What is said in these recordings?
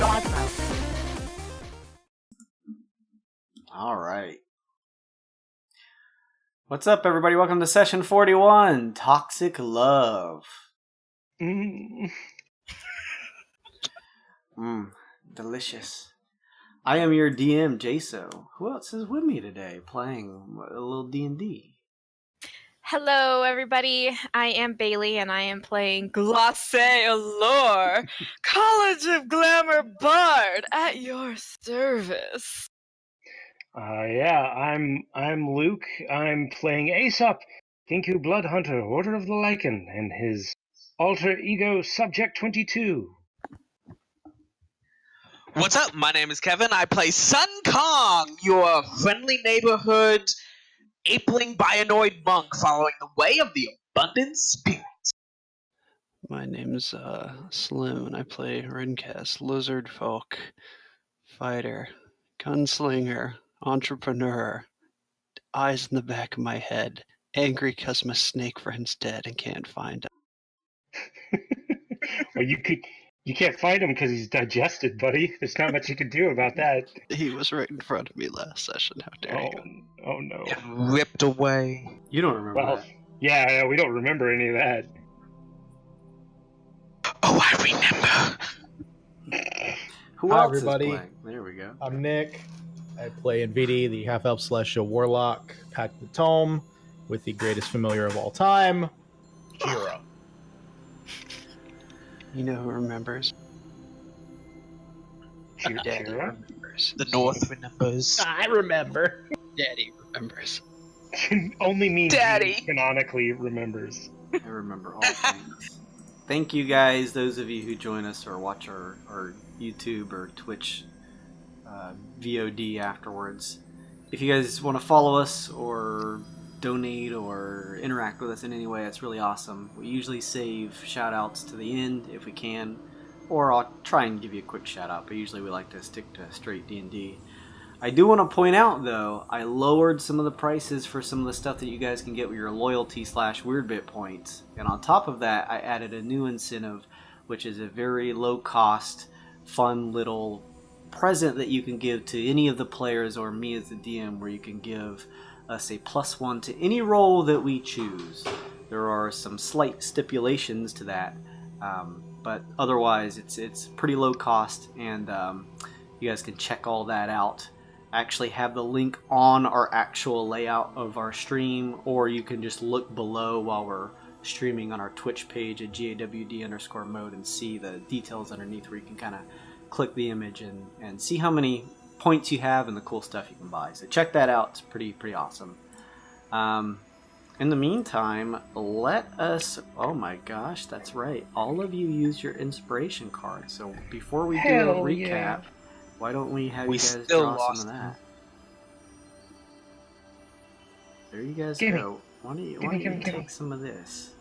God mode. All right. What's up, everybody? Welcome to session 41, Toxic Love. Delicious. I am your DM, Jaso. Who else is with me today playing a little D&D? Hello, everybody. I am Bailey, and I am playing Glace Allure, College of Glamour Bard, at your service. I'm Luke. I'm playing Aesop, Kinku Bloodhunter, Order of the Lycan, and his alter ego Subject 22. What's up? My name is Kevin. I play Sun Kong, your friendly neighborhood apeling bionoid monk following the way of the abundant spirit. My name's Slim, and I play Rincast, lizard folk, fighter, gunslinger, entrepreneur, eyes in the back of my head, angry because my snake friend's dead and can't find him. Well, you can't fight him because he's digested, buddy. There's not much you can do about that. He was right in front of me last session. How dare you? Oh no. And ripped away. You don't remember Well, that. yeah, we don't remember any of that. Oh, I remember. Who Hi, else everybody. is playing? There we go. I'm Nick. I play NVD, the half-elf / warlock, Pack the Tome, with the greatest familiar of all time, Hero. You know who remembers? Your daddy Kira? remembers. The North remembers. I remember. Daddy remembers. Only me Daddy. canonically remembers. I remember all things. Thank you guys, those of you who join us or watch our YouTube or Twitch VOD afterwards. If you guys want to follow us or donate or interact with us in any way, it's really awesome. We usually save shout outs to the end if we can, or I'll try and give you a quick shout out, but usually we like to stick to straight D&D. I do want to point out, though, I lowered some of the prices for some of the stuff that you guys can get with your loyalty / WyrdBit points. And on top of that, I added a new incentive, which is a very low cost, fun little present that you can give to any of the players or me as the DM, where you can give us a +1 to any roll that we choose. There are some slight stipulations to that, but otherwise it's pretty low cost, and you guys can check all that out. I actually have the link on our actual layout of our stream, or you can just look below while we're streaming on our Twitch page at GAWD_mode and see the details underneath, where you can kind of click the image and see how many points you have and the cool stuff you can buy. So check that out. It's pretty awesome. In the meantime, let us... Oh my gosh, that's right. All of you use your inspiration card. So before we do a recap, why don't we have you guys draw some of that? There you guys go. Why don't you take some of this?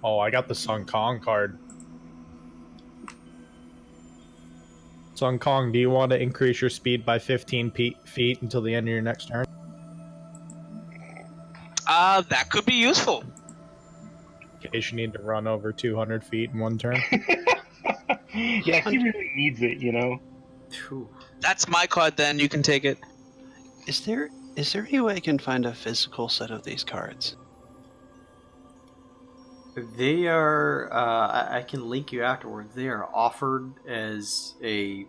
Oh, I got the Sun Kong card. Sun Kong, do you want to increase your speed by 15 feet until the end of your next turn? That could be useful. In case you need to run over 200 feet in one turn. Yeah, he really needs it, you know? Phew. That's my card then, you can take it. Is there any way I can find a physical set of these cards? They are, I can link you afterwards. They are offered as a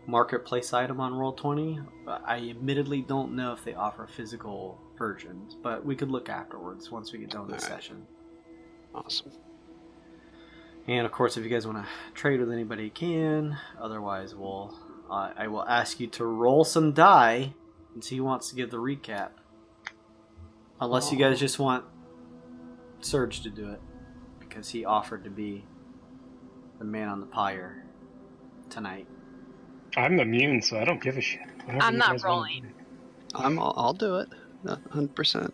marketplace item on Roll20. I admittedly don't know if they offer physical versions, but we could look afterwards once we get done with the session. Awesome. And of course, if you guys want to trade with anybody, you can. Otherwise, I will ask you to roll some die and see who wants to give the recap. Unless you guys just want Surge to do it, because he offered to be the man on the pyre tonight. I'm immune, so I don't give a shit. Whatever I'm you not guys wanna rolling. I'll do it. 100%.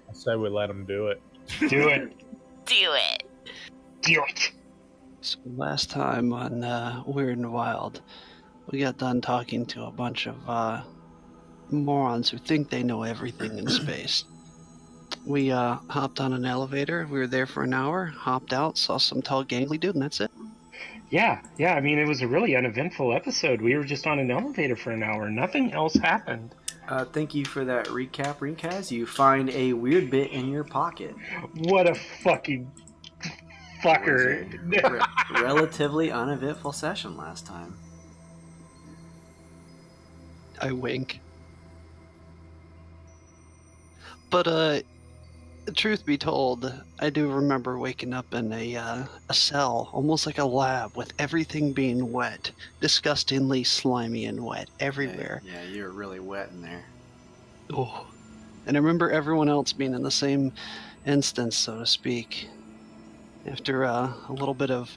I say we let him do it. Do it. Do it. Do it. So last time on Wyrd and Wyld, we got done talking to a bunch of morons who think they know everything in space. We hopped on an elevator. We were there for an hour, hopped out, saw some tall gangly dude, and that's it. Yeah. I mean, it was a really uneventful episode. We were just on an elevator for an hour. Nothing else happened. Thank you for that recap, Rinkaz. You find a weird bit in your pocket. What a fucking fucker. It was a relatively uneventful session last time. I wink. But, truth be told, I do remember waking up in a cell, almost like a lab, with everything being wet. Disgustingly slimy and wet everywhere. Yeah, you were really wet in there. Oh. And I remember everyone else being in the same instance, so to speak. After a little bit of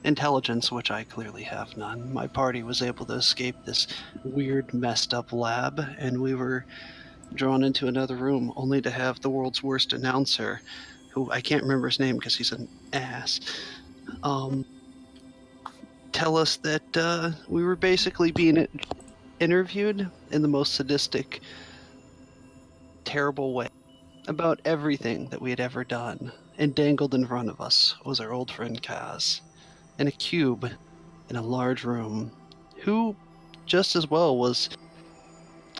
intelligence, which I clearly have none, my party was able to escape this weird, messed up lab, and we were drawn into another room, only to have the world's worst announcer, who I can't remember his name because he's an ass, tell us that we were basically being interviewed in the most sadistic, terrible way about everything that we had ever done, and dangled in front of us was our old friend Kaz, in a cube in a large room, who just as well was,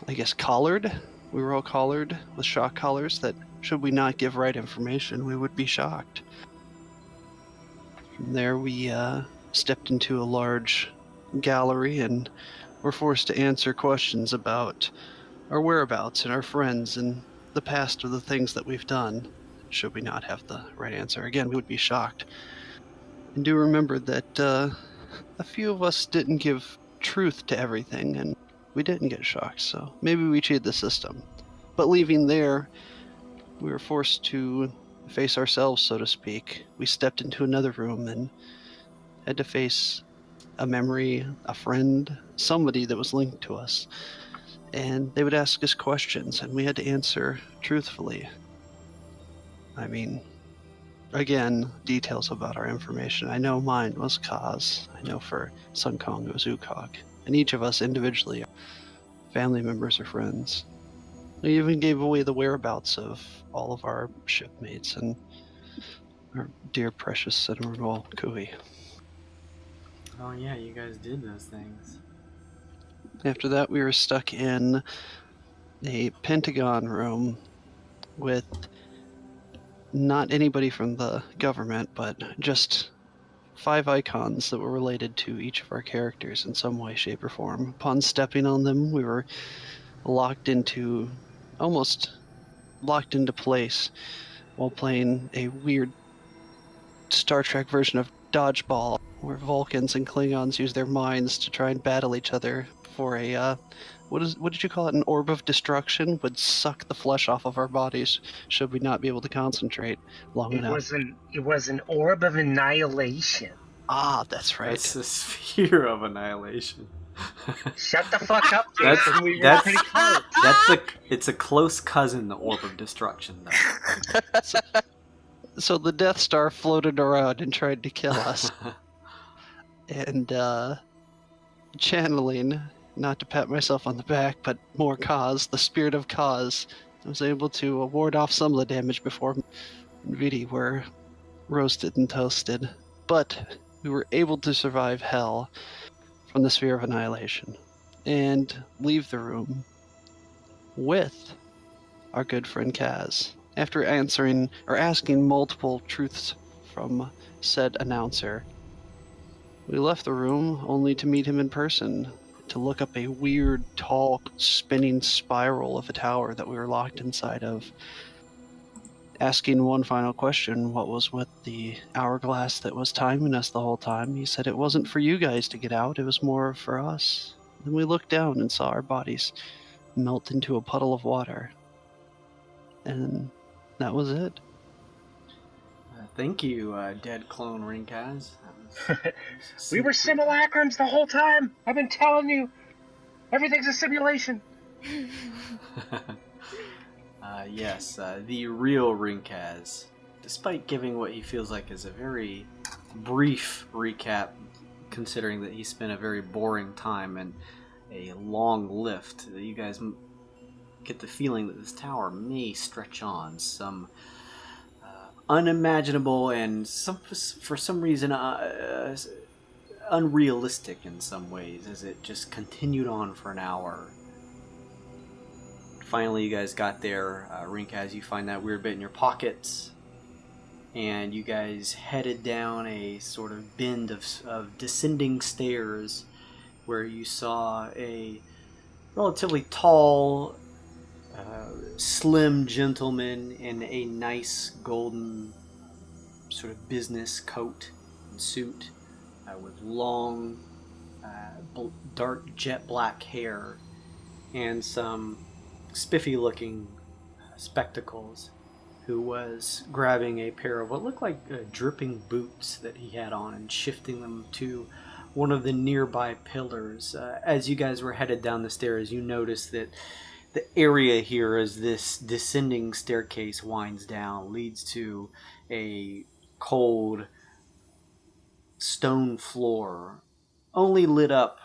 I guess, collared. We were all collared with shock collars that, should we not give right information, we would be shocked. From there, we stepped into a large gallery and were forced to answer questions about our whereabouts and our friends and the past of the things that we've done. Should we not have the right answer, again, we would be shocked. And do remember that a few of us didn't give truth to everything, and we didn't get shocked, so maybe we cheated the system. But leaving there, we were forced to face ourselves, so to speak. We stepped into another room and had to face a memory, a friend, somebody that was linked to us. And they would ask us questions, and we had to answer truthfully. I mean, again, details about our information. I know mine was Kaz. I know for Sun Kong it was Ukok. And each of us individually are family members or friends. We even gave away the whereabouts of all of our shipmates and our dear precious Admiral Kui. Oh yeah, you guys did those things. After that, we were stuck in a Pentagon room with not anybody from the government, but just 5 icons that were related to each of our characters in some way, shape, or form. Upon stepping on them, we were almost locked into place while playing a weird Star Trek version of Dodgeball, where Vulcans and Klingons use their minds to try and battle each other for a, what did you call it? An orb of destruction would suck the flesh off of our bodies should we not be able to concentrate long enough. It was an orb of annihilation. Ah, that's right. It's the sphere of annihilation. Shut the fuck up, Jason. We were pretty close. It's a close cousin, the orb of destruction, though. So the Death Star floated around and tried to kill us. And channeling, not to pat myself on the back, but more Kaz, the spirit of Kaz, I was able to ward off some of the damage before Vidi were roasted and toasted. But we were able to survive hell from the sphere of annihilation and leave the room with our good friend Kaz. After asking multiple truths from said announcer, we left the room only to meet him in person, to look up a weird, tall, spinning spiral of a tower that we were locked inside of. Asking one final question, what was with the hourglass that was timing us the whole time? He said it wasn't for you guys to get out, it was more for us. Then we looked down and saw our bodies melt into a puddle of water. And that was it. Thank you, dead clone Rinkaz. We were simulacrums the whole time. I've been telling you. Everything's a simulation. Yes, the real Rinkaz, despite giving what he feels like is a very brief recap, considering that he spent a very boring time in a long lift, that you guys get the feeling that this tower may stretch on some unimaginable and for some reason unrealistic in some ways, as it just continued on for an hour. Finally, you guys got there. Rinkaz, you find that weird bit in your pockets, and you guys headed down a sort of bend of descending stairs where you saw a relatively tall, slim gentleman in a nice golden sort of business coat and suit with long, dark jet black hair and some spiffy looking spectacles, who was grabbing a pair of what looked like dripping boots that he had on and shifting them to one of the nearby pillars. As you guys were headed down the stairs, you noticed that the area here, as this descending staircase winds down, leads to a cold stone floor, only lit up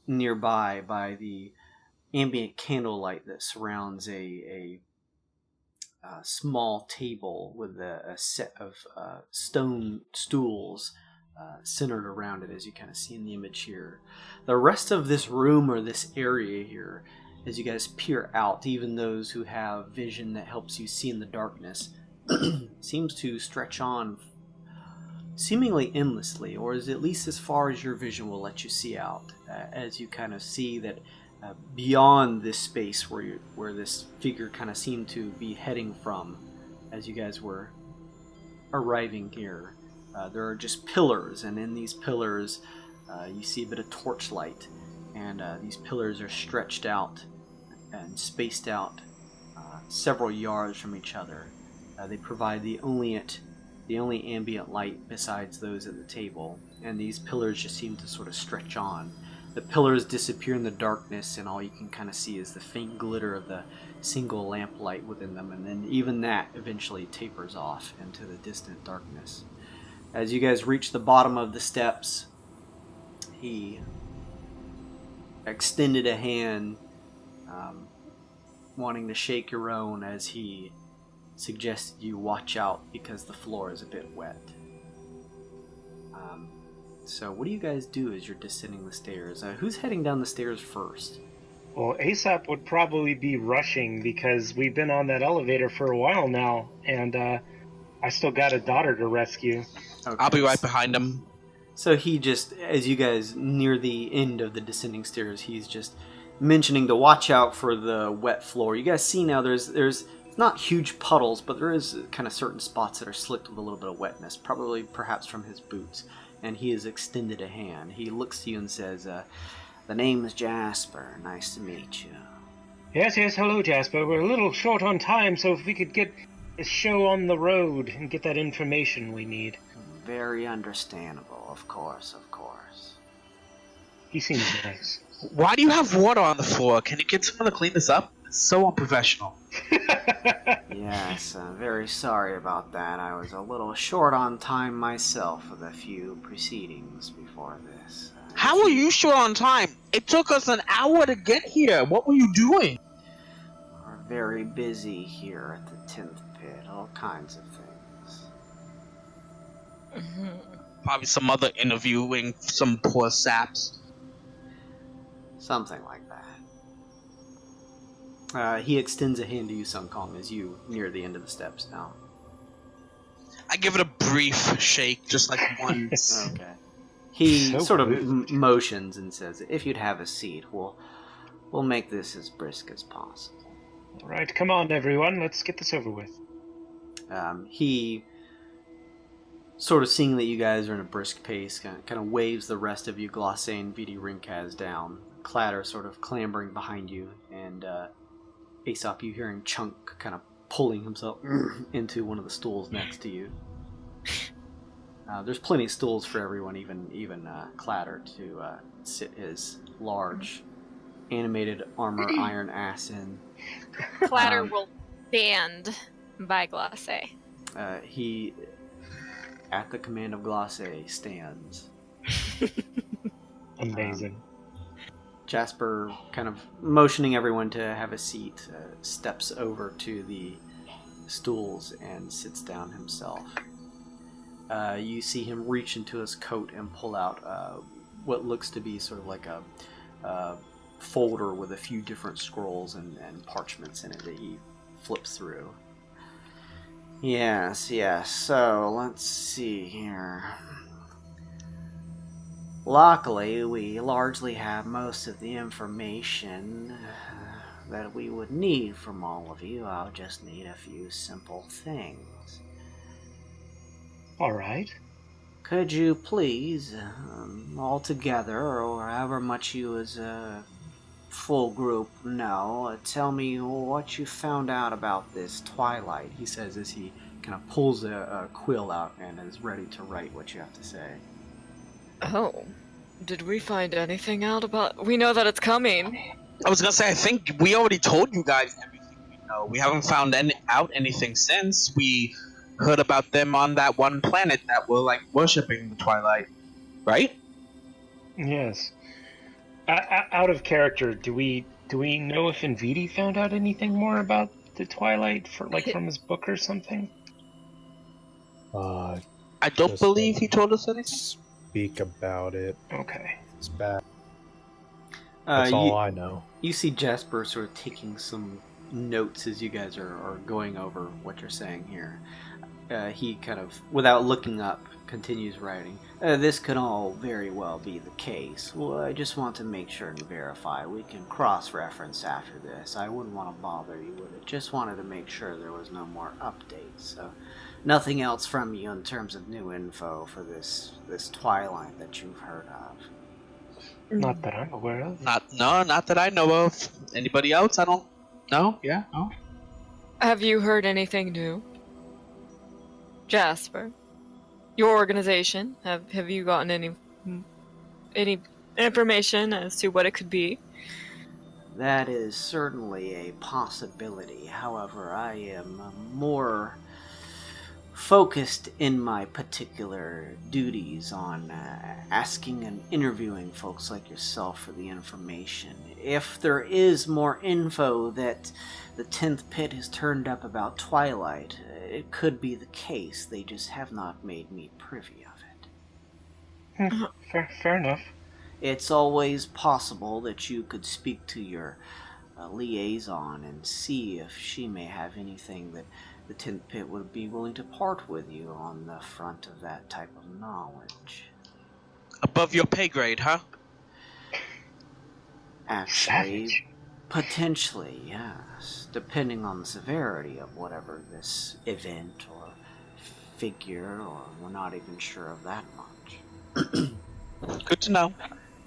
nearby by the ambient candlelight that surrounds a small table with a set of stone stools centered around it, as you kind of see in the image here. The rest of this room, or this area here, as you guys peer out, even those who have vision that helps you see in the darkness, seems to stretch on seemingly endlessly, or is at least as far as your vision will let you see out, as you kind of see that beyond this space where this figure kind of seemed to be heading from as you guys were arriving here. There are just pillars, and in these pillars you see a bit of torchlight, and these pillars are stretched out and spaced out several yards from each other. They provide the only ambient light besides those at the table, and these pillars just seem to sort of stretch on. The pillars disappear in the darkness, and all you can kind of see is the faint glitter of the single lamplight within them, and then even that eventually tapers off into the distant darkness. As you guys reach the bottom of the steps, he extended a hand, wanting to shake your own, as he suggested you watch out because the floor is a bit wet. So what do you guys do as you're descending the stairs? Who's heading down the stairs first? Well, Aesop would probably be rushing because we've been on that elevator for a while now, and I still got a daughter to rescue. Okay. I'll be right behind him. So he just, as you guys near the end of the descending stairs, he's just mentioning to watch out for the wet floor. You guys see now there's not huge puddles, but there is kind of certain spots that are slicked with a little bit of wetness, probably perhaps from his boots. And he has extended a hand. He looks to you and says, "The name is Jasper. Nice to meet you." Yes, hello, Jasper. We're a little short on time, so if we could get this show on the road and get that information we need. Very understandable, of course. He seems nice. Why do you have water on the floor? Can you get someone to clean this up? It's so unprofessional. Yes, very sorry about that. I was a little short on time myself with a few proceedings before this. How were you short on time? It took us an hour to get here. What were you doing? We're very busy here at the 10th pit. All kinds of things. Probably some other interviewing some poor saps. Something like that. He extends a hand to you, Sun Kong, as you near the end of the steps now. I give it a brief shake, just like once. Okay. He So sort of rude. motions and says, "If you'd have a seat, we'll make this as brisk as possible." All right, come on, everyone. Let's get this over with. He, sort of seeing that you guys are in a brisk pace, kind of waves the rest of you, Glace and VD Rinkaz, down. Clatter sort of clambering behind you, and Aesop, you hearing Chunk kind of pulling himself into one of the stools next to you. There's plenty of stools for everyone, even Clatter, to sit his large animated armor iron ass in. Clatter will stand by Glace. He, at the command of Glace, stands. Amazing. Jasper, kind of motioning everyone to have a seat, steps over to the stools and sits down himself. You see him reach into his coat and pull out what looks to be sort of like a folder with a few different scrolls and parchments in it that he flips through. Yes, so let's see here. Luckily, we largely have most of the information that we would need from all of you. I'll just need a few simple things. All right. Could you please, all together, or however much you as a full group know, tell me what you found out about this Twilight, he says as he kind of pulls a quill out and is ready to write what you have to say. Oh, did we find anything out about... We know that it's coming. I was gonna say, I think we already told you guys everything we know. We haven't found out anything since we heard about them on that one planet that were, like, worshipping the Twilight, right? Yes. Out of character, do we know if Nvidi found out anything more about the Twilight, from his book or something? I don't Just believe he told us anything. Speak about it. Okay. It's bad. That's all I know. You see Jasper sort of taking some notes as you guys are going over what you're saying here. He kind of, without looking up, continues writing. This could all very well be the case. Well, I just want to make sure and verify. We can cross-reference after this. I wouldn't want to bother you with it. Just wanted to make sure there was no more updates. So, nothing else from you in terms of new info for this Twilight that you've heard of. Not that I'm aware of. Not that I know of. Anybody else? I don't know. Yeah. No. Have you heard anything new? Jasper, your organization, have you gotten any information as to what it could be? That is certainly a possibility. However, I am more focused in my particular duties on asking and interviewing folks like yourself for the information. If there is more info that the 10th Pit has turned up about Twilight, it could be the case. They just have not made me privy of it. Fair enough. It's always possible that you could speak to your liaison and see if she may have anything that the 10th Pit would be willing to part with you on the front of that type of knowledge. Above your pay grade, huh? Actually, Savage. potentially, yes. Depending on the severity of whatever this event or figure, or we're not even sure of that much. Good to know.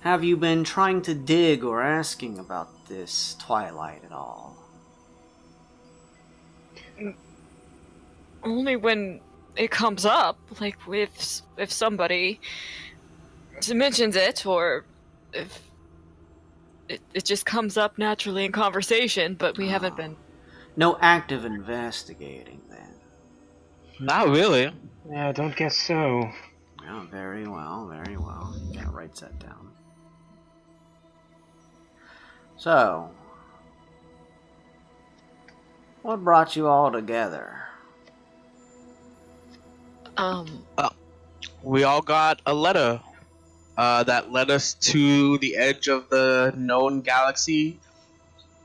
Have you been trying to dig or asking about this Twilight at all? Only when it comes up, like if somebody mentions it, or if it just comes up naturally in conversation, but we haven't been. No active investigating, then? Not really. Yeah, don't guess so. Oh, very well, very well. He kind of writes that down. So, what brought you all together? We all got a letter that led us to the edge of the known galaxy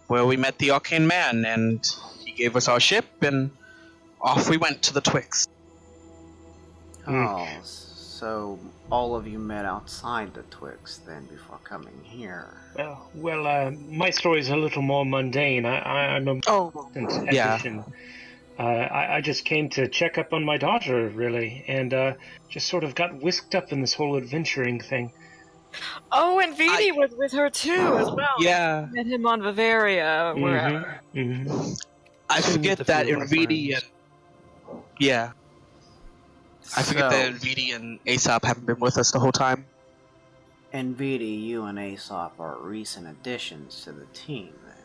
where we met the arcane man, and he gave us our ship, and off we went to the Twixt. Oh, so all of you met outside the Twixt then before coming here. Well, my story's a little more mundane. I'm a addition. I just came to check up on my daughter, really, and just sort of got whisked up in this whole adventuring thing. Oh, and Vidi was with her too, as well. Yeah. Met him on Bavaria, wherever. I forget that Nvidi and... Yeah. I forget that Nvidi and Aesop haven't been with us the whole time. Nvidi, you and Aesop are recent additions to the team, then?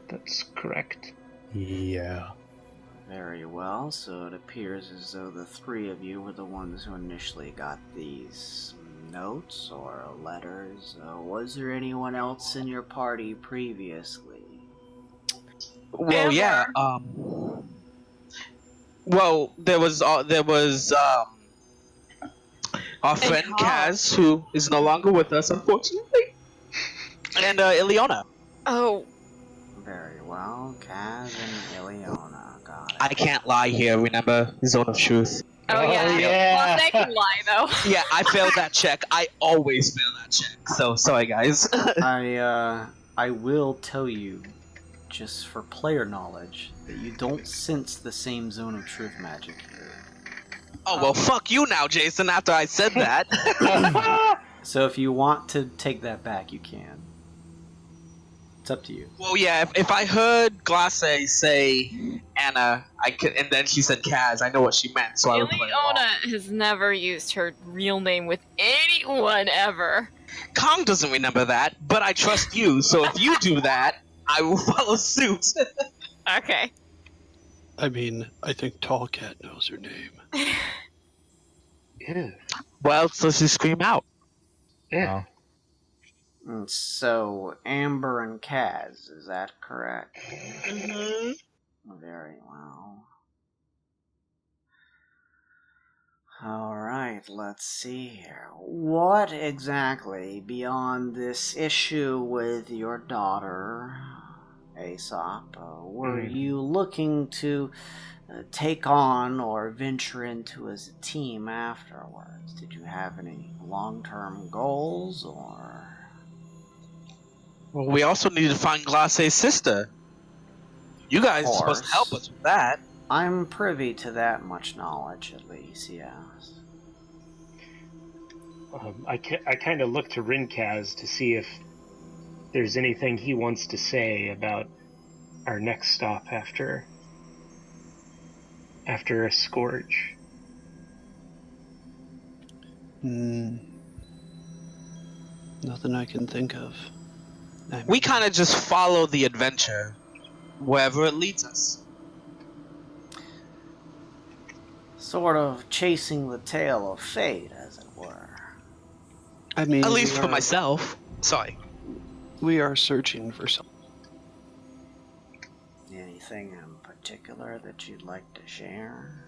That's correct. Yeah. Very well, so it appears as though the three of you were the ones who initially got these notes or letters? Was there anyone else in your party previously? Well, yeah. Well, there was our friend Kaz, who is no longer with us, unfortunately, and Ileana. Oh, Very well, Kaz and Ileana. Got it. I can't lie here. Remember, zone of truth. oh yeah. yeah. Well, they can lie though. Yeah, I failed that check. I always fail that check. So sorry, guys. I will tell you, just for player knowledge, that you don't sense the same zone of truth magic here. Oh well, fuck you now, Jason. After I said that. So if you want to take that back, you can. It's up to you. Well, yeah. If I heard Glace say Anna, I could, and then she said Kaz, I know what she meant. So I would play along. Ileana has never used her real name with anyone ever. Kong doesn't remember that, but I trust you. So if you do that, I will follow suit. Okay. I mean, I think Tall Cat knows her name. Yeah. Well, let's just scream out. Yeah. So, Amber and Kaz, is that correct? Mm-hmm. Very well. Alright, let's see here. What exactly, beyond this issue with your daughter, Aesop, were you looking to take on or venture into as a team afterwards? Did you have any long-term goals, or... Well, we also need to find Glace's sister. You guys are supposed to help us with that. I'm privy to that much knowledge, at least, yes. I kind of look to Rinkaz to see if there's anything he wants to say about our next stop after a scourge. Nothing I can think of. We kind of just follow the adventure, wherever it leads us. Sort of chasing the tail of fate, as it were. I mean, At least for myself. Sorry. We are searching for something. Anything in particular that you'd like to share?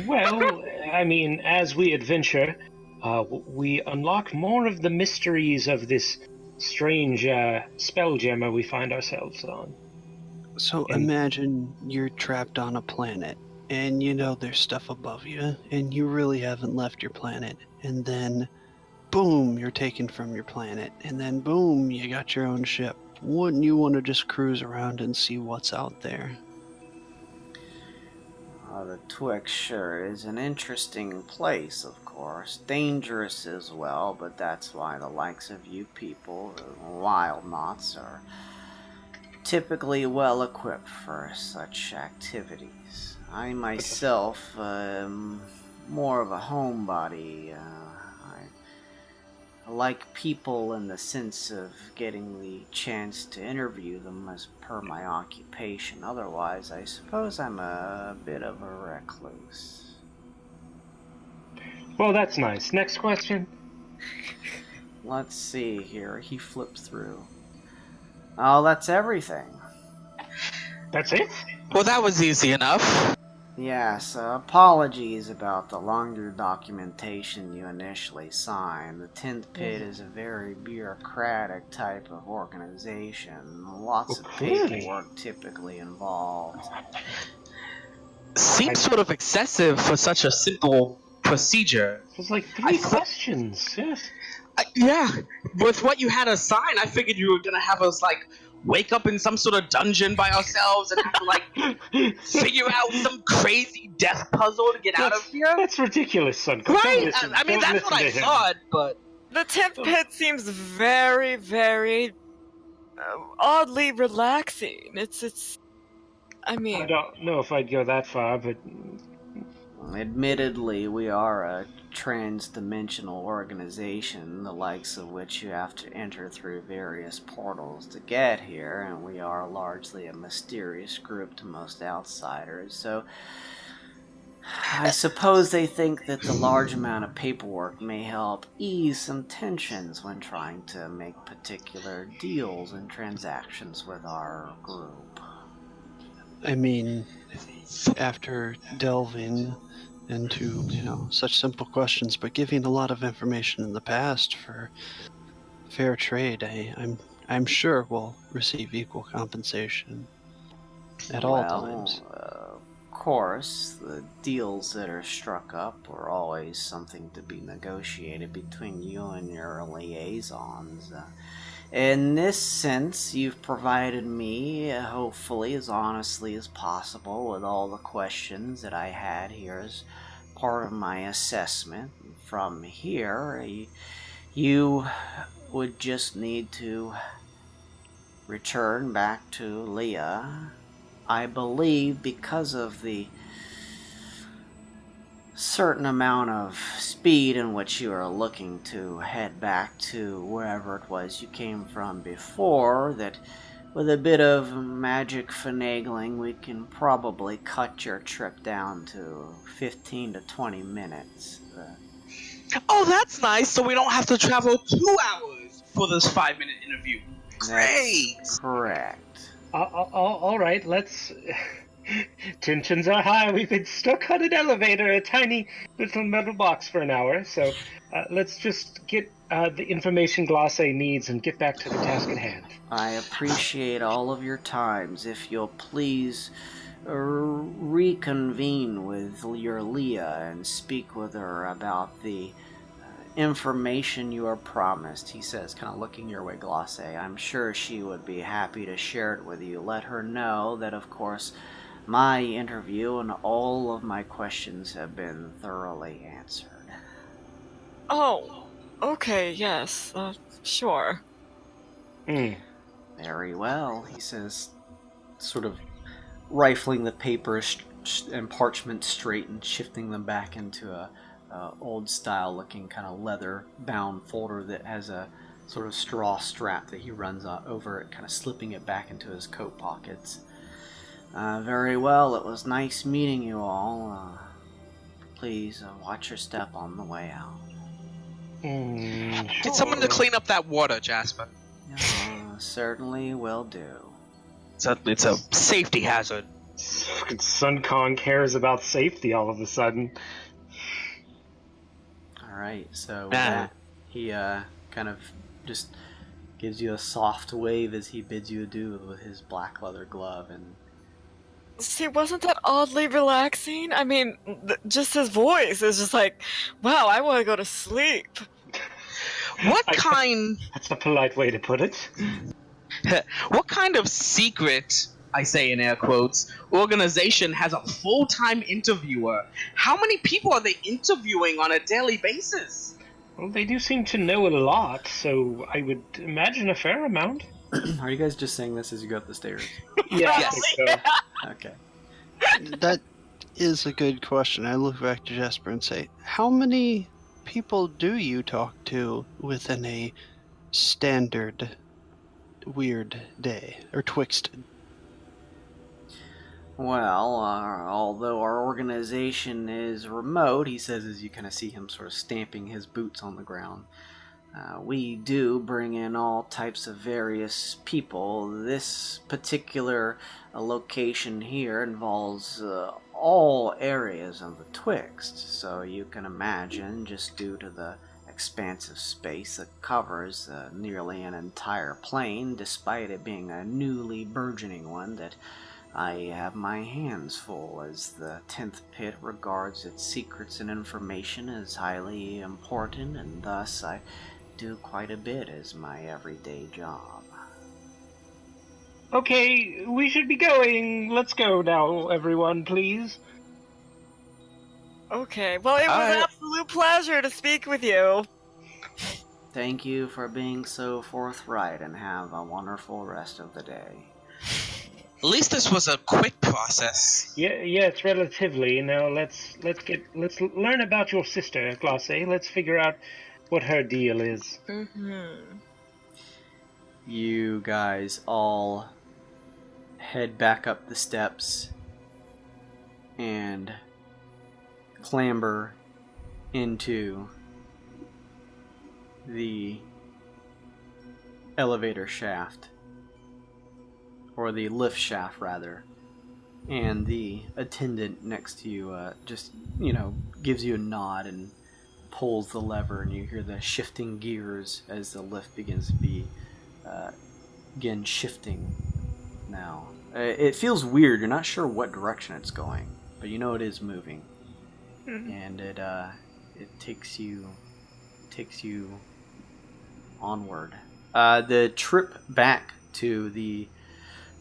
Well, I mean, as we adventure, we unlock more of the mysteries of this strange spelljammer we find ourselves on. So imagine you're trapped on a planet, and you know there's stuff above you, and you really haven't left your planet, and then boom, you're taken from your planet, and then boom, you got your own ship. Wouldn't you want to just cruise around and see what's out there? The Twixt sure is an interesting place, of course. Dangerous as well, but that's why the likes of you people, the Wyld knots, are typically well equipped for such activities. I myself am more of a homebody. I like people in the sense of getting the chance to interview them as per my occupation. Otherwise, I suppose I'm a bit of a recluse. Well, that's nice. Next question. Let's see here. He flipped through. Oh, that's everything. That's it? Well, that was easy enough. Yes, apologies about the longer documentation you initially signed. The 10th Pit is a very bureaucratic type of organization. Lots of paperwork typically involved. Seems sort of excessive for such a simple procedure. It was like 3 questions, yes. Yeah, with what you had us sign, I figured you were gonna have us, like, wake up in some sort of dungeon by ourselves and have to, like, figure out some crazy death puzzle to get out of here? That's ridiculous, son. Right? I mean, that's what I thought, but... The 10th Pit seems very, very oddly relaxing. It's. I mean, I don't know if I'd go that far, but admittedly, we are a trans-dimensional organization, the likes of which you have to enter through various portals to get here, and we are largely a mysterious group to most outsiders, so I suppose they think that the large amount of paperwork may help ease some tensions when trying to make particular deals and transactions with our group. I mean, after delving into, such simple questions, but giving a lot of information in the past for fair trade, I'm sure we'll receive equal compensation at all times. Of course, the deals that are struck up are always something to be negotiated between you and your liaisons. In this sense, you've provided me, hopefully as honestly as possible, with all the questions that I had here as part of my assessment. From here, you would just need to return back to Leah. I believe because of the certain amount of speed in which you are looking to head back to wherever it was you came from before, that with a bit of magic finagling we can probably cut your trip down to 15 to 20 minutes. Oh, that's nice, so we don't have to travel 2 hours for this 5-minute interview. Great! That's correct. All right, let's... Tensions are high. We've been stuck on an elevator, a tiny little metal box for an hour, so let's just get the information Glace needs and get back to the task at hand. I appreciate all of your times. If you'll please reconvene with your Leah and speak with her about the information you are promised, he says, kind of looking your way, Glace. I'm sure she would be happy to share it with you. Let her know that, of course, my interview and all of my questions have been thoroughly answered. Oh, okay, yes, sure. Very well, he says, sort of rifling the papers and parchment straight and shifting them back into a old style looking kind of leather bound folder that has a sort of straw strap that he runs over it, kind of slipping it back into his coat pockets. Very well, it was nice meeting you all. Please watch your step on the way out. Get someone to clean up that water, Jasper. Certainly will do. It's a safety hazard. Sun Kong cares about safety all of a sudden. Alright, so with that, he kind of just gives you a soft wave as he bids you adieu with his black leather glove. And See, wasn't that oddly relaxing? I mean, just his voice is just like, wow, I want to go to sleep. What kind... That's a polite way to put it. What kind of secret, I say in air quotes, organization has a full-time interviewer? How many people are they interviewing on a daily basis? Well, they do seem to know a lot, so I would imagine a fair amount. are you guys just saying this as you go up the stairs? Yeah, Yes. I think so. Okay. That is a good question. I look back to Jasper and say, how many people do you talk to within a standard Wyrd day, or Twixt? Well, although our organization is remote, he says as you kind of see him sort of stamping his boots on the ground, we do bring in all types of various people. This particular location here involves all areas of the Twixt, so you can imagine, just due to the expansive space that covers nearly an entire plane, despite it being a newly burgeoning one, that I have my hands full, as the 10th Pit regards its secrets and information as highly important, and thus I do quite a bit as my everyday job. Okay, we should be going. Let's go now, everyone, please. Okay, well, it was an absolute pleasure to speak with you. Thank you for being so forthright, and have a wonderful rest of the day. At least this was a quick process. Yeah, it's relatively. Now let's learn about your sister, Glace. Let's figure out what her deal is. Mm-hmm. You guys all head back up the steps, and clamber into the elevator shaft, or the lift shaft rather, and the attendant next to you just, gives you a nod and pulls the lever, and you hear the shifting gears as the lift begins to be again shifting now. It feels weird. You're not sure what direction it's going, but you know it is moving. And it takes you onward. The trip back to the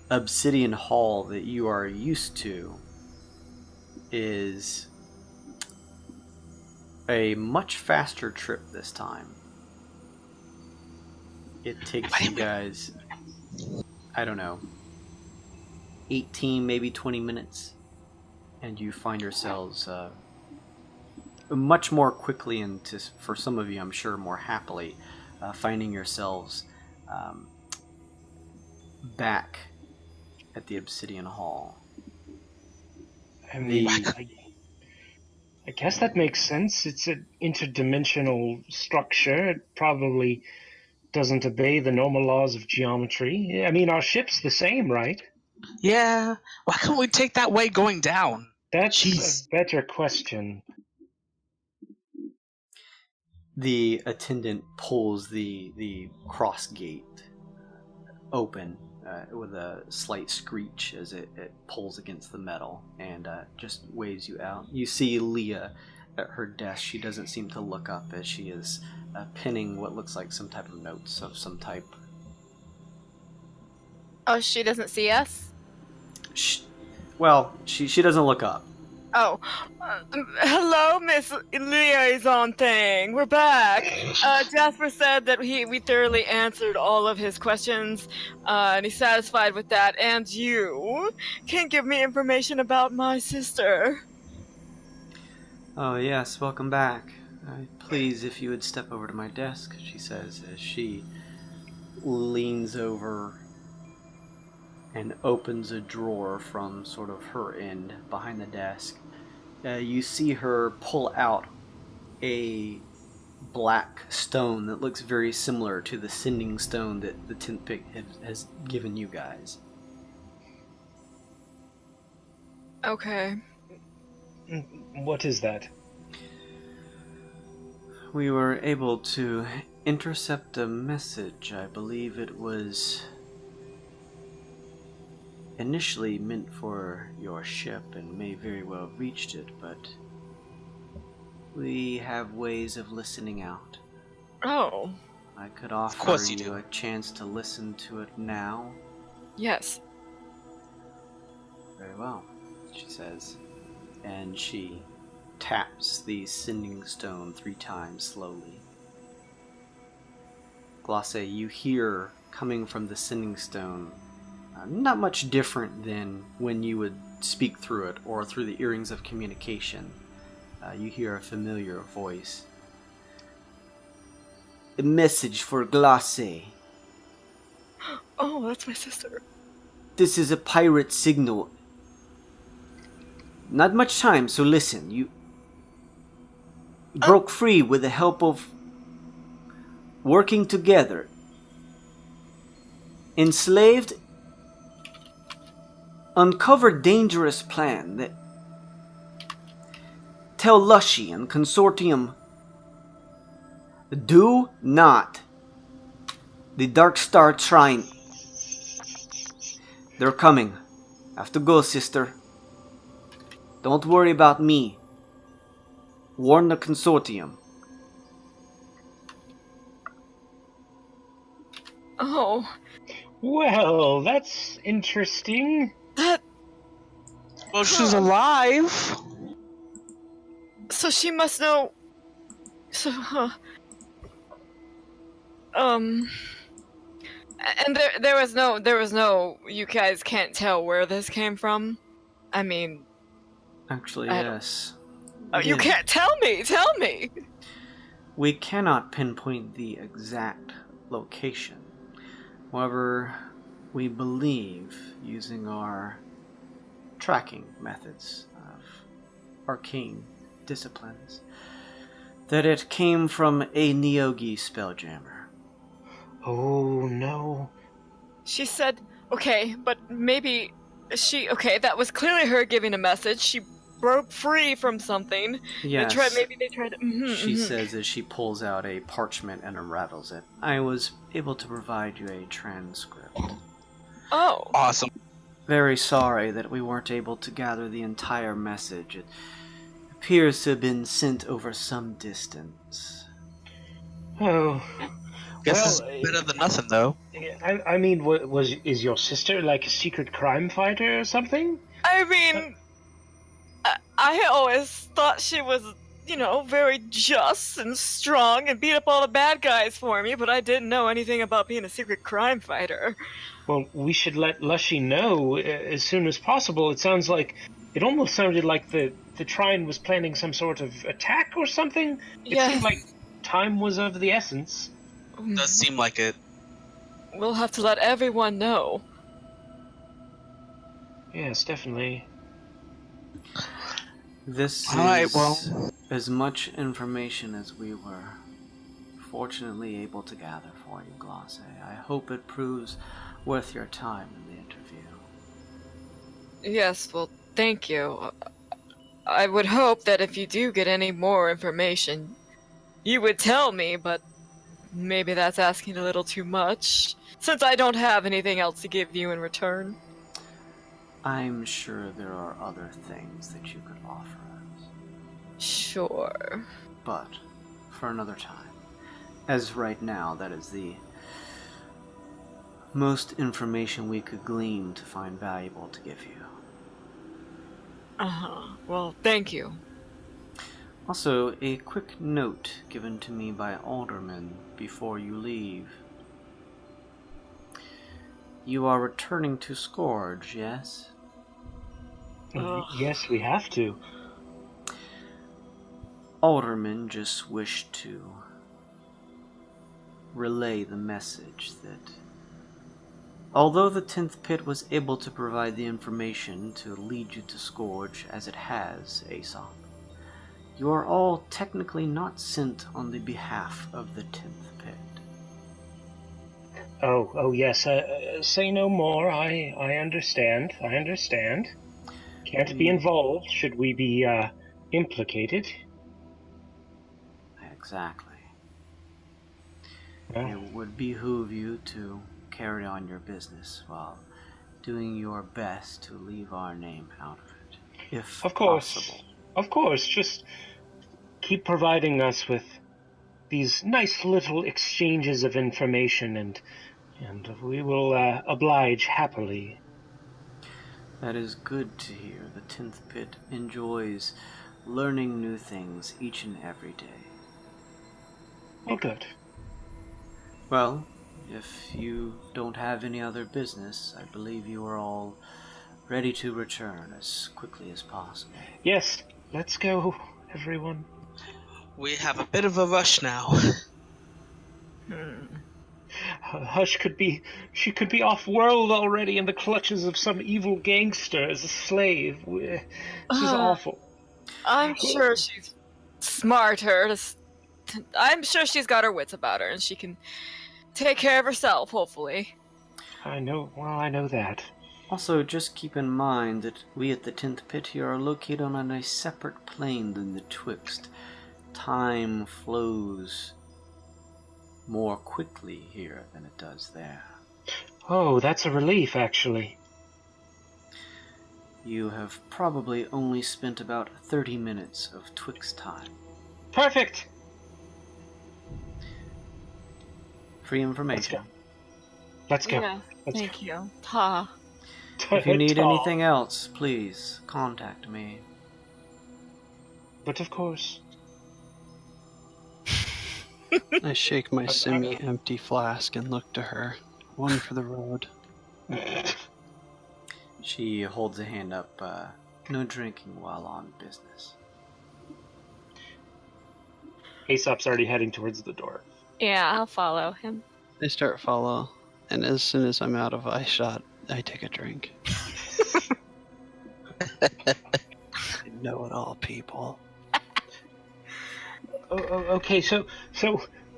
obsidian hall that you are used to is a much faster trip this time. It takes you guys, I don't know, 18, maybe 20 minutes, and you find yourselves much more quickly, and for some of you, I'm sure, more happily, finding yourselves back at the Obsidian Hall. I mean, I guess that makes sense. It's an interdimensional structure. It probably doesn't obey the normal laws of geometry. I mean, our ship's the same, right? Yeah. Why can't we take that way going down? That's Jeez. a better question. The attendant pulls the cross gate open with a slight screech as it pulls against the metal, and just waves you out. You see Leah at her desk. She doesn't seem to look up as she is pinning what looks like some type of notes of some type. Oh, she doesn't see us? She doesn't look up. Oh, hello, Miss Liaison thing. We're back. Jasper said that we thoroughly answered all of his questions, and he's satisfied with that. And you can give me information about my sister. Oh yes, welcome back. Please, if you would step over to my desk, she says as she leans over and opens a drawer from sort of her end behind the desk. You see her pull out a black stone that looks very similar to the sending stone that the tent pick has given you guys. Okay. What is that? We were able to intercept a message. I believe it was initially meant for your ship and may very well have reached it, but we have ways of listening out. Oh. I could offer you a chance to listen to it now. Yes. Very well, she says, and she taps the sending stone 3 times slowly. Glace, you hear coming from the sending stone not much different than when you would speak through it or through the earrings of communication. You hear a familiar voice. A message for Glace. Oh, that's my sister. This is a pirate signal. Not much time, so listen. You broke free with the help of working together. Enslaved, uncovered dangerous plan that tell Lushy and Consortium, do not. The Dark Star Shrine. They're coming. Have to go, sister. Don't worry about me. Warn the Consortium. Oh. Well, that's interesting. Well, she's alive. So she must know. So, and there was no. You guys can't tell where this came from. I mean. Actually, yes. Oh, you can't tell me. Tell me. We cannot pinpoint the exact location. However, we believe, using our tracking methods of arcane disciplines, that it came from a Neogi spelljammer. Oh, no. She said, okay, but maybe okay, that was clearly her giving a message. She broke free from something. Yes. Maybe they tried to... She says as she pulls out a parchment and unravels it. I was able to provide you a transcript. Oh. Awesome. Very sorry that we weren't able to gather the entire message. It appears to have been sent over some distance. Oh. Guess Well, it's better than nothing, though. I mean, is your sister like a secret crime fighter or something? I mean, I always thought she was, very just and strong and beat up all the bad guys for me, but I didn't know anything about being a secret crime fighter. Well, we should let Lushy know as soon as possible. It almost sounded like the Trine was planning some sort of attack or something. It seemed like time was of the essence. Does seem like it. We'll have to let everyone know. Yes, definitely. This is Alright, well, as much information as we were fortunately able to gather for you, Glace. I hope it proves worth your time in the interview. Yes, well, thank you. I would hope that if you do get any more information, you would tell me, but maybe that's asking a little too much, since I don't have anything else to give you in return. I'm sure there are other things that you could offer us. Sure. But for another time. As right now, that is the most information we could glean to find valuable to give you. Uh-huh. Well, thank you. Also, a quick note given to me by Alderman before you leave. You are returning to Scourge, yes? Yes, we have to. Alderman just wished to relay the message that although the 10th Pit was able to provide the information to lead you to Scourge as it has, Aesop, you are all technically not sent on the behalf of the 10th Pit. Oh, yes. Say no more. I understand. Can't be involved should we be implicated. Exactly. Well, It would behoove you to carry on your business while doing your best to leave our name out of it, if of course. possible. Of course. Just keep providing us with these nice little exchanges of information, and we will oblige happily. That is good to hear. The 10th Pit enjoys learning new things each and every day. Well, good. Well, if you don't have any other business, I believe you are all ready to return as quickly as possible. Yes, let's go, everyone. We have a bit of a rush now. Hush she could be off-world already in the clutches of some evil gangster as a slave. This is awful. I'm sure she's smarter. I'm sure she's got her wits about her, and she can take care of herself, hopefully. I know that. Also, just keep in mind that we at the 10th Pit here are located on a separate plane than the Twixt. Time flows more quickly here than it does there. Oh, that's a relief, actually. You have probably only spent about 30 minutes of Twixt time. Perfect! Free information. Let's go. Yeah, Let's thank you. Ha. If you need anything else, please contact me. But of course. I shake my semi-empty flask and look to her. One for the road. She holds a hand up. No drinking while on business. Aesop's already heading towards the door. Yeah, I'll follow him. I start follow, and as soon as I'm out of eye shot, I take a drink. Know it all, people. Okay, so,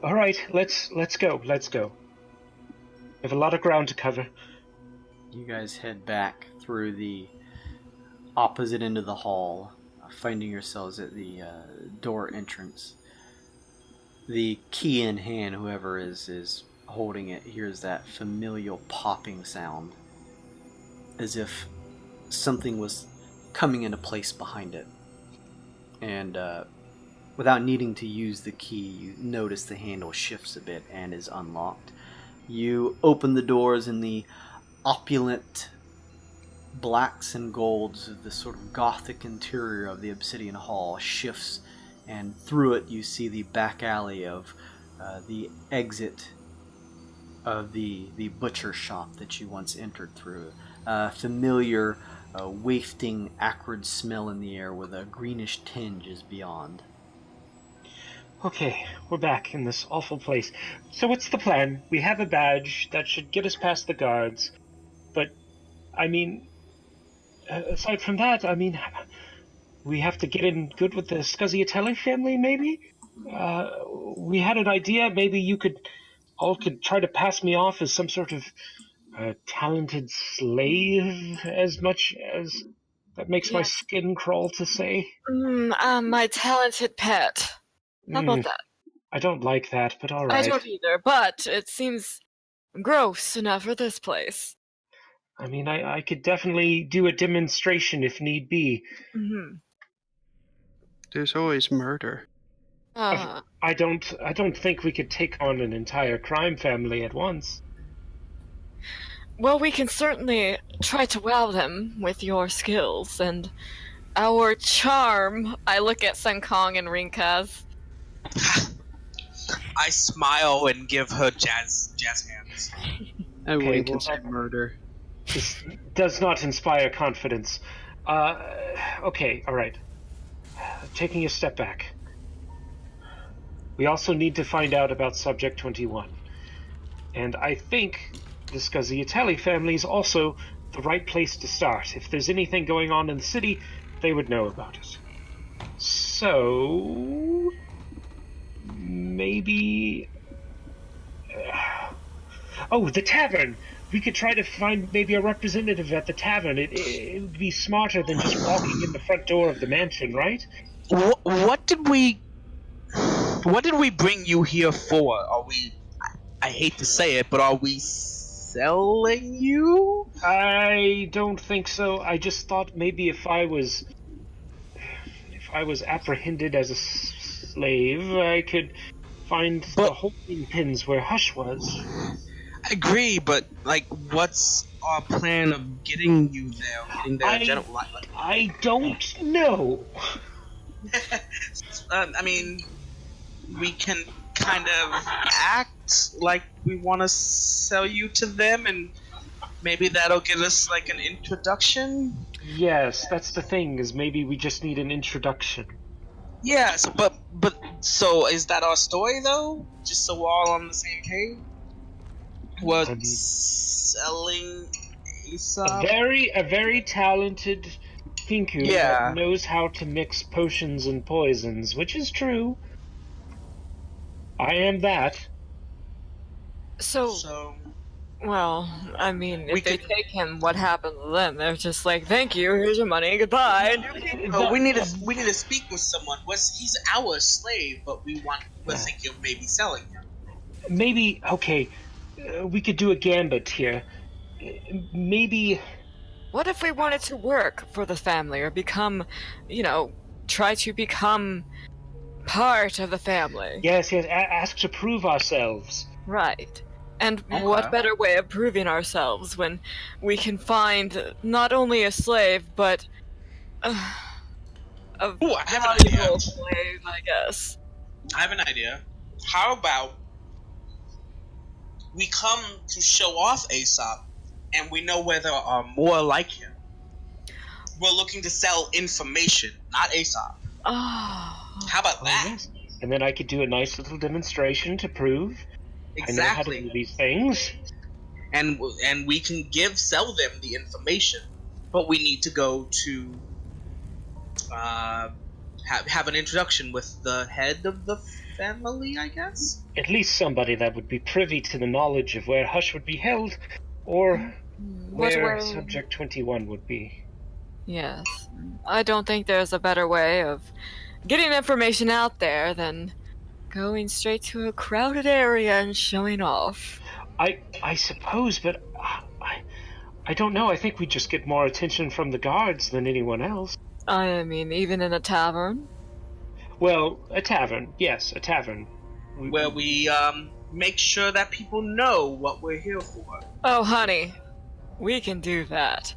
all right, let's go. We have a lot of ground to cover. You guys head back through the opposite end of the hall, finding yourselves at the door entrance. The key in hand, whoever is holding it, hears that familial popping sound, as if something was coming into place behind it. And without needing to use the key, you notice the handle shifts a bit and is unlocked. You open the doors, and the opulent blacks and golds of the sort of gothic interior of the Obsidian Hall shifts, and through it you see the back alley of the exit of the butcher shop that you once entered through. Familiar, wafting, acrid smell in the air with a greenish tinge is beyond. Okay, we're back in this awful place. So what's the plan? We have a badge that should get us past the guards, but, I mean, aside from that, I mean, we have to get in good with the Scusiatelli family, maybe? We had an idea, maybe you could try to pass me off as some sort of talented slave, as much as that makes my skin crawl to say. My talented pet. How about that? I don't like that, but all right. I don't either, but it seems gross enough for this place. I mean, I could definitely do a demonstration if need be. Mm-hmm. There's always murder. I don't think we could take on an entire crime family at once. Well, we can certainly try to wow them with your skills and our charm. I look at Sun Kong and Rinkas. I smile and give her jazz hands. I Okay, wink well, and say murder. This does not inspire confidence. Okay, all right. Taking a step back. We also need to find out about Subject 21. And I think the Scusiatelli family is also the right place to start. If there's anything going on in the city, they would know about it. So... maybe... Oh, the tavern! We could try to find maybe a representative at the tavern. It would be smarter than just walking in the front door of the mansion, right? What did we bring you here for? Are we... I hate to say it, but are we selling you? I don't think so. I just thought maybe if I was apprehended as a slave, I could find the holding pins where Hush was. I agree, but like, what's our plan of getting you there? Getting there I don't know. I mean, we can kind of act like we want to sell you to them, and maybe that'll get us like an introduction. Yes, that's the thing, is maybe we just need an introduction. Yes, but so is that our story though? Just so we're all on the same page? We're selling Aesop? A very talented Pinku that knows how to mix potions and poisons, which is true. I am that. So well, I mean, if they take him, what happens then? They're just like, thank you, here's your money, goodbye. We need to speak with someone. He's our slave, but we're thinking of maybe selling him. Maybe, okay, we could do a gambit here. Maybe... What if we wanted to work for the family, or become, try to become part of the family? Yes, ask to prove ourselves. Right. And what better way of proving ourselves when we can find not only a slave, but a valuable slave, I guess. I have an idea. How about we come to show off Aesop, and we know where there are more like him. We're looking to sell information, not Aesop. Oh. How about that? Yes. And then I could do a nice little demonstration to prove exactly. I know how to do these things. And we can sell them the information, but we need to go to have an introduction with the head of the family, I guess? At least somebody that would be privy to the knowledge of where Hush would be held, or where Subject 21 would be. Yes. I don't think there's a better way of getting information out there than going straight to a crowded area and showing off. I suppose, but I don't know. I think we just get more attention from the guards than anyone else. I mean, even in a tavern? Well, a tavern. Yes, a tavern. Where we make sure that people know what we're here for. Oh, honey. We can do that.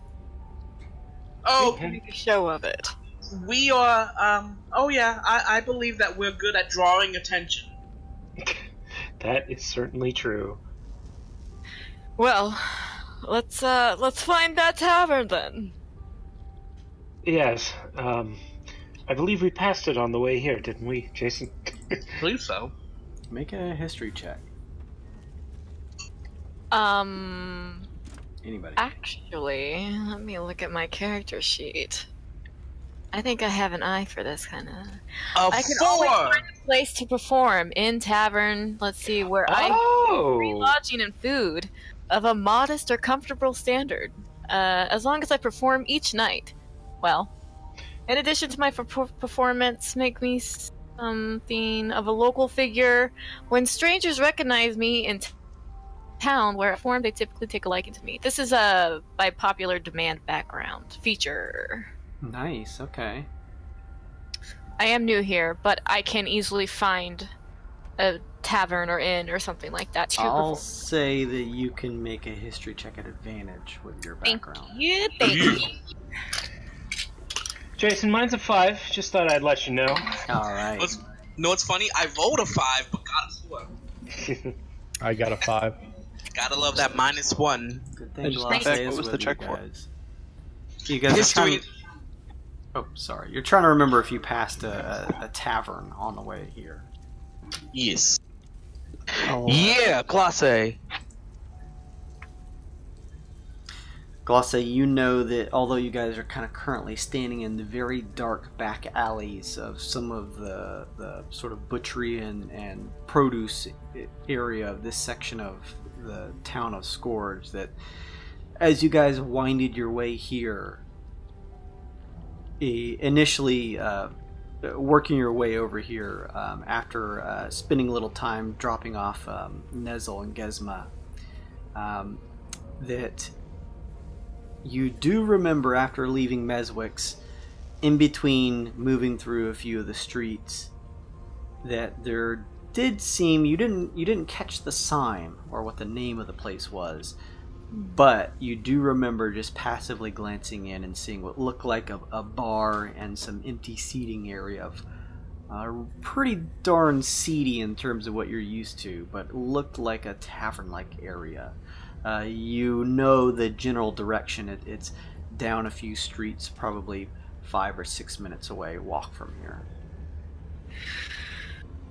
Oh, We can make a show of it. we are, I believe that we're good at drawing attention. That is certainly true. Well, let's find that tavern then. Yes, I believe we passed it on the way here, didn't we, Jason? I believe so. Make a history check. Anybody? Actually, let me look at my character sheet. I think I have an eye for this kind of. I can always find a place to perform in tavern. Let's see where free lodging and food of a modest or comfortable standard, as long as I perform each night. Well, in addition to my performance, make me something of a local figure. When strangers recognize me in town where I perform, they typically take a liking to me. This is a by popular demand background feature. Nice. Okay. I am new here, but I can easily find a tavern or inn or something like that to I'll perform. say that you can make a history check at advantage with your background. Thank you. Jason, mine's a 5. Just thought I'd let you know. All right. No, it's funny. I rolled a 5, but got a 4. I got a 5. Gotta love that -1. Good I thing just Glace think- is what was with the check you for? guys. You guys are History. trying... Oh, sorry. You're trying to remember if you passed a tavern on the way here. Yes. Oh, Yeah, Glace. Glace, you know that although you guys are kind of currently standing in the very dark back alleys of some of the sort of butchery and produce area of this section of the town of Scourge, that as you guys winded your way here, initially working your way over here after spending a little time dropping off Nezel and Gesma, that you do remember after leaving Meswix, in between moving through a few of the streets, that there did seem you didn't catch the sign or what the name of the place was, but you do remember just passively glancing in and seeing what looked like a bar and some empty seating area of pretty darn seedy in terms of what you're used to, but looked like a tavern-like area. You know the general direction. It's down a few streets, probably 5 or 6 minutes away, walk from here.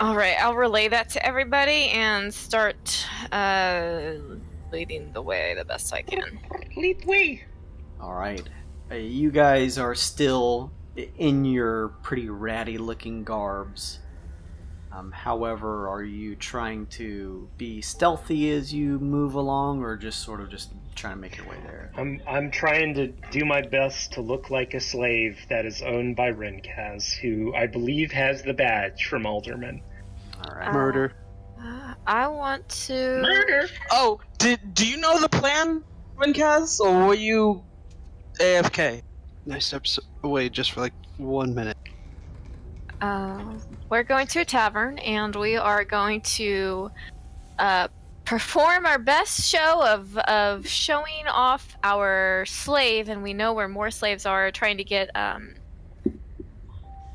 Alright, I'll relay that to everybody and start leading the way the best I can. Lead the way! Alright. You guys are still in your pretty ratty-looking garbs. However, are you trying to be stealthy as you move along, or just sort of just trying to make your way there? I'm trying to do my best to look like a slave that is owned by Renkaz, who I believe has the badge from Alderman. Alright. murder. I want to... Murder! Oh, do you know the plan, Renkaz, or were you AFK? I stepped away just for like 1 minute. We're going to a tavern, and we are going to perform our best show of showing off our slave, and we know where more slaves are, trying to get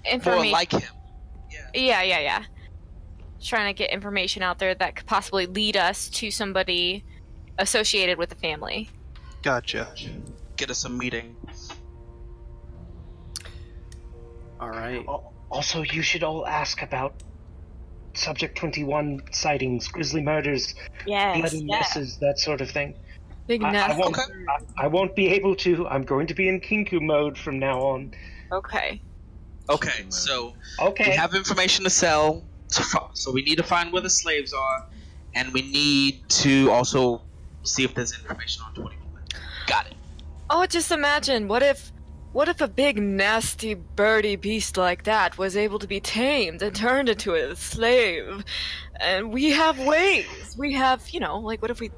information. More like him. Yeah. Trying to get information out there that could possibly lead us to somebody associated with the family. Gotcha. Get us a meeting. Alright. Also, you should all ask about Subject 21 sightings, grisly murders, bloody messes, that sort of thing. Big I nest. won't, I won't be able to. I'm going to be in Kinku mode from now on. Okay. Okay, so Okay. we have information to sell, so we need to find where the slaves are, and we need to also see if there's information on 21. Got it. Oh, just imagine, what if a big nasty birdy beast like that was able to be tamed and turned into a slave? And we have ways. We have, what if we...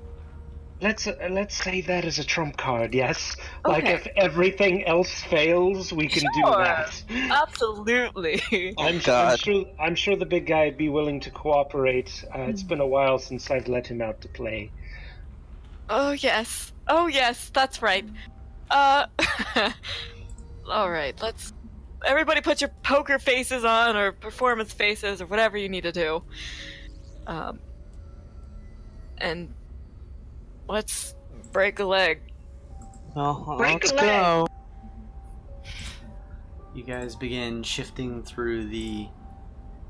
Let's say that as a trump card, yes? Like Okay. if everything else fails, we can do Sure. that. Absolutely. I'm sure the big guy'd be willing to cooperate. It's been a while since I've let him out to play. Oh yes, that's right. Alright, let's... Everybody put your poker faces on, or performance faces, or whatever you need to do. And... let's break a leg. Well, Break let's a leg. go. You guys begin shifting through the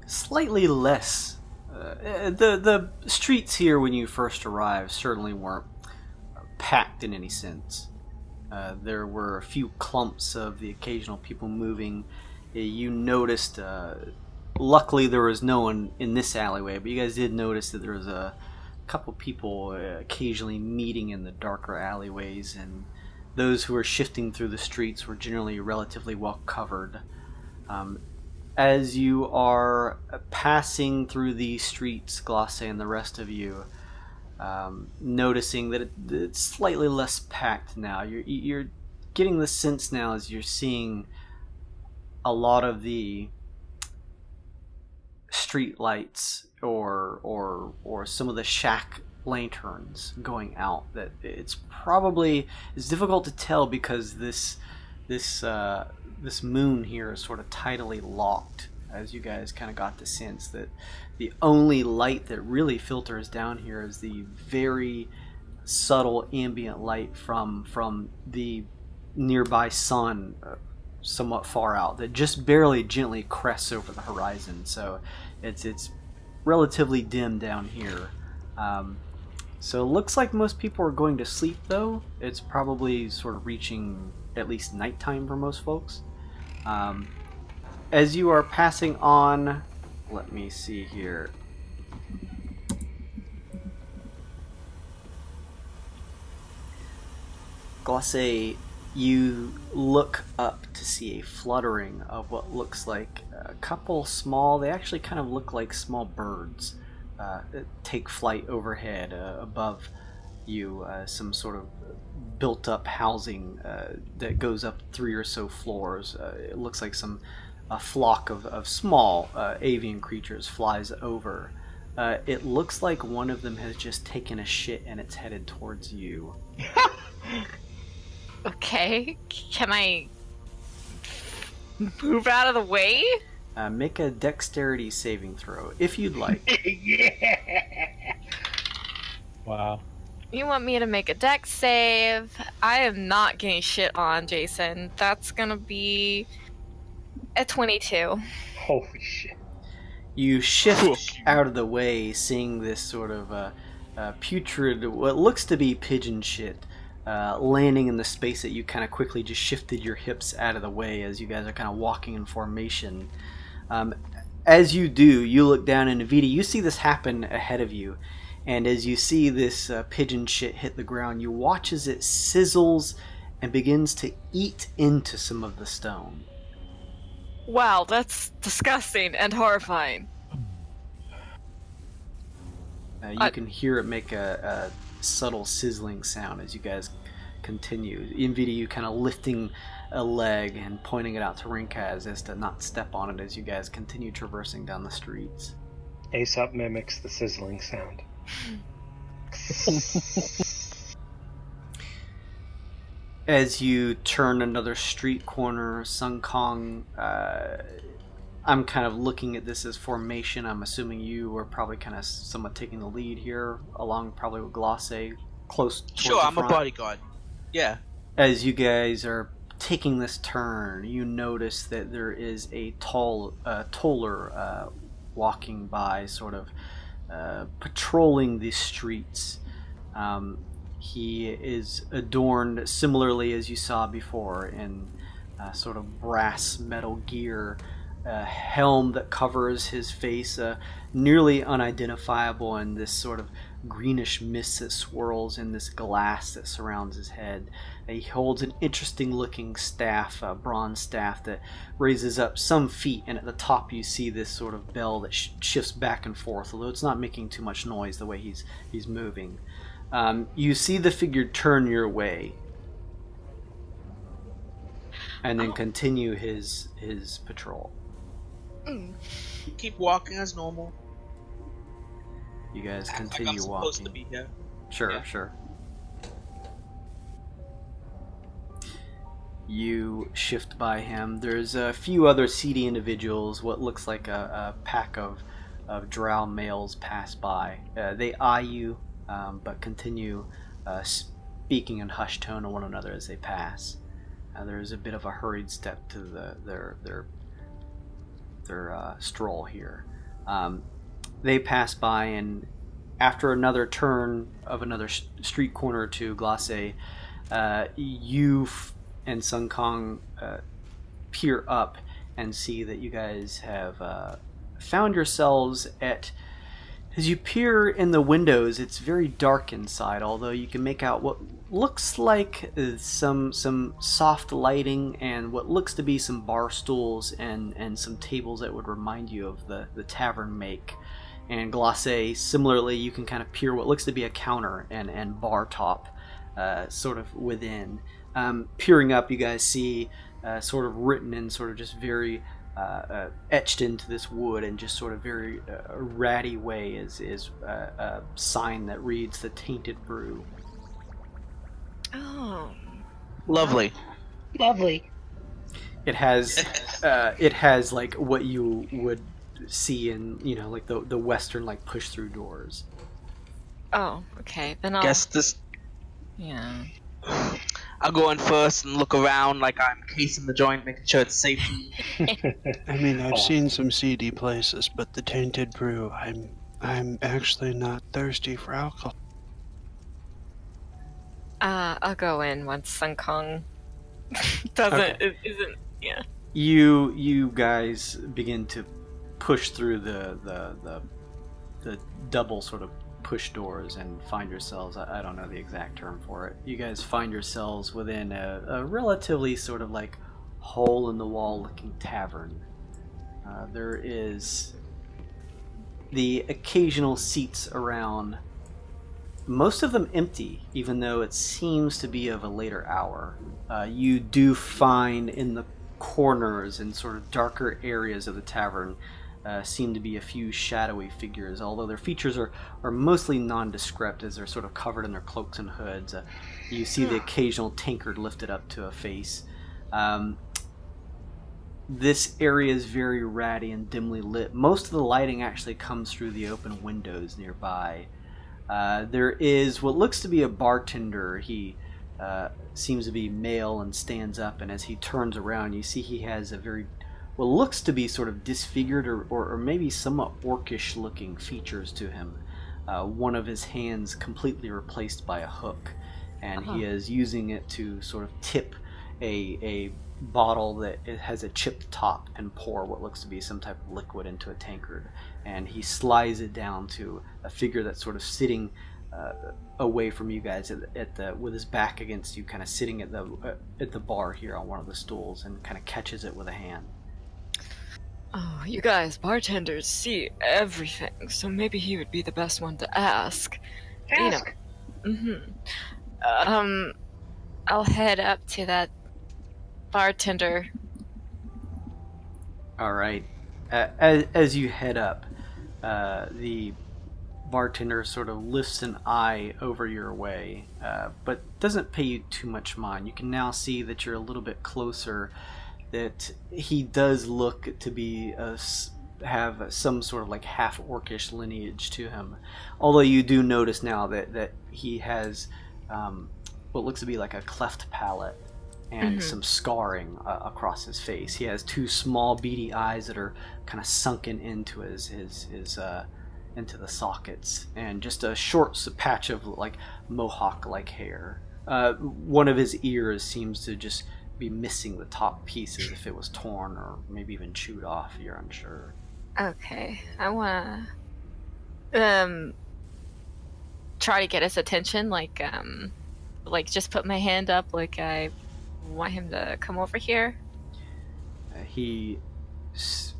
slightly less... the streets here when you first arrived certainly weren't packed in any sense. There were a few clumps of the occasional people moving. You noticed, luckily there was no one in this alleyway, but you guys did notice that there was a couple people occasionally meeting in the darker alleyways, and those who were shifting through the streets were generally relatively well covered. As you are passing through these streets, Glace and the rest of you, noticing that it's slightly less packed now. You're getting the sense now as you're seeing a lot of the street lights or some of the shack lanterns going out, that it's difficult to tell because this moon here is sort of tidally locked, as you guys kind of got the sense that the only light that really filters down here is the very subtle ambient light from the nearby sun, somewhat far out, that just barely gently crests over the horizon. So it's relatively dim down here. So it looks like most people are going to sleep, though. It's probably sort of reaching at least nighttime for most folks. As you are passing on, let me see here. Glace, you look up to see a fluttering of what looks like a couple small, they actually kind of look like small birds, take flight overhead above you, some sort of built up housing that goes up 3 or so floors. It looks like a flock of small avian creatures flies over. It looks like one of them has just taken a shit and it's headed towards you. Okay, can I move out of the way? Make a dexterity saving throw, if you'd like. Yeah. Wow. You want me to make a dex save? I am not getting shit on, Jason. That's gonna be a 22. Holy shit. You shift out of the way, seeing this sort of putrid, what looks to be pigeon shit, landing in the space that you kind of quickly just shifted your hips out of the way as you guys are kind of walking in formation. As you do, you look down, and Vita, you see this happen ahead of you. And as you see this pigeon shit hit the ground, you watch as it sizzles and begins to eat into some of the stone. Wow, that's disgusting and horrifying. You can hear it make a subtle sizzling sound as you guys continue. Nvidia, you kind of lifting a leg and pointing it out to Rinkaz as to not step on it as you guys continue traversing down the streets. Aesop mimics the sizzling sound. As you turn another street corner, Sung Kong, I'm kind of looking at this as formation. I'm assuming you are probably kind of somewhat taking the lead here, along probably with Glace, close towards Sure, the I'm front. a bodyguard. Yeah. As you guys are taking this turn, you notice that there is a toller walking by, sort of patrolling the streets. He is adorned similarly as you saw before in sort of brass metal gear, a helm that covers his face, nearly unidentifiable in this sort of greenish mist that swirls in this glass that surrounds his head. He holds an interesting looking staff, a bronze staff that raises up some feet, and at the top you see this sort of bell that shifts back and forth, although it's not making too much noise the way he's moving. You see the figure turn your way and then continue his patrol. Keep walking as normal. You guys continue like I'm supposed walking. To be here. Sure, Yeah. sure. You shift by him. There's a few other seedy individuals. What looks like a pack of drow males pass by. They eye you, but continue speaking in hushed tone to one another as they pass. There's a bit of a hurried step to their stroll here. They pass by, and after another turn of another street corner or two, Glace, you and Sun Kong peer up and see that you guys have found yourselves at... As you peer in the windows, it's very dark inside, although you can make out what looks like some soft lighting and what looks to be some bar stools and some tables that would remind you of the tavern make. And Glace, similarly, you can kind of peer what looks to be a counter and bar top sort of within. Peering up, you guys see sort of written in sort of just very etched into this wood and just sort of very ratty way is a sign that reads the Tainted Brew. Oh. Lovely. Lovely. It has like what you would see in, you know, like the western like push through doors. Oh, okay. Then I'll... Guess this. Yeah. I'll go in first and look around like I'm casing the joint, making sure it's safe. I mean, I've seen some seedy places, but the Tainted Brew, I'm actually not thirsty for alcohol. I'll go in once Sun Kong isn't. Yeah. You guys begin to push through the double sort of push doors and find yourselves, I don't know the exact term for it, you guys find yourselves within a relatively sort of like hole in the wall looking tavern. There is the occasional seats around, most of them empty, even though it seems to be of a later hour. You do find in the corners and sort of darker areas of the tavern seem to be a few shadowy figures, although their features are mostly nondescript as they're sort of covered in their cloaks and hoods. You see the occasional tankard lifted up to a face. This area is very ratty and dimly lit. Most of the lighting actually comes through the open windows nearby. There is what looks to be a bartender. He seems to be male and stands up, and as he turns around, you see he has a very, what looks to be sort of disfigured or maybe somewhat orcish looking features to him. One of his hands completely replaced by a hook, and he is using it to sort of tip a bottle that it has a chipped top and pour what looks to be some type of liquid into a tankard, and he slides it down to a figure that's sort of sitting away from you guys at the with his back against you, kind of sitting at the bar here on one of the stools, and kind of catches it with a hand. Oh, you guys, bartenders see everything, so maybe he would be the best one to ask. Ask. You know. I'll head up to that bartender. All right. As you head up, the bartender sort of lifts an eye over your way, but doesn't pay you too much mind. You can now see that you're a little bit closer, that he does look to be have some sort of like half orcish lineage to him. Although you do notice now that he has what looks to be like a cleft palate and some scarring across his face. He has two small beady eyes that are kind of sunken into his into the sockets, and just a short patch of like mohawk like hair. One of his ears seems to just be missing the top pieces if it was torn or maybe even chewed off. You're unsure. Okay, I wanna try to get his attention, like just put my hand up, like I want him to come over here. He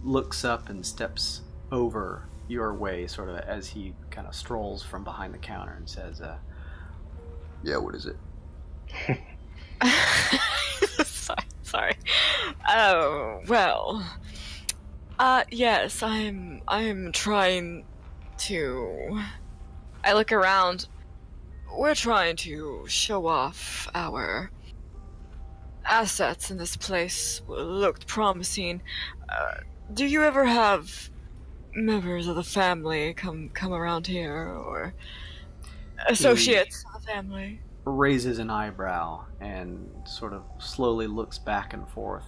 looks up and steps over your way, sort of as he kind of strolls from behind the counter and says, "Yeah, what is it?" Sorry. Oh, well. Yes, I'm trying to... I look around. We're trying to show off our assets in this place. Looked promising. Do you ever have members of the family come around here, or associates of the family? Raises an eyebrow and sort of slowly looks back and forth.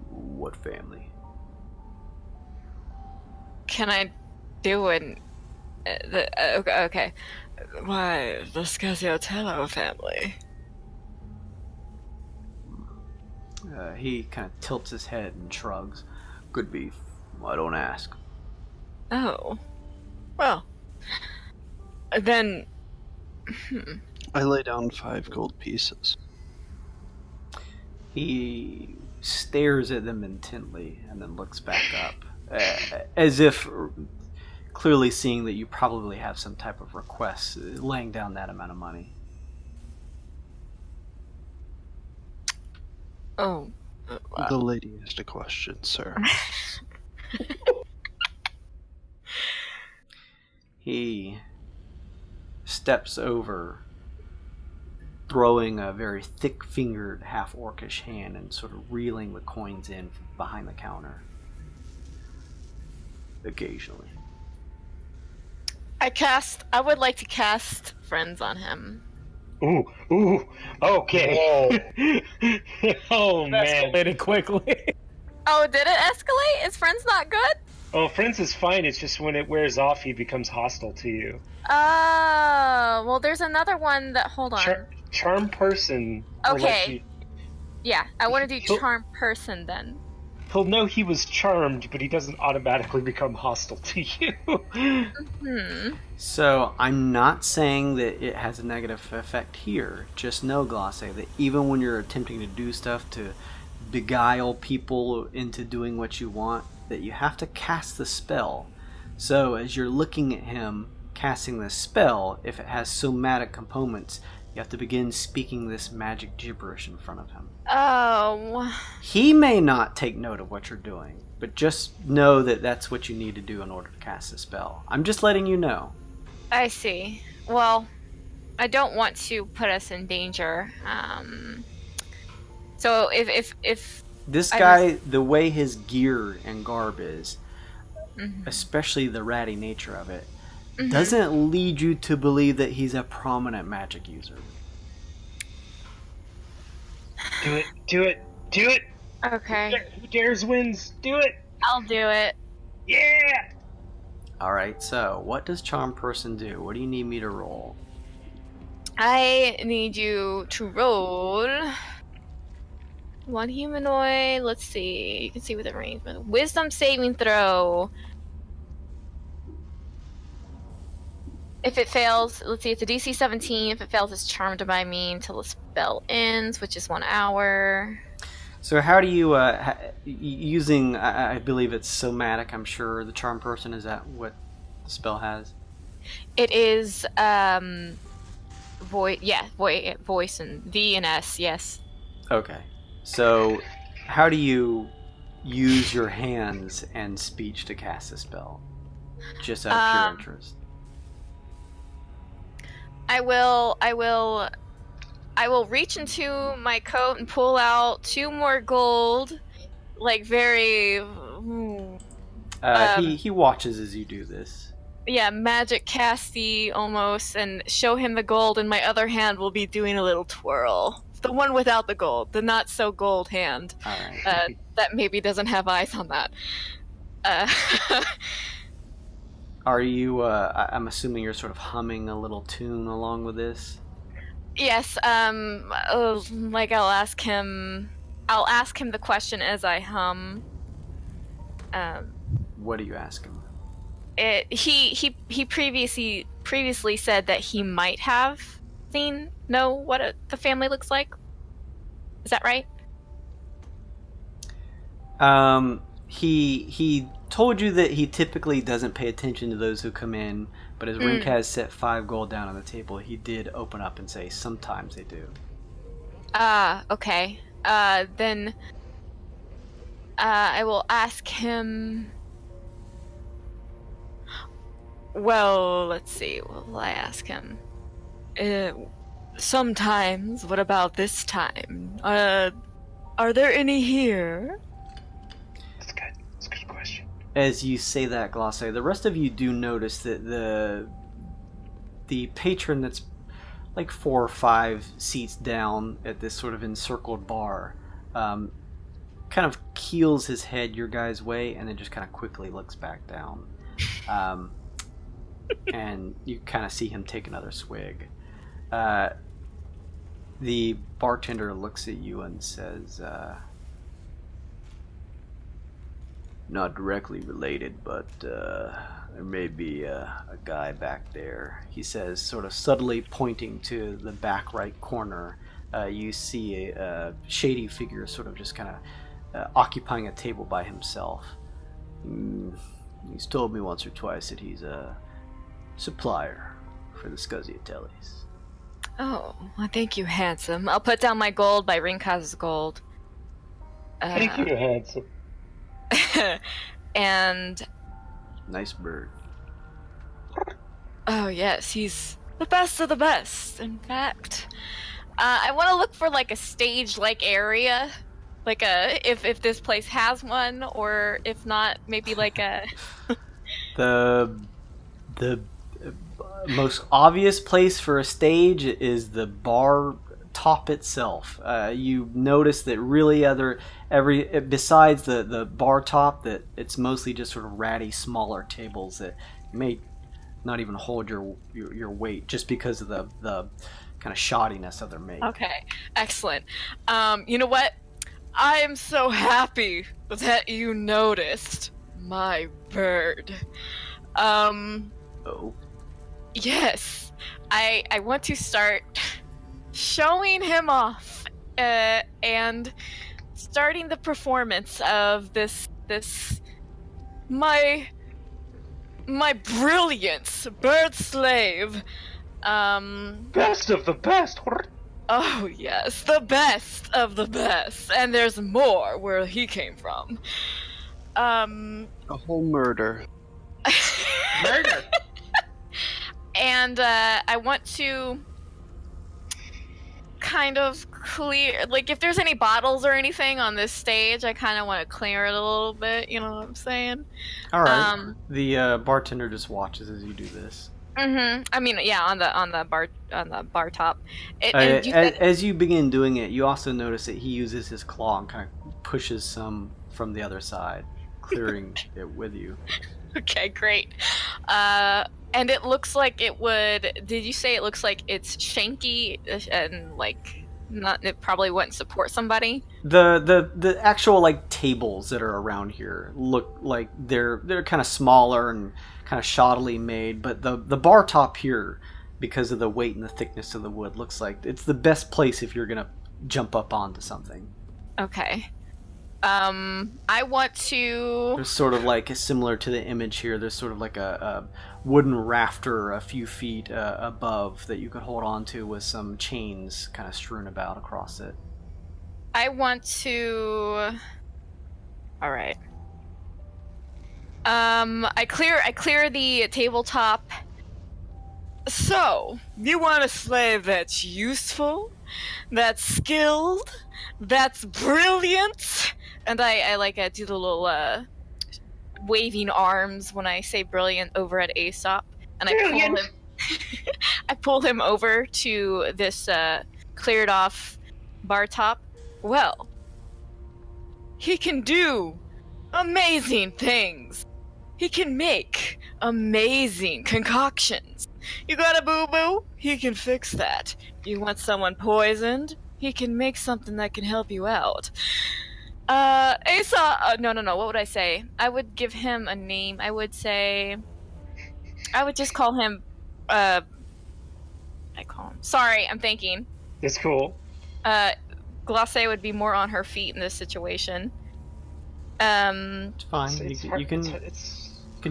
What family? Can I do an... okay. Why, the Scaziotello family. He kind of tilts his head and shrugs. Good beef. I don't ask. Oh. Well. Then... I lay down 5 gold pieces. He stares at them intently and then looks back up, as if clearly seeing that you probably have some type of request, laying down that amount of money. Oh. Wow. The lady asked a question, sir. He steps over, throwing a very thick-fingered, half-orcish hand and sort of reeling the coins in behind the counter. Occasionally. I would like to cast Friends on him. Ooh, okay. Oh, man. Escalated quickly. Oh, did it escalate? Is Friends not good? Oh, Friends is fine. It's just when it wears off, he becomes hostile to you. Oh, well, there's another one that... Hold on. Charm Person. Okay. Yeah, I want to do Charm Person then. He'll know he was charmed, but he doesn't automatically become hostile to you. Hmm. So, I'm not saying that it has a negative effect here. Just know, Glace, that even when you're attempting to do stuff to beguile people into doing what you want, that you have to cast the spell. So, as you're looking at him casting this spell, if it has somatic components, you have to begin speaking this magic gibberish in front of him. Oh. He may not take note of what you're doing, but just know that that's what you need to do in order to cast the spell. I'm just letting you know. I see. Well, I don't want to put us in danger. So if this guy, the way his gear and garb is, especially the ratty nature of it, doesn't lead you to believe that he's a prominent magic user. Do it. Okay. Who dares wins. Do it. I'll do it. Yeah. Alright, so what does Charm Person do? What do you need me to roll? I need you to roll one humanoid. Let's see. You can see with the range. Wisdom saving throw. If it fails, let's see, it's a DC 17. If it fails, it's charmed by me until the spell ends, which is 1 hour. So how do you, using, I believe it's somatic, I'm sure, the Charm Person, is that what the spell has? It is, voice and V and S, yes. Okay. So how do you use your hands and speech to cast a spell? Just out of pure interest. I will reach into my coat and pull out 2 more gold, like very... He watches as you do this. Yeah, magic casty almost, and show him the gold, and my other hand will be doing a little twirl. The one without the gold, the not so gold hand. Alright. That maybe doesn't have eyes on that. Are you, I'm assuming you're sort of humming a little tune along with this? Yes, like I'll ask him the question as I hum. What do you ask him? He previously said that he might have know what the family looks like. Is that right? He told you that he typically doesn't pay attention to those who come in, but as Rinkaz set 5 gold down on the table, he did open up and say sometimes they do. Okay. Then I will ask him. Well, let's see. What will I ask him? Sometimes. What about this time? Are there any here? That's good. That's a good question. As you say that, Glace, the rest of you do notice that the patron that's like 4 or 5 seats down at this sort of encircled bar kind of keels his head your guys' way and then just kind of quickly looks back down. And you kind of see him take another swig. The bartender looks at you and says, not directly related, but there may be a guy back there. He says, sort of subtly pointing to the back right corner. You see a shady figure sort of just kind of occupying a table by himself. He's told me once or twice that he's a supplier for the Scusiatellis. Oh, well, thank you, handsome. I'll put down my gold by Rinkaz's gold. Thank you, handsome. And Nice bird. oh yes, he's the best of the best. In fact, I want to look for like a stage-like area, like if this place has one, or if not, maybe like a. The most obvious place for a stage is the bar top itself. You notice that really besides the bar top, that it's mostly just sort of ratty smaller tables that may not even hold your weight just because of the kind of shoddiness of their make. Okay, excellent. You know what? I am so happy that you noticed my bird. Oh. Yes, I want to start showing him off and starting the performance of this my brilliant bird slave. Best of the best. Oh yes, the best of the best, and there's more where he came from. A whole murder. Murder. And I want to kind of clear, like, if there's any bottles or anything on this stage, I kind of want to clear it a little bit. You know what I'm saying? All right. The bartender just watches as you do this. Mm-hmm. I mean, yeah, on the bar top. And as you begin doing it, you also notice that he uses his claw and kind of pushes some from the other side, clearing it with you. Okay, great. And it looks like it would. Did you say it looks like it's shanky and like not? It probably wouldn't support somebody. The actual like tables that are around here look like they're kind of smaller and kind of shoddily made, but the bar top here, because of the weight and the thickness of the wood, looks like it's the best place if you're gonna jump up onto something. Okay. I want to. There's sort of like similar to the image here. There's sort of like a wooden rafter a few feet above that you could hold on to with some chains kind of strewn about across it. I want to. All right. I clear the tabletop. So, you want a slave that's useful, that's skilled, that's brilliant, and I like do the little waving arms when I say brilliant over at Aesop, and I pull him over to this cleared off bar top. Well, he can do amazing things. He can make amazing concoctions. You got a boo-boo? He can fix that. You want someone poisoned? He can make something that can help you out. Asa, no, what would I say? I would give him a name. I would just call him, sorry, I'm thinking. It's cool. Glace would be more on her feet in this situation. It's fine. You can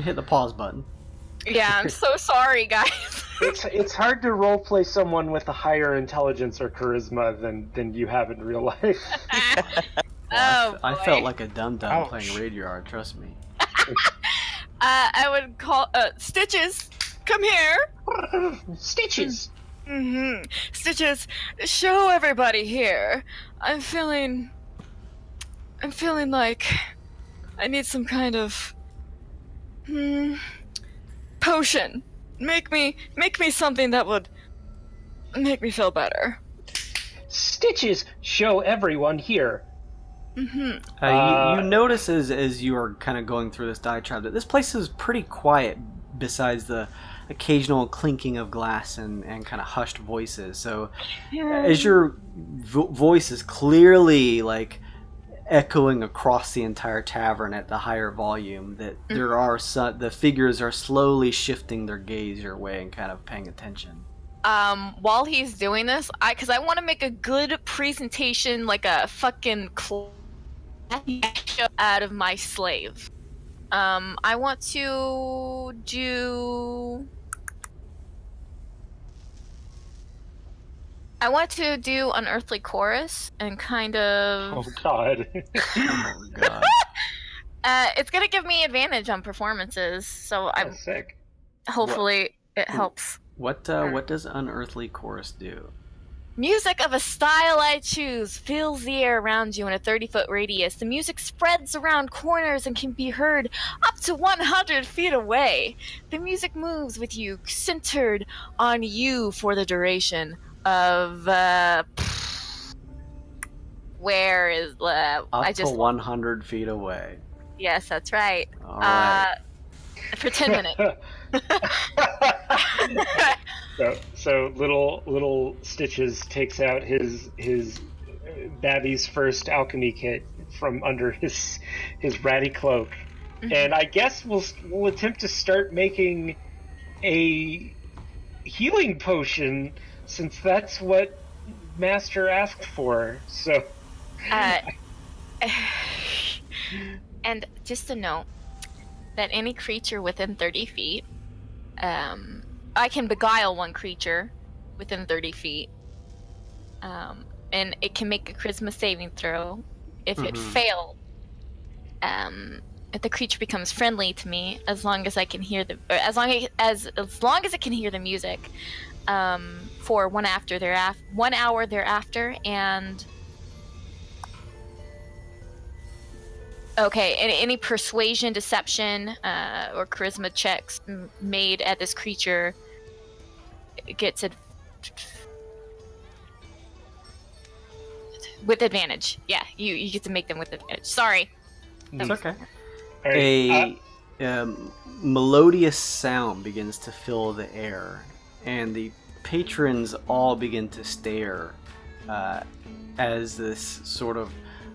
hit the pause button. Yeah, I'm so sorry, guys. It's hard to roleplay someone with a higher intelligence or charisma than you have in real life. I felt like a dum-dum playing Radio, trust me. I would call Stitches. Come here. Stitches. Mm-hmm. Stitches, show everybody here. I'm feeling like I need some kind of potion. Make me something that would make me feel better. Stitches, show everyone here. Mm-hmm. You notice as you are kind of going through this diatribe that this place is pretty quiet besides the occasional clinking of glass and kind of hushed voices. So as your voice is clearly like echoing across the entire tavern at the higher volume, that there are the figures are slowly shifting their gaze your way and kind of paying attention. While he's doing this, because I want to make a good presentation, like a fucking out of my slave. I want to do Unearthly Chorus and kind of... Oh god. Oh god. It's gonna give me advantage on performances, so I'm sick. Hopefully it helps. What does Unearthly Chorus do? Music of a style I choose fills the air around you in a 30-foot radius. The music spreads around corners and can be heard up to 100 feet away. The music moves with you, centered on you for the duration of where is up to 100 feet away. Yes, that's right. All right. For 10 minutes. So little Stitches takes out his Babby's first alchemy kit from under his ratty cloak, and I guess we'll attempt to start making a healing potion, since that's what Master asked for. So, and just a note that any creature within 30 feet, I can beguile one creature within 30 feet, and it can make a charisma saving throw. If it fails, if the creature becomes friendly to me, as long as I can hear as long as it can hear the music, for 1 hour thereafter, and okay, any persuasion, deception, or charisma checks made at this creature gets it with advantage. Yeah, you get to make them with advantage. Sorry. It's okay. Right. A melodious sound begins to fill the air, and the patrons all begin to stare as this sort of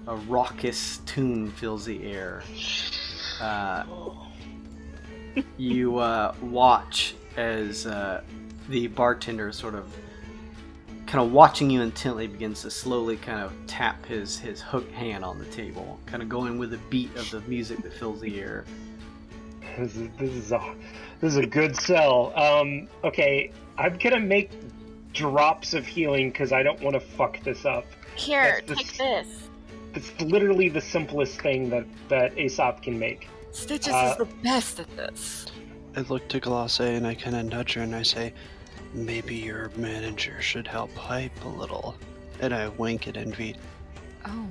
a raucous tune fills the air. You watch as the bartender sort of kind of watching you intently begins to slowly kind of tap his hook hand on the table, kind of going with the beat of the music that fills the air. This is a good sell. Okay, I'm gonna make drops of healing because I don't want to fuck this up. Here, take this. It's literally the simplest thing that Aesop can make. Stitches is the best at this. I look to Glace and I kind of nudge her and I say, maybe your manager should help hype a little. And I wink at Envy. Oh.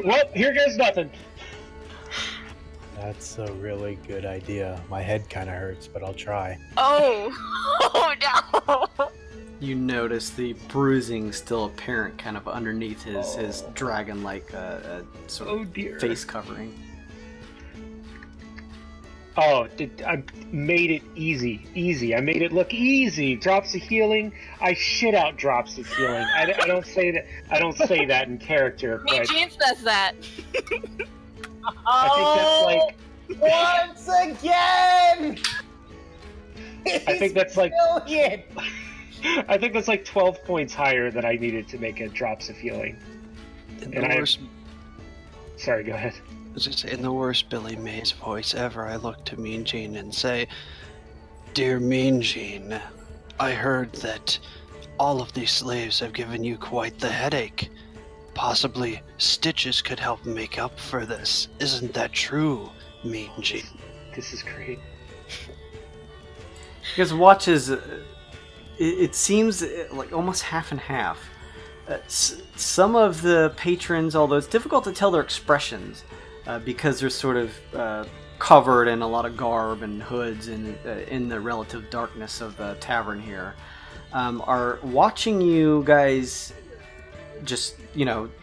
Well, here goes nothing. That's a really good idea. My head kind of hurts, but I'll try. Oh. Oh no. You notice the bruising still apparent kind of underneath his dragon-like sort of face covering. Oh, I made it easy. I made it look easy. Drops of healing. I shit out drops of healing. I don't say that. I don't say that in character. Me But Jean says that. I think that's like. Once again. I think that's like. Brilliant. I think that's like 12 points higher than I needed to make it drops of healing. Sorry, go ahead. I was just in the worst Billy Mays voice ever, I look to Mean Gene and say, "Dear Mean Gene, I heard that all of these slaves have given you quite the headache. Possibly Stitches could help make up for this. Isn't that true, Mean Gene?" This is great. Because watches, it seems like almost half and half. Some of the patrons, although it's difficult to tell their expressions, because they're sort of covered in a lot of garb and hoods and in the relative darkness of the tavern here, are watching you guys just,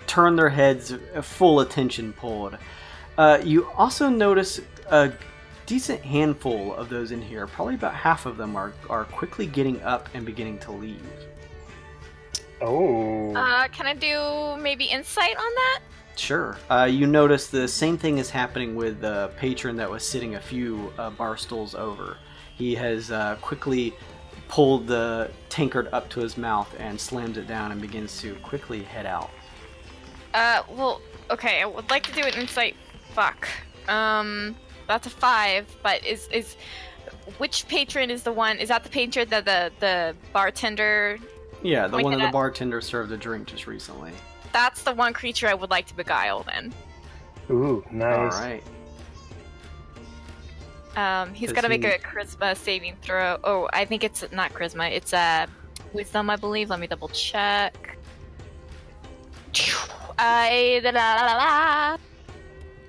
turn their heads, full attention pulled. You also notice a decent handful of those in here, probably about half of them are quickly getting up and beginning to leave. Oh. Can I do maybe insight on that? Sure. You notice the same thing is happening with the patron that was sitting a few bar stools over. He has quickly pulled the tankard up to his mouth and slams it down and begins to quickly head out. Well, okay, I would like to do an insight. Fuck. That's a 5, but is which patron is the one? Is that the patron that the bartender? Yeah, the one that the at? bartender served a drink just recently. That's the one creature I would like to beguile then. Ooh, nice. All right. He's gotta make a charisma saving throw. Oh, I think it's not charisma. It's wisdom, I believe. Let me double check.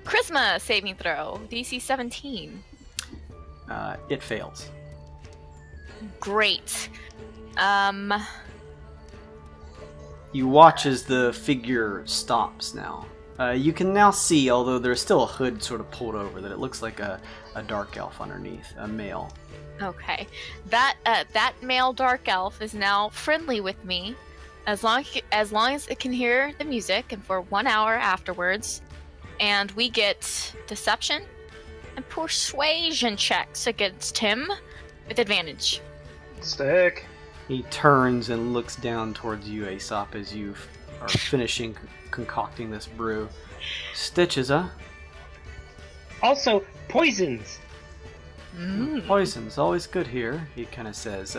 Charisma saving throw. DC 17. It fails. Great. You watch as the figure stops now. You can now see, although there's still a hood sort of pulled over, that it looks like a dark elf underneath, a male. Okay. That male dark elf is now friendly with me, as long as it can hear the music, and for 1 hour afterwards. And we get deception and persuasion checks against him with advantage. Sick. He turns and looks down towards you, Aesop, as you are finishing concocting this brew. Stitches, huh? Also, poisons. Poison's always good here, he kind of says.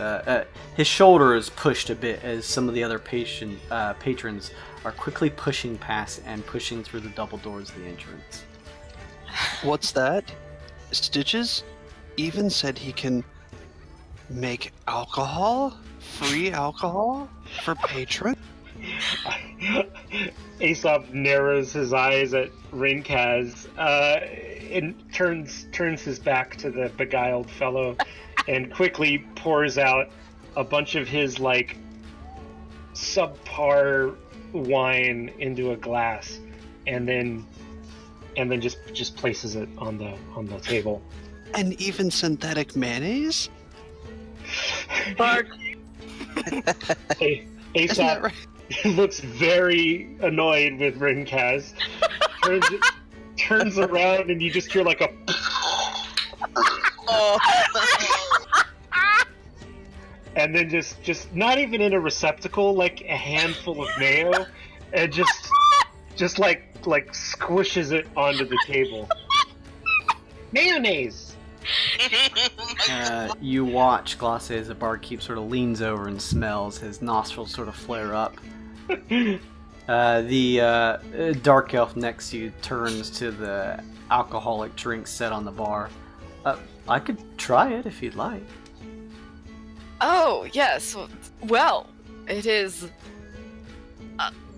His shoulder is pushed a bit as some of the other patrons are quickly pushing past and pushing through the double doors of the entrance. What's that? Stitches even said he can make alcohol? Free alcohol? For patron? Aesop narrows his eyes at Rinkaz and turns his back to the beguiled fellow and quickly pours out a bunch of his subpar wine into a glass and then just places it on the table. And even synthetic mayonnaise? Aesop right? looks very annoyed with Rinkaz. Turns around and you just hear like a and then just not even in a receptacle, like a handful of mayo, and just like squishes it onto the table. Mayonnaise. You watch Glace as the barkeep sort of leans over and smells. His nostrils sort of flare up. The dark elf next to you turns to the alcoholic drink set on the bar. I could try it if you'd like. Oh, yes. Well, it is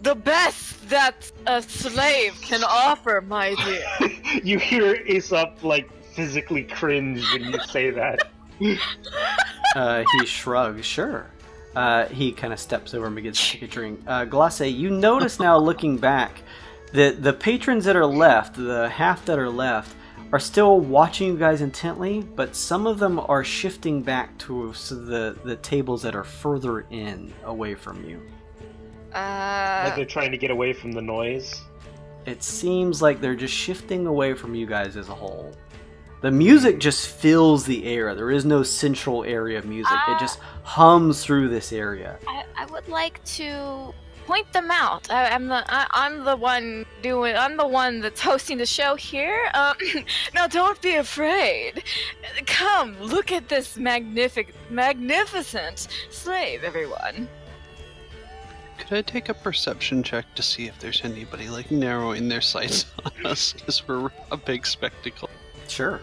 the best that a slave can offer, my dear. You hear Aesop physically cringe when you say that. He shrugs, sure. He kind of steps over and begins to take a drink. Glace, you notice now, looking back, that the patrons that are left, the half that are left, are still watching you guys intently, but some of them are shifting back to the tables that are further in, away from you. Like they're trying to get away from the noise. It seems like they're just shifting away from you guys as a whole. The music just fills the air. There is no central area of music. It just hums through this area. I would like to point them out. I'm the one that's hosting the show here. Now don't be afraid. Come, look at this magnificent slave, everyone. Could I take a perception check to see if there's anybody like narrowing their sights on us because we're a big spectacle? Sure.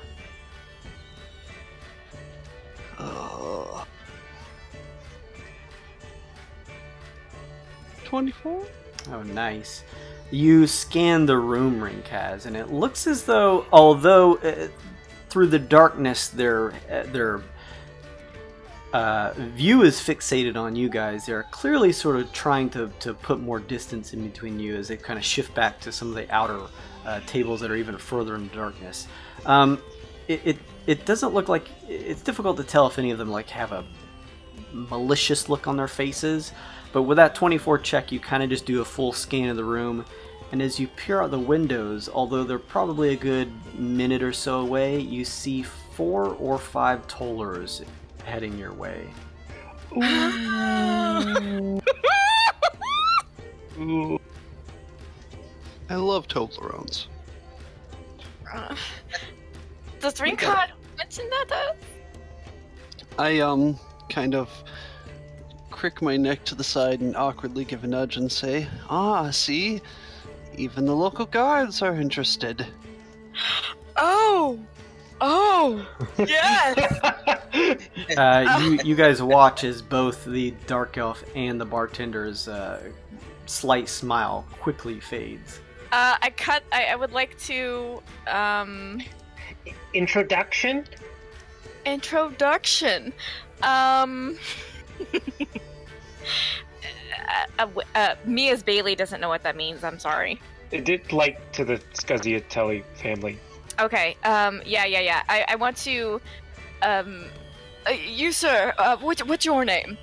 24? Oh, nice. You scan the room, Rinkaz, and it looks as though, although through the darkness their view is fixated on you guys, they're clearly sort of trying to put more distance in between you as they kind of shift back to some of the outer tables that are even further in the darkness. It doesn't look like, it's difficult to tell if any of them like have a malicious look on their faces, but with that 24 check you kind of just do a full scan of the room, and as you peer out the windows, although they're probably a good minute or so away, you see 4 or 5 tollers heading your way. Ooh. I love Toblerones. Does Rincon mention that though? I kind of crick my neck to the side and awkwardly give a nudge and say, see? Even the local guards are interested. Oh, yes. You guys watch as both the dark elf and the bartender's slight smile quickly fades. I would like to Introduction? Me as Bailey doesn't know what that means. I'm sorry. It did like to the Scaziatelli family. Okay. Yeah. I want to. You, sir. What's your name?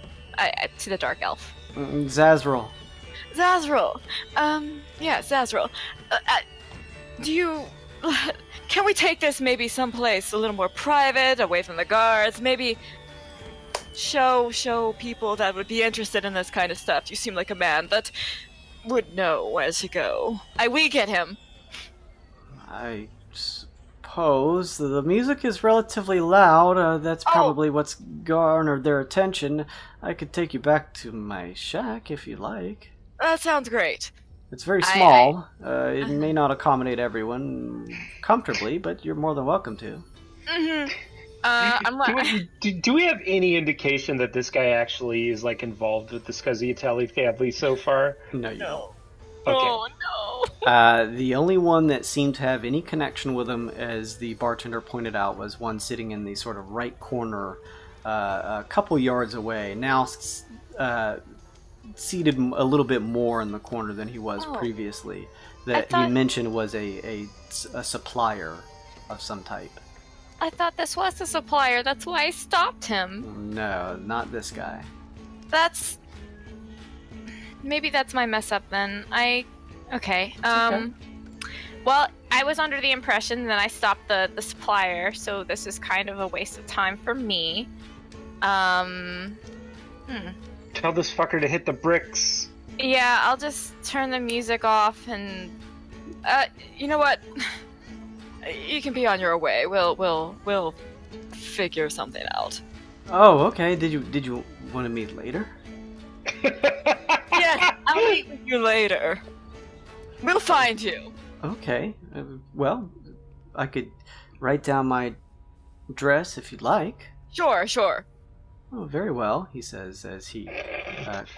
To the dark elf. Zazril. Zazril. Yeah, Zazril. Do you? Can we take this maybe someplace a little more private, away from the guards? Maybe show people that would be interested in this kind of stuff. You seem like a man that would know where to go. I wink at him. I suppose the music is relatively loud. That's probably what's garnered their attention. I could take you back to my shack if you like. That sounds great. It's very small. It may not accommodate everyone comfortably, but you're more than welcome to. Mm-hmm. Do we have any indication that this guy actually is like involved with the Scaziatelli family so far? No, you don't. Okay. Oh no. The only one that seemed to have any connection with him, as the bartender pointed out, was one sitting in the sort of right corner, a couple yards away. Now seated a little bit more in the corner than he was previously. That he mentioned was a supplier of some type. I thought this was a supplier. That's why I stopped him. No, not this guy. Maybe that's my mess up then. Okay. Okay. Well, I was under the impression that I stopped the supplier, so this is kind of a waste of time for me. Tell this fucker to hit the bricks. Yeah, I'll just turn the music off and you know what? You can be on your way. We'll figure something out. Oh, okay. Did you want to meet later? Yeah, I'll meet with you later. We'll find you. Okay. Well, I could write down my address if you'd like. Sure. Oh, very well, he says as he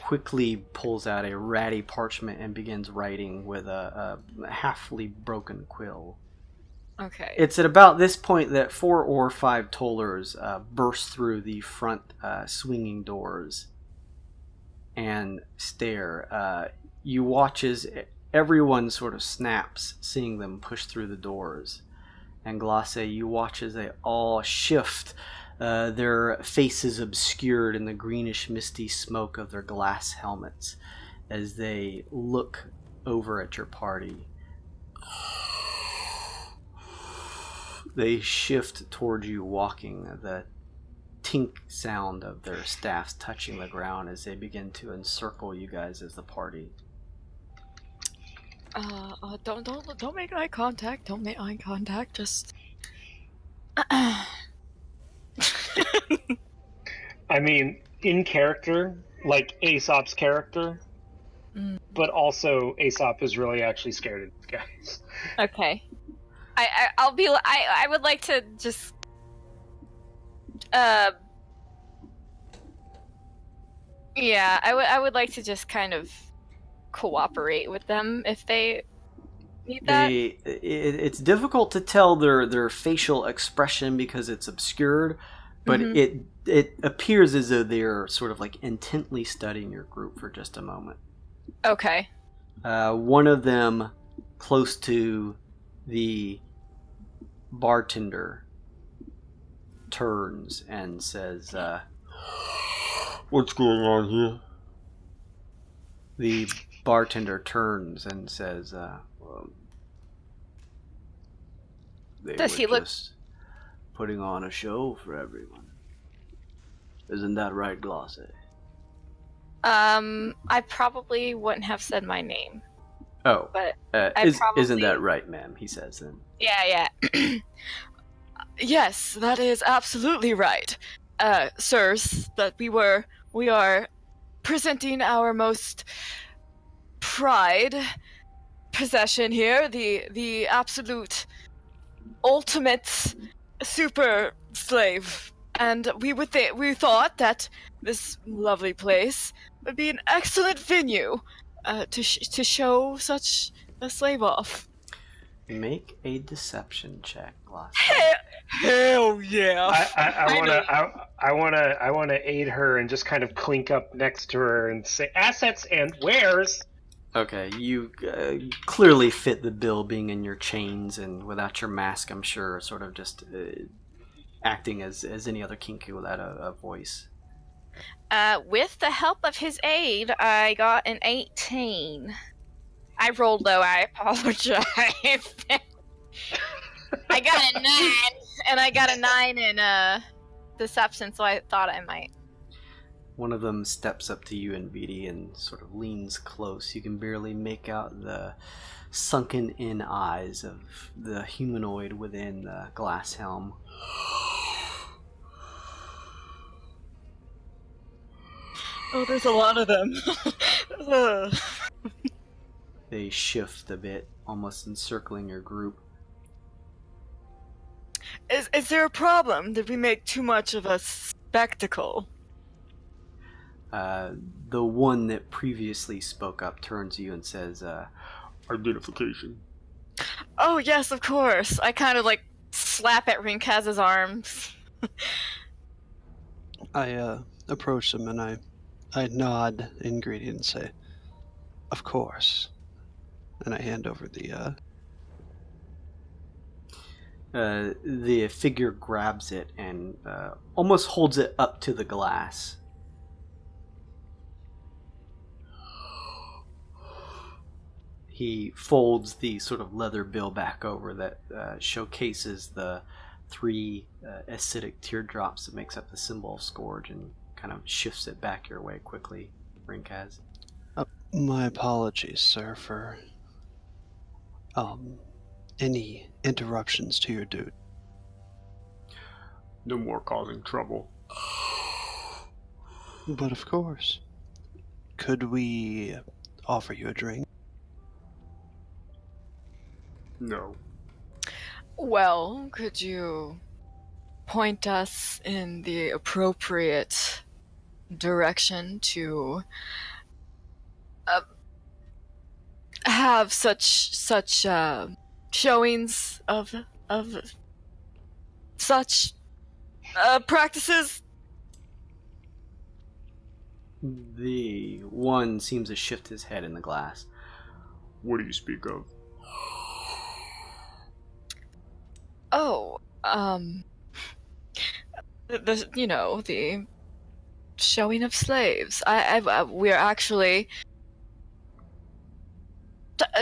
quickly pulls out a ratty parchment and begins writing with a halfly broken quill. Okay. It's at about this point that 4 or 5 tollers burst through the front swinging doors and stare. You watch as everyone sort of snaps seeing them push through the doors. and Glace, you watch as they all shift, their faces obscured in the greenish misty smoke of their glass helmets as they look over at your party. They shift towards you walking, the tink sound of their staffs touching the ground as they begin to encircle you guys as the party. Don't make eye contact. Don't make eye contact. Just. I mean, in character, like Aesop's character, but also Aesop is really actually scared of these guys. Okay. I would like to just. Yeah, I would like to just kind of cooperate with them if they need that. It's difficult to tell their facial expression because it's obscured, but it appears as though they're sort of like intently studying your group for just a moment. Okay. One of them, close to the bartender, turns and says, "What's going on here?" The bartender turns and says, "They Does were he look- just putting on a show for everyone. Isn't that right, Glace?" I probably wouldn't have said my name. Oh, but isn't that right, ma'am? He says then. Yeah. Yes, that is absolutely right, sirs. That we are presenting our most pride possession here, the absolute ultimate super slave, and we thought that this lovely place would be an excellent venue to show such a slave off. Make a deception check, Glace. Hell yeah! I wanna aid her and just kind of clink up next to her and say assets and wares. Okay, you clearly fit the bill, being in your chains and without your mask. I'm sure, sort of just acting as any other kinky without a voice. With the help of his aid, I got an 18. I rolled low, I apologize. I got a 9, and I got a 9 in deception, so I thought I might. One of them steps up to you and Vidi and sort of leans close. You can barely make out the sunken-in eyes of the humanoid within the glass helm. Oh, there's a lot of them. They shift a bit, almost encircling your group. Is there a problem? Did we make too much of a spectacle? The one that previously spoke up turns to you and says, "Identification." Oh, yes, of course. I kind of, slap at Rinkaz's arms. I approach him and I nod in greeting and say, "Of course." And I hand over the figure grabs it and almost holds it up to the glass. He folds the sort of leather bill back over that showcases the 3 acidic teardrops that makes up the symbol of Scourge, and kind of shifts it back your way quickly, Rinkaz. My apologies, sir, for any interruptions to your duty. No more causing trouble. But of course. Could we offer you a drink? No. Well, could you point us in the appropriate direction to have such showings of such practices? The one seems to shift his head in the glass. What do you speak of? Oh, the showing of slaves. We're actually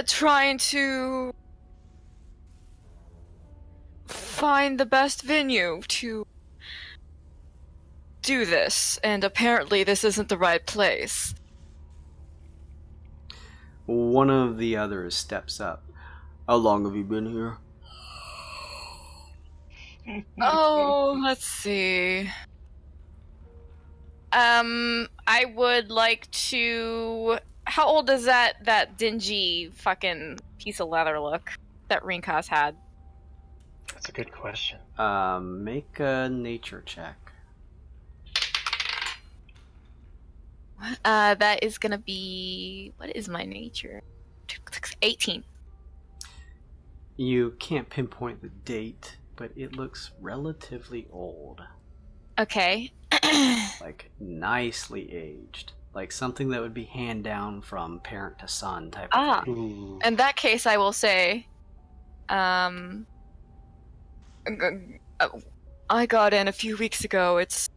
trying to find the best venue to do this, and apparently this isn't the right place. One of the others steps up. How long have you been here? Oh, let's see. I would like to... How old does that dingy fucking piece of leather look that Rinkas had? That's a good question. Make a nature check. That is gonna be... What is my nature? 18. You can't pinpoint the date, but it looks relatively old. Okay. Like, nicely aged. Like something that would be hand down from parent to son type of thing. Ooh. In that case, I will say, I got in a few weeks ago. It's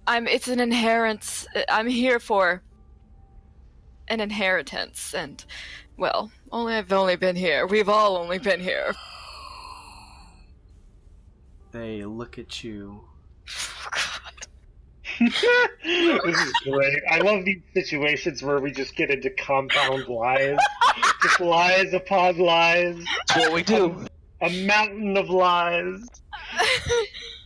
an inheritance. I'm here for an inheritance, and, well, I've only been here. We've all only been here. They look at you. This is great. I love these situations where we just get into compound lies. Just lies upon lies. That's what we do. A mountain of lies.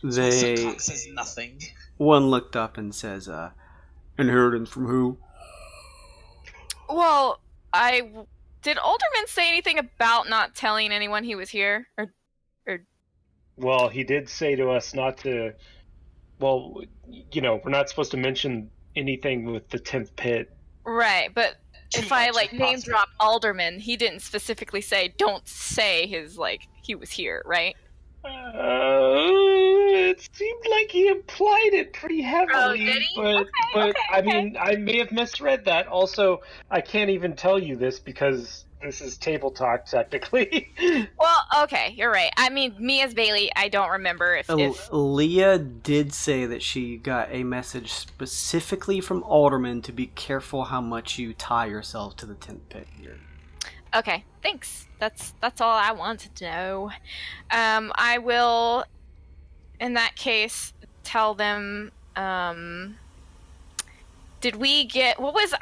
They says nothing. One looked up and says, inheritance from who? Well, did Alderman say anything about not telling anyone he was here? Or Well, he did say to us not to... Well, we're not supposed to mention anything with the 10th pit. Right, but if I, much, if name possible. drop Alderman, he didn't specifically say, don't say he was here, right? It seemed like he implied it pretty heavily, Oh, did he? but Okay. I mean, I may have misread that. Also, I can't even tell you this because this is table talk technically. Well, okay, you're right. I mean, me as Bailey, I don't remember if Leah did say that she got a message specifically from Alderman to be careful how much you tie yourself to the 10th pit here. Okay, thanks. That's all I wanted to know. I will, in that case, tell them. Did we get? What was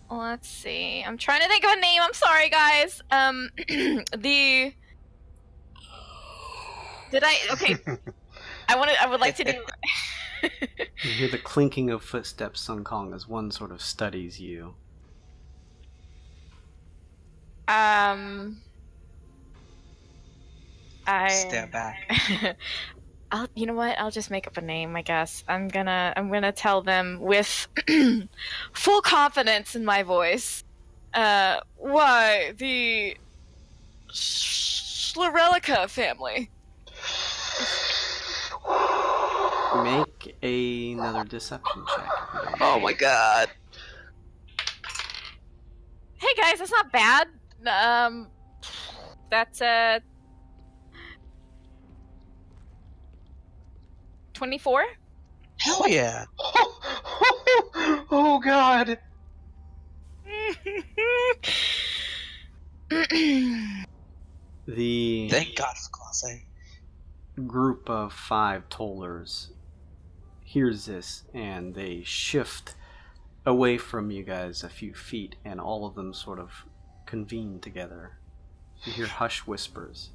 let's see. I'm trying to think of a name. I'm sorry, guys. Did I? Okay. I would like to do. You hear the clinking of footsteps, Sun Kong, as one sort of studies you. Step back. You know what? I'll just make up a name, I guess. I'm gonna tell them with full confidence in my voice. Why, the Schlerelica family. Make another deception check. Oh my god. Hey guys, that's not bad. That's 24? Hell yeah. Oh God. The Thank God for Glace. group of 5 tollers hears this, and they shift away from you guys a few feet, and all of them sort of convene together. You hear hush whispers.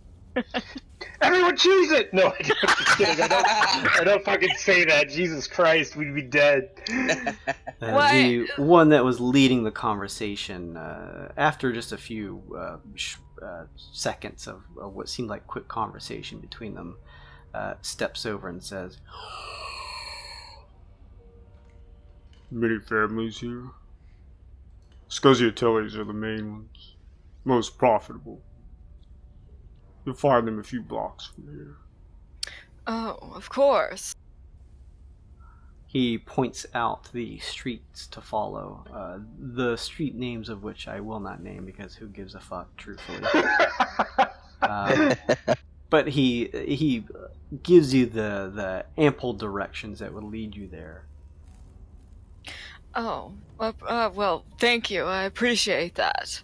Everyone choose it! No, I'm just kidding. I don't fucking say that. Jesus Christ, we'd be dead. The one that was leading the conversation, after just a few seconds of what seemed like quick conversation between them, steps over and says, Many families here. Scoziatellis are the main ones, most profitable. You'll find them a few blocks from here. Oh, of course. He points out the streets to follow, the street names of which I will not name because who gives a fuck, truthfully. But he gives you the ample directions that would lead you there. Oh, well, thank you. I appreciate that.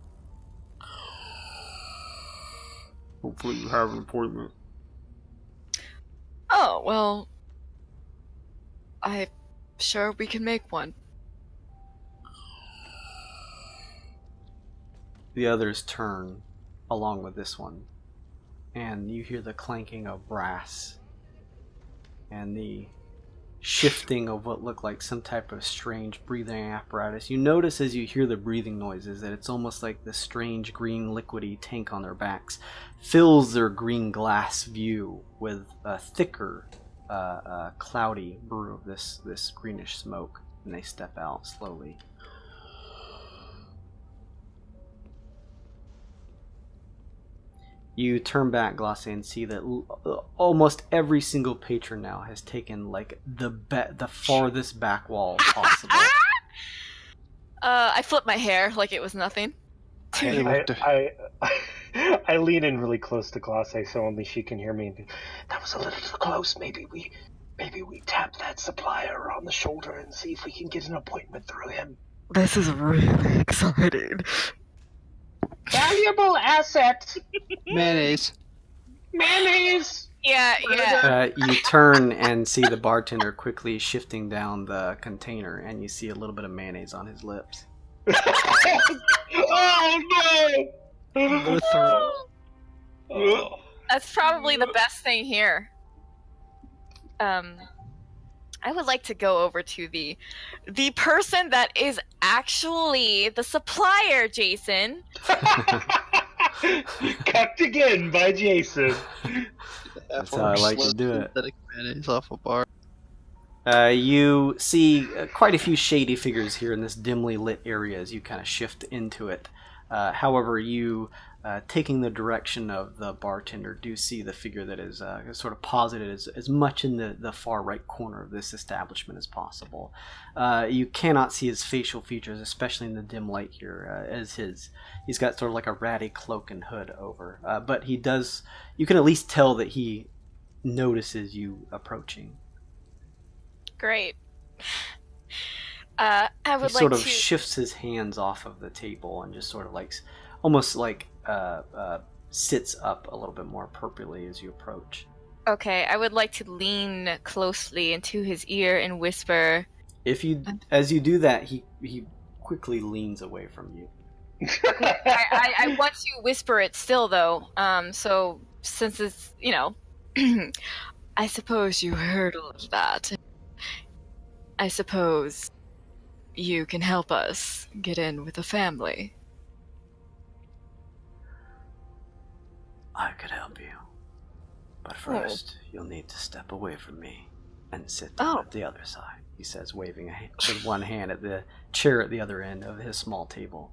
Hopefully you have an appointment. Oh, well, I'm sure we can make one. The others turn along with this one, and you hear the clanking of brass and the shifting of what looked like some type of strange breathing apparatus. You notice as you hear the breathing noises that it's almost like the strange green liquidy tank on their backs fills their green glass view with a thicker, cloudy brew of this greenish smoke, and they step out slowly. You turn back, Glace, and see that almost every single patron now has taken like the farthest back wall possible. I flip my hair like it was nothing. I lean in really close to Glace so only she can hear me. That was a little too close. Maybe we tap that supplier on the shoulder and see if we can get an appointment through him. This is really exciting. Valuable asset. Mayonnaise. Mayonnaise. Yeah. You turn and see the bartender quickly shifting down the container, and you see a little bit of mayonnaise on his lips. Oh no! That's probably the best thing here. I would like to go over to the person that is actually the supplier, Jason. Cucked again by Jason. That's how I like to do it. Synthetic mayonnaise off a bar. You see quite a few shady figures here in this dimly lit area as you kind of shift into it. However, you, taking the direction of the bartender, do see the figure that is sort of posited as much in the far right corner of this establishment as possible. You cannot see his facial features, especially in the dim light here, as he's got sort of like a ratty cloak and hood over. But you can at least tell that he notices you approaching. Great. I would he like sort of to shifts his hands off of the table and just sort of like almost like sits up a little bit more appropriately as you approach. Okay, I would like to lean closely into his ear and whisper. As you do that, he quickly leans away from you. I want to whisper it still, though. So since it's, I suppose you heard all of that. I suppose you can help us get in with the family. I could help you. But first, you'll need to step away from me and sit down at the other side, he says, waving with one hand at the chair at the other end of his small table.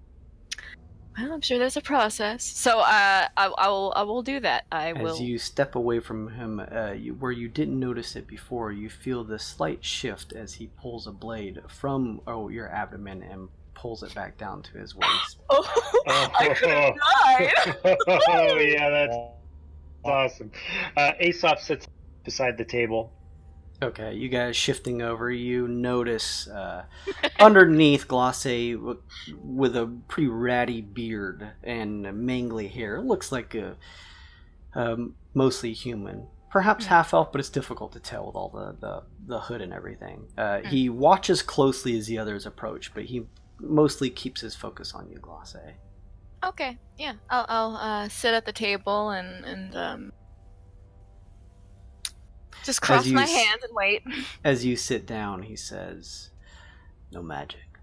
Well, I'm sure there's a process. So I will do that. I will. As you step away from him, where you didn't notice it before, you feel the slight shift as he pulls a blade from your abdomen and pulls it back down to his waist. I could have died! Oh, yeah, that's awesome. Aesop sits beside the table. Okay, you guys shifting over, you notice underneath Glace with a pretty ratty beard and mangly hair. It looks like a mostly human. Perhaps half-elf, but it's difficult to tell with all the hood and everything. He watches closely as the others approach, but he mostly keeps his focus on you, Glace. Okay, yeah. I'll sit at the table and just cross my hands and wait. As you sit down, he says, "No magic."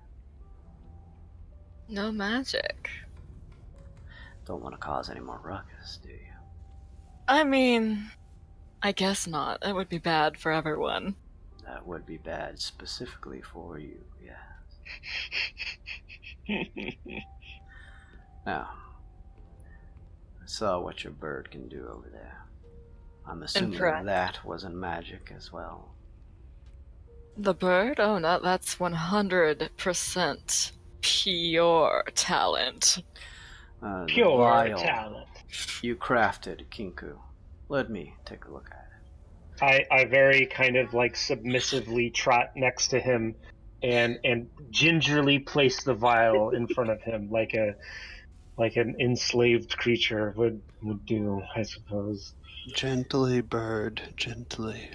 No magic? Don't want to cause any more ruckus, do you? I mean, I guess not. That would be bad for everyone. That would be bad specifically for you, yes. Now, I saw what your bird can do over there. I'm assuming that wasn't magic as well. The bird? Oh, no, that's 100% pure talent. The Pure vial talent. you crafted, Kinku. Let me take a look at it. I very kind of like submissively trot next to him and gingerly place the vial in front of him like an enslaved creature would do, I suppose. Gently, bird, gently.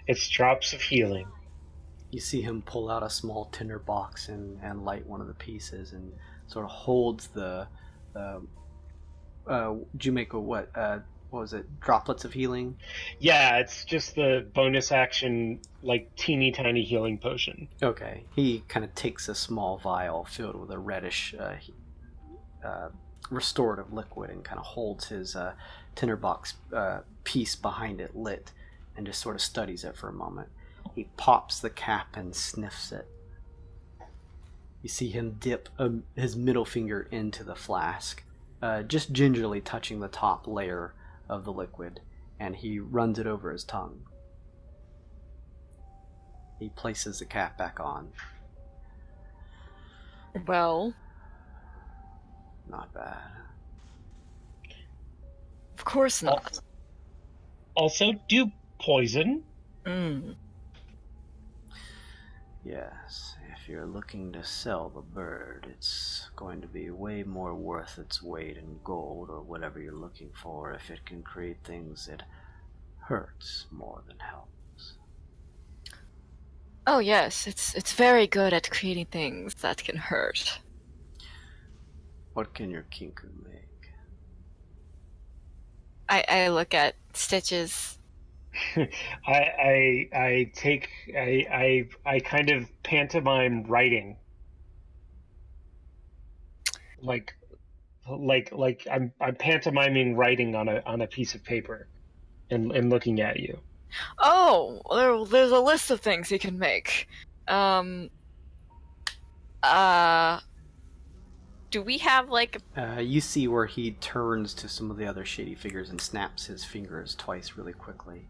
It's drops of healing. You see him pull out a small tinder box and light one of the pieces and sort of holds the did you make a what was it, droplets of healing? Yeah, it's just the bonus action, like teeny tiny healing potion. Okay. He kind of takes a small vial filled with a reddish restorative liquid and kind of holds his tinderbox piece behind it lit and just sort of studies it for a moment. He pops the cap and sniffs it. You see him dip his middle finger into the flask, just gingerly touching the top layer of the liquid, and he runs it over his tongue. He places the cap back on. Well, Not bad. of course not. Also, do poison. Yes, if you're looking to sell the bird, it's going to be way more worth its weight in gold or whatever you're looking for if it can create things that hurts more than helps. Oh yes, it's very good at creating things that can hurt. What can your Kinku make? I look at Stitches. I kind of pantomime writing. Like I'm pantomiming writing on a piece of paper and looking at you. Oh, there's a list of things he can make. Do we have like You see where he turns to some of the other shady figures and snaps his fingers twice really quickly.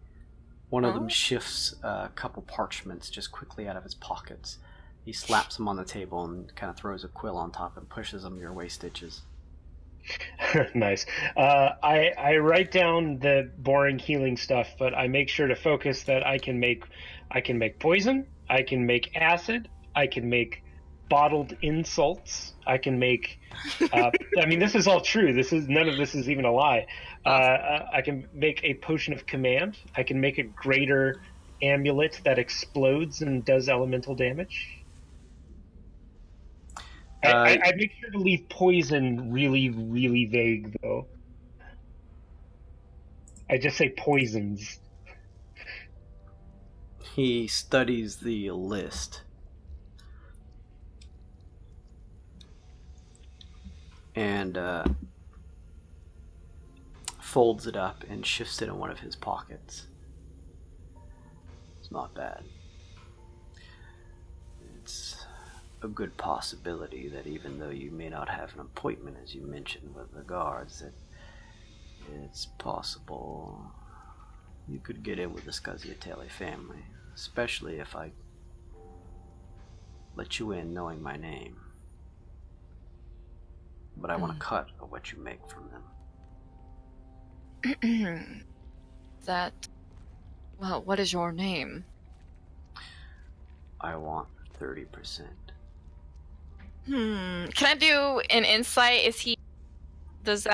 One of them shifts a couple parchments just quickly out of his pockets. He slaps them on the table and kind of throws a quill on top and pushes them your way, Stitches. Nice. I write down the boring healing stuff, but I make sure to focus that I can make poison, I can make acid, I can make bottled insults, I can make I mean, this is all true. None of this is even a lie. I can make a potion of command. I can make a greater amulet that explodes and does elemental damage. I make sure to leave poison really, really vague, though. I just say poisons. He studies the list. And folds it up and shifts it in one of his pockets. It's not bad. It's a good possibility that even though you may not have an appointment, as you mentioned, with the guards, that it's possible you could get in with the Scaziatelli family, especially if I let you in knowing my name. But I want a cut of what you make from them. Well, what is your name? I want 30%. Can I do an insight? Does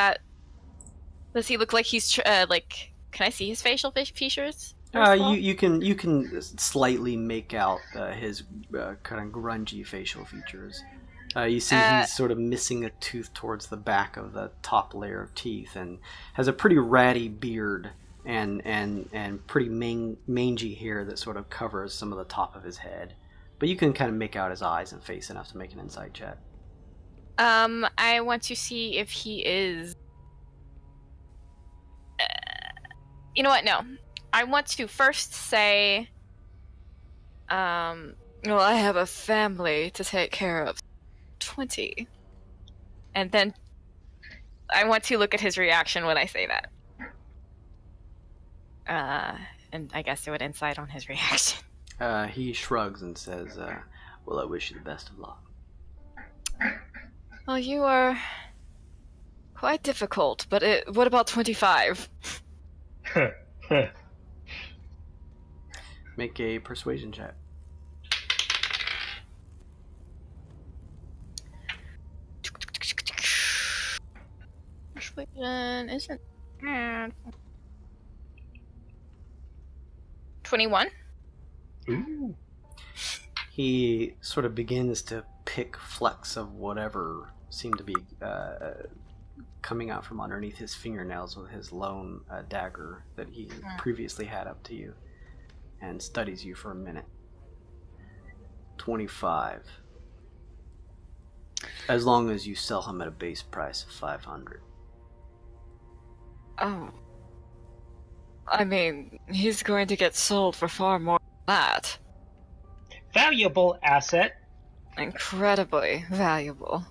he look like he's like? Can I see his facial features? You can slightly make out his kind of grungy facial features. You see he's sort of missing a tooth towards the back of the top layer of teeth, and has a pretty ratty beard and pretty mangy hair that sort of covers some of the top of his head. But you can kind of make out his eyes and face enough to make an insight check. I want to see if he is. You know what? No, I want to first say. Well, I have a family to take care of. 20. And then I want to look at his reaction when I say that. And I guess do an insight on his reaction. He shrugs and says, well, I wish you the best of luck. Well, you are quite difficult, but what about 25? Make a persuasion check. Persuasion isn't bad. 21? Ooh. He sort of begins to pick flecks of whatever seem to be coming out from underneath his fingernails with his lone dagger that he previously had up to you, and studies you for a minute. 25. As long as you sell him at a base price of 500. Oh. I mean, he's going to get sold for far more than that. Valuable asset. Incredibly valuable.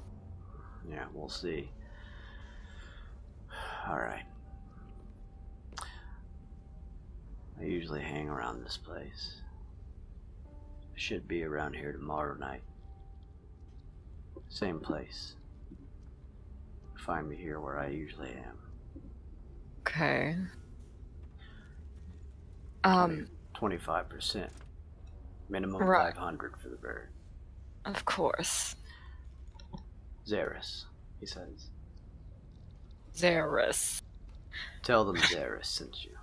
Yeah, we'll see. Alright. I usually hang around this place. I should be around here tomorrow night. Same place. Find me here where I usually am. Okay. 25%. Minimum Right. 500 for the bird. Of course. Xeris, he says. Xeris. Tell them Xeris sent you.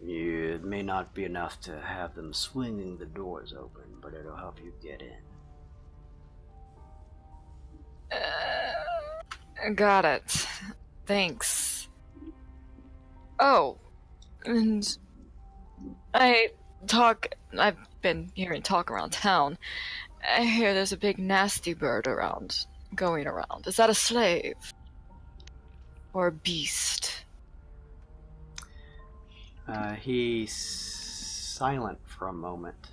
It may not be enough to have them swinging the doors open, but it'll help you get in. Got it. Thanks. Oh, and I've been hearing talk around town. I hear there's a big nasty bird going around. Is that a slave? Or a beast? He's silent for a moment.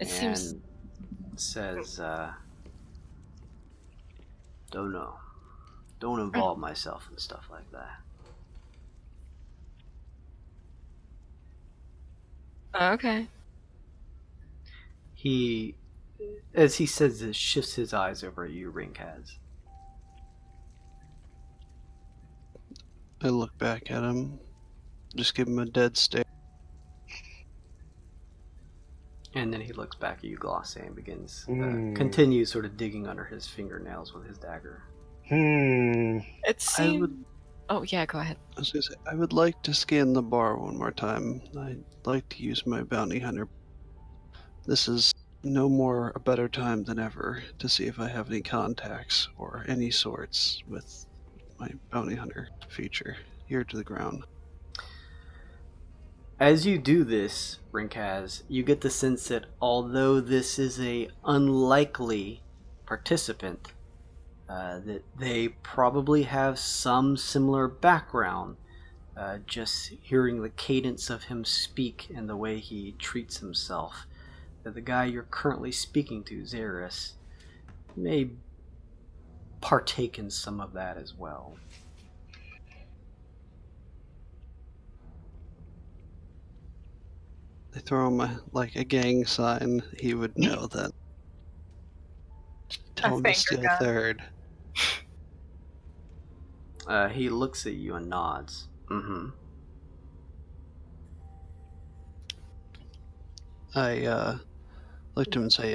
It seems... says, don't know. Don't involve myself in stuff like that. Okay. He, as he says this, shifts his eyes over at you, Ringkaz. I look back at him, just give him a dead stare. And then he looks back at you, Glace, and begins, continues sort of digging under his fingernails with his dagger. It seems... Oh, yeah, go ahead. I was gonna say, I would like to scan the bar one more time. I'd like to use my bounty hunter. This is no more a better time than ever to see if I have any contacts or any sorts with my bounty hunter feature. Ear to the ground. As you do this, Ringkaz, you get the sense that although this is a unlikely participant, that they probably have some similar background. Just hearing the cadence of him speak and the way he treats himself, that the guy you're currently speaking to, Xeris, may partake in some of that as well. They throw him a gang sign, he would know that. Tell him to stay third. He looks at you and nods. Mm-hmm. I look to him and say,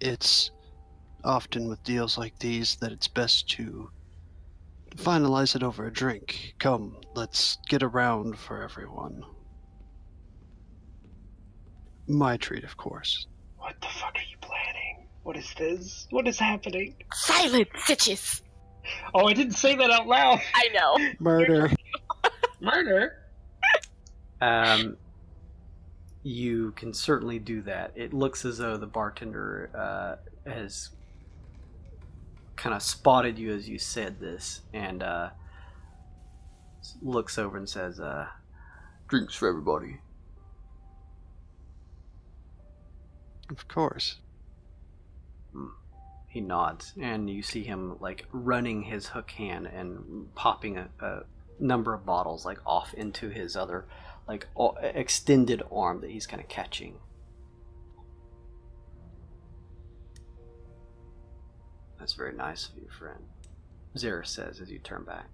it's often with deals like these that it's best to finalize it over a drink. Come, let's get a round for everyone. My treat, of course. What the fuck are you planning? What is this? What is happening? Silent Stitches! Oh, I didn't say that out loud! I know. Murder. Murder? You can certainly do that. It looks as though the bartender has kind of spotted you as you said this, and looks over and says, drinks for everybody. Of course. He nods, and you see him running his hook hand and popping a number of bottles off into his other like extended arm that he's kind of catching. That's very nice of you, friend, Zara says as you turn back.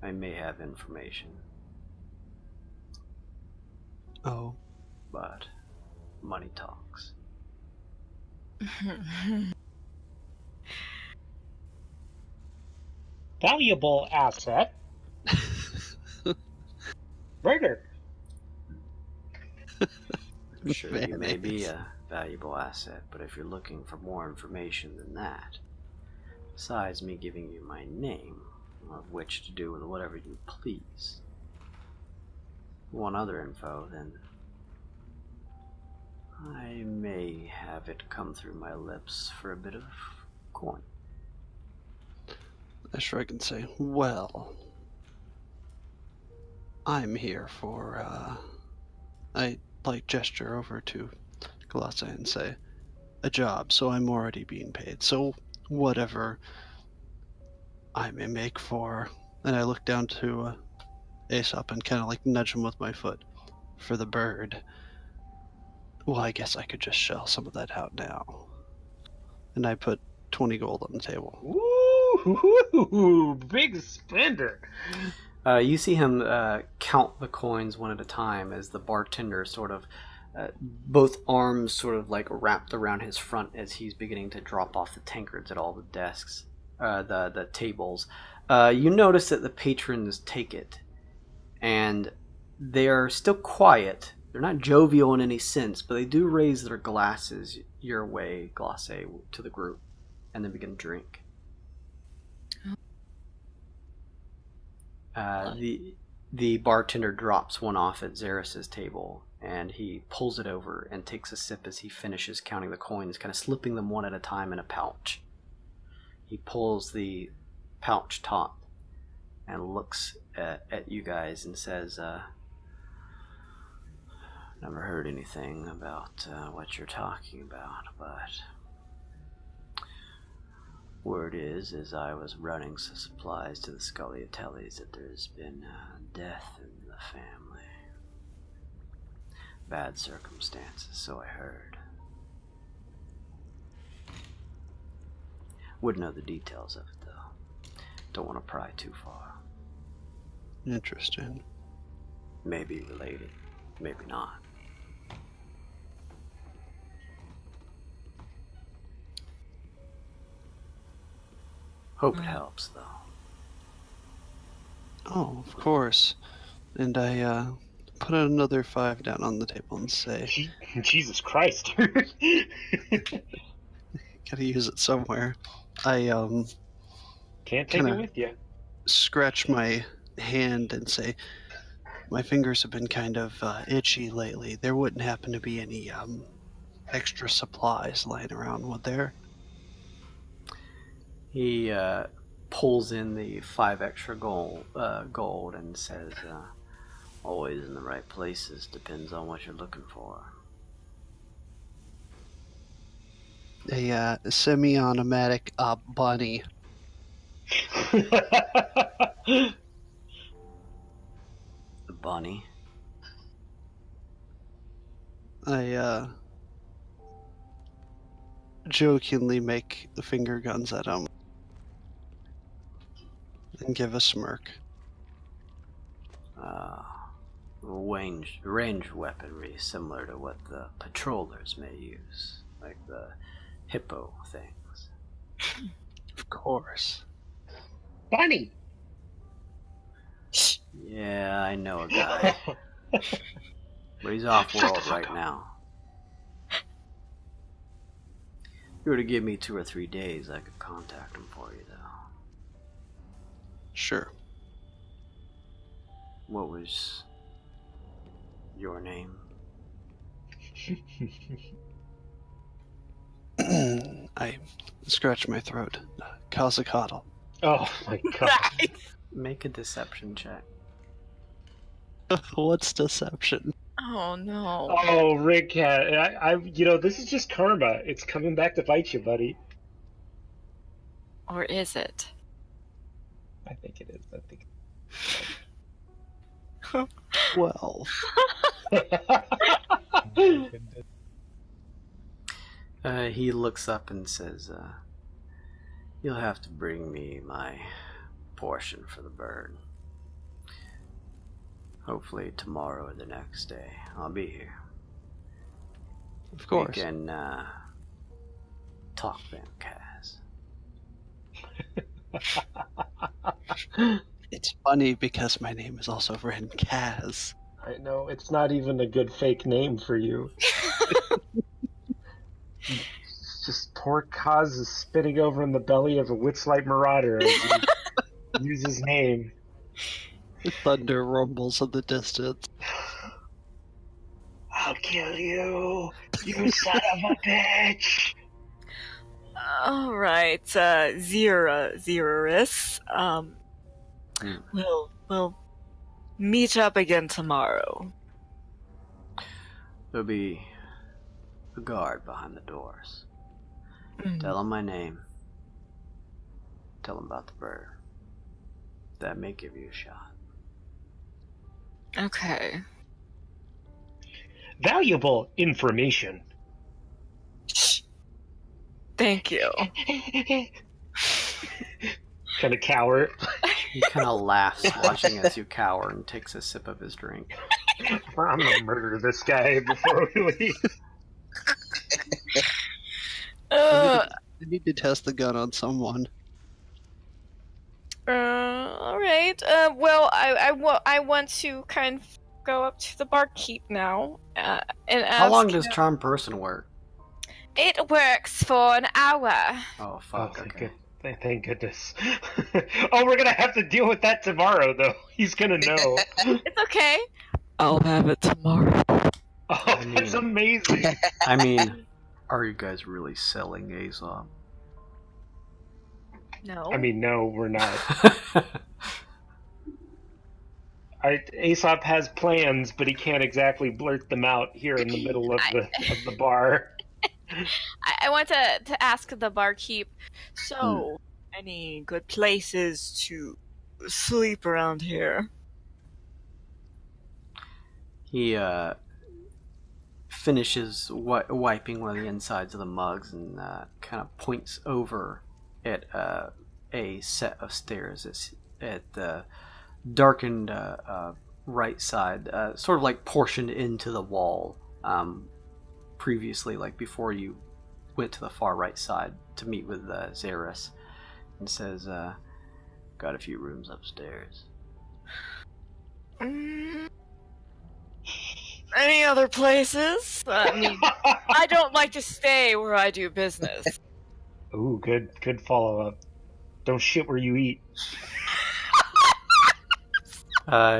I may have information. Oh. But money talks. Valuable asset. Murder. I'm sure you may be a valuable asset, but if you're looking for more information than that, besides me giving you my name, of which to do with whatever you please, one other info, then I may have it come through my lips for a bit of coin. I shrug and say, well, I'm here for, I gesture over to Glace and say, a job, so I'm already being paid. So whatever I may make for, and I look down to Aesop and kind of like nudge him with my foot for the bird. Well, I guess I could just shell some of that out now. And I put 20 gold on the table. Ooh, big spender. You see him count the coins one at a time as the bartender sort of, both arms sort of like wrapped around his front as he's beginning to drop off the tankards at all the desks, the tables. You notice that the patrons take it, and they're still quiet. They're not jovial in any sense, but they do raise their glasses your way, Glace, to the group, and then begin to drink. The bartender drops one off at Xeris' table, and he pulls it over and takes a sip as he finishes counting the coins, kind of slipping them one at a time in a pouch. He pulls the pouch top and looks at you guys and says, never heard anything about what you're talking about, but word is, as I was running some supplies to the Scagliatellis, that there's been death in the family. Bad circumstances, so I heard. Wouldn't know the details of it, though. Don't want to pry too far. Interesting. Maybe related, maybe not. Hope it helps, though. Oh, of course. And I put another 5 down on the table and say, Jesus Christ. gotta use it somewhere. I Can't take it with you. Scratch my hand and say, my fingers have been kind of itchy lately. There wouldn't happen to be any extra supplies lying around, would there? He pulls in the 5 extra gold and says, always in the right places, depends on what you're looking for. A semi-automatic bunny. The bunny. I jokingly make the finger guns at him and give a smirk. Range weaponry similar to what the patrollers may use, like the hippo things. Of course. Bunny! Yeah, I know a guy. But he's off-world right now. If you were to give me 2 or 3 days, I could contact him for you, though. Sure. What was your name? I scratch my throat. Kazakatl. Oh my god. Make a deception check. What's deception? Oh no. Oh, Rick, this is just karma. It's coming back to bite you, buddy. Or is it? I think it is. I think. 12. He looks up and says, "You'll have to bring me my portion for the bird. Hopefully tomorrow or the next day. I'll be here. Of course. We can talk then, Kaz." It's funny because my name is also Ren Kaz. I know, it's not even a good fake name for you. Just poor Kaz is spitting over in the belly of a Witchlight Marauder as he uses his name. The thunder rumbles in the distance. I'll kill you, you son of a bitch! All right, Zerus. We'll meet up again tomorrow. There'll be a guard behind the doors. Mm. Tell him my name. Tell him about the bird. That may give you a shot. Okay. Valuable information. Shh. Thank you. Kind of cower. He kind of laughs watching as you cower and takes a sip of his drink. I'm gonna murder this guy before we leave. I need to test the gun on someone. All right. Well, I want to kind of go up to the barkeep now and ask. How long does Charm Person work? It works for an hour. Oh, fuck, okay. Thank goodness. Oh, we're gonna have to deal with that tomorrow, though. He's gonna know. It's okay. I'll have it tomorrow. Oh, that's amazing. I mean, are you guys really selling Aesop? No. I mean, no, we're not. Aesop has plans, but he can't exactly blurt them out here in the middle of the bar. I want to ask the barkeep, so, any good places to sleep around here? He finishes wiping one of the insides of the mugs and kind of points over at a set of stairs at the darkened right side, sort of like portioned into the wall. Previously, like before you went to the far right side to meet with Zerus, and says, "Got a few rooms upstairs." Any other places? I mean, I don't like to stay where I do business. Ooh, good follow-up. Don't shit where you eat.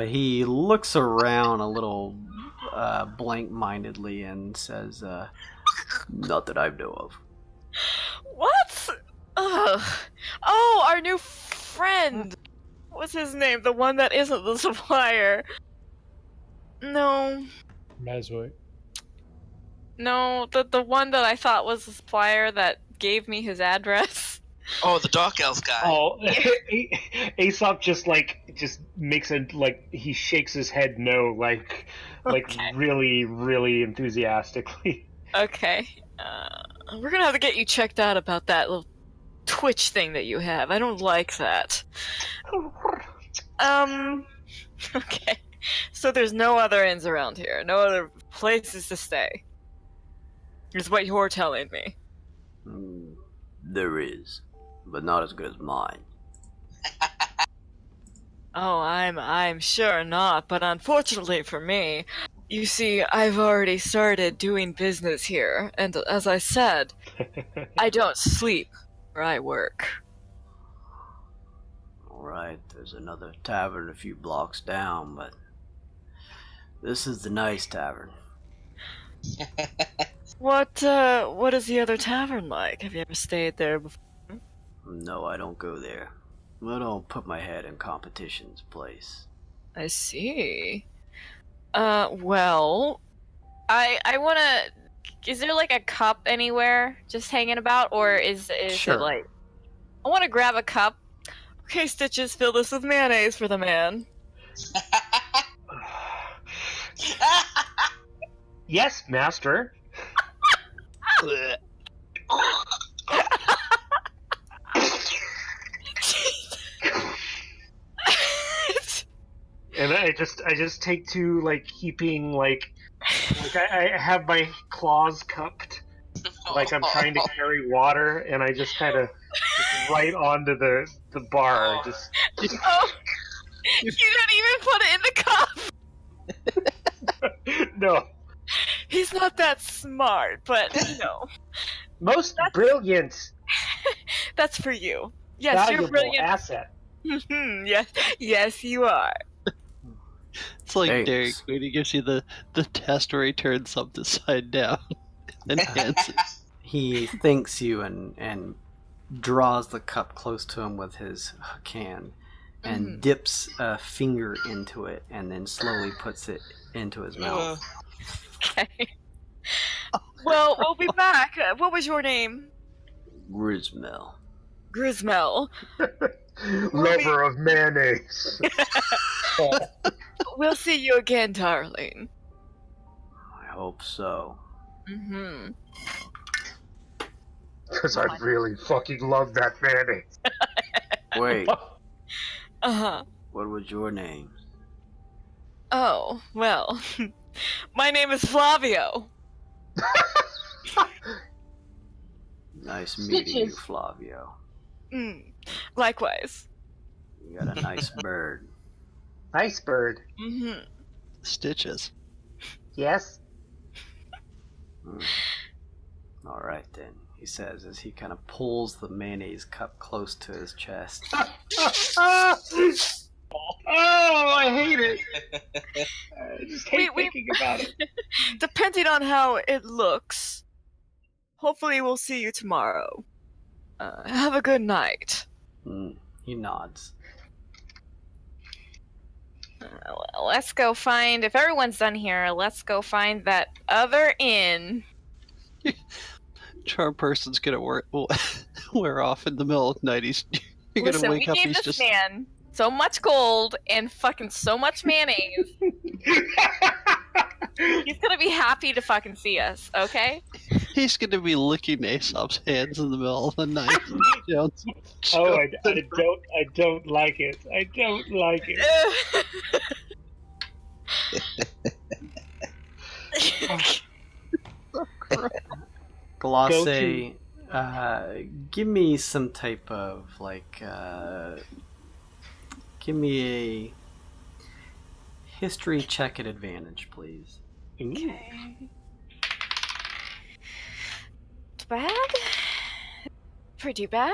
He looks around a little blank-mindedly and says, "Not that I know of." What? Ugh. Oh, our new friend. What's his name? The one that isn't the supplier. No. Mesway. No, the one that I thought was the supplier that gave me his address. Oh, the Dark Elf guy. Oh, Aesop just makes he shakes his head no, Okay. really, really enthusiastically. Okay. We're gonna have to get you checked out about that little Twitch thing that you have. I don't like that. Okay. So there's no other inns around here. No other places to stay. Is what you're telling me. There is, but not as good as mine. Oh, I'm sure not, but unfortunately for me, you see, I've already started doing business here, and as I said, I don't sleep where I work. Alright, there's another tavern a few blocks down, but this is the nice tavern. What is the other tavern like? Have you ever stayed there before? No, I don't go there. I don't put my head in competition's place. I see. Well, I wanna... Is there, like, a cup anywhere just hanging about, or is Sure. it, like... I wanna grab a cup. Okay, Stitches, fill this with mayonnaise for the man. Yes, master. And I just take to like heaping like I have my claws cupped like I'm trying to carry water, and I just kind of right onto the bar. Just Oh, you didn't even put it in the cup. no. He's not that smart, but Most brilliant, that's for you. Yes, valuable you're brilliant. asset. yes, you are. It's like Thanks. Derek when he gives you the test where he turns something side down and hands it. He thanks you and draws the cup close to him with his can and dips a finger into it and then slowly puts it into his mouth. Okay. Well, we'll be back. What was your name? Grismel. Grismel. Lover of mayonnaise. We'll see you again, darling. I hope so. Mm-hmm. Because I really fucking love that mayonnaise. Wait, Uh-huh. what was your name? Oh, well. My name is Flavio. Nice meeting you, Flavio. Likewise. You got a nice bird. Nice bird. Mm-hmm. Stitches. Yes. All right then, he says as he kind of pulls the mayonnaise cup close to his chest. Oh, I hate it. I just hate thinking about it. Depending on how it looks, hopefully we'll see you tomorrow. Have a good night. He nods. Well, let's go find, if everyone's done here, let's go find that other inn. Charm person's gonna wear off in the middle of the night. You're Listen, gonna we wake up. gave He's this just man so much gold and fucking so much mayonnaise. He's gonna be happy to fucking see us, okay? he's gonna be licking Aesop's hands in the middle of the night. Oh, I don't like it. I don't like it. Glace, give me some type of give me a history check at advantage, please. Okay. Bad? Pretty bad.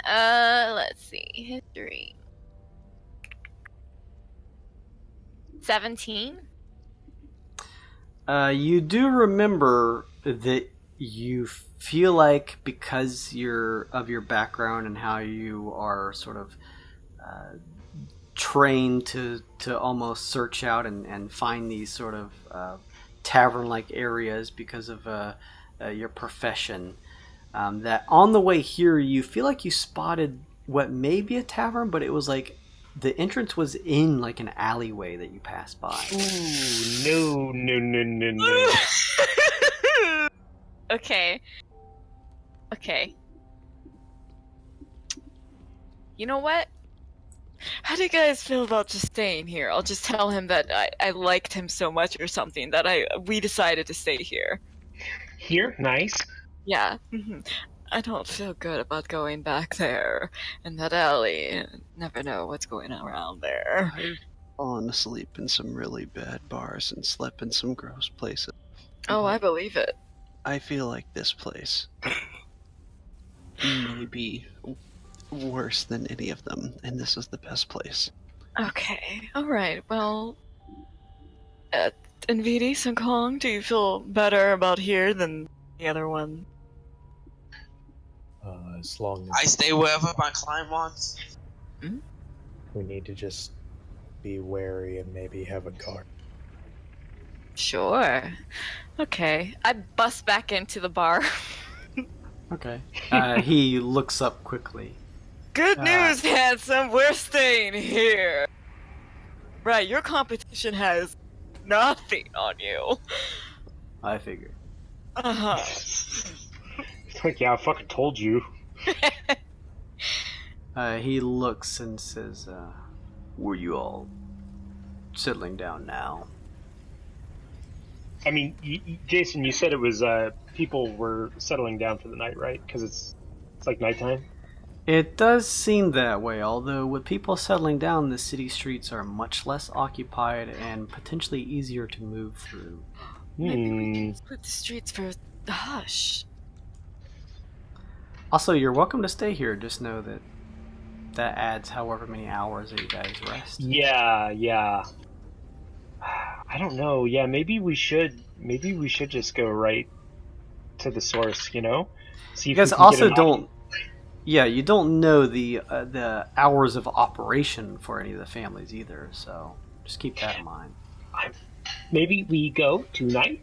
Let's see. History. 17. You do remember that you feel like because of your background and how you are sort of trained to almost search out and find these sort of tavern-like areas because of your profession, that on the way here you feel like you spotted what may be a tavern, but it was like the entrance was in like an alleyway that you passed by. Ooh, no. Okay. You know what? How do you guys feel about just staying here? I'll just tell him that I liked him so much or something that we decided to stay here. Here? Nice. Yeah. I don't feel good about going back there in that alley. Never know what's going on around there. I've fallen asleep in some really bad bars and slept in some gross places. Oh, I believe it. I feel like this place may be worse than any of them, and this is the best place. Okay. Alright. Well, in VD Sung Kong, do you feel better about here than the other one? As long as I stay wherever my client wants. we need to just be wary and maybe have a guard. Sure. Okay. I bust back into the bar. Okay. He looks up quickly. Good news, handsome. We're staying here. Right, your competition has nothing on you. I figured. Uh-huh. It's like, yeah, I fucking told you. He looks and says, were you all settling down now? I mean, Jason, you said it was people were settling down for the night, right? Because it's like nighttime. It does seem that way, although with people settling down, the city streets are much less occupied and potentially easier to move through. Maybe we can split the streets for the hush. Also, you're welcome to stay here. Just know that that adds however many hours that you guys rest. Yeah. I don't know. Yeah, maybe we should just go right to the source. You know, see if You guys we can also get don't. Yeah, you don't know the hours of operation for any of the families either. So just keep that in mind. Maybe we go tonight.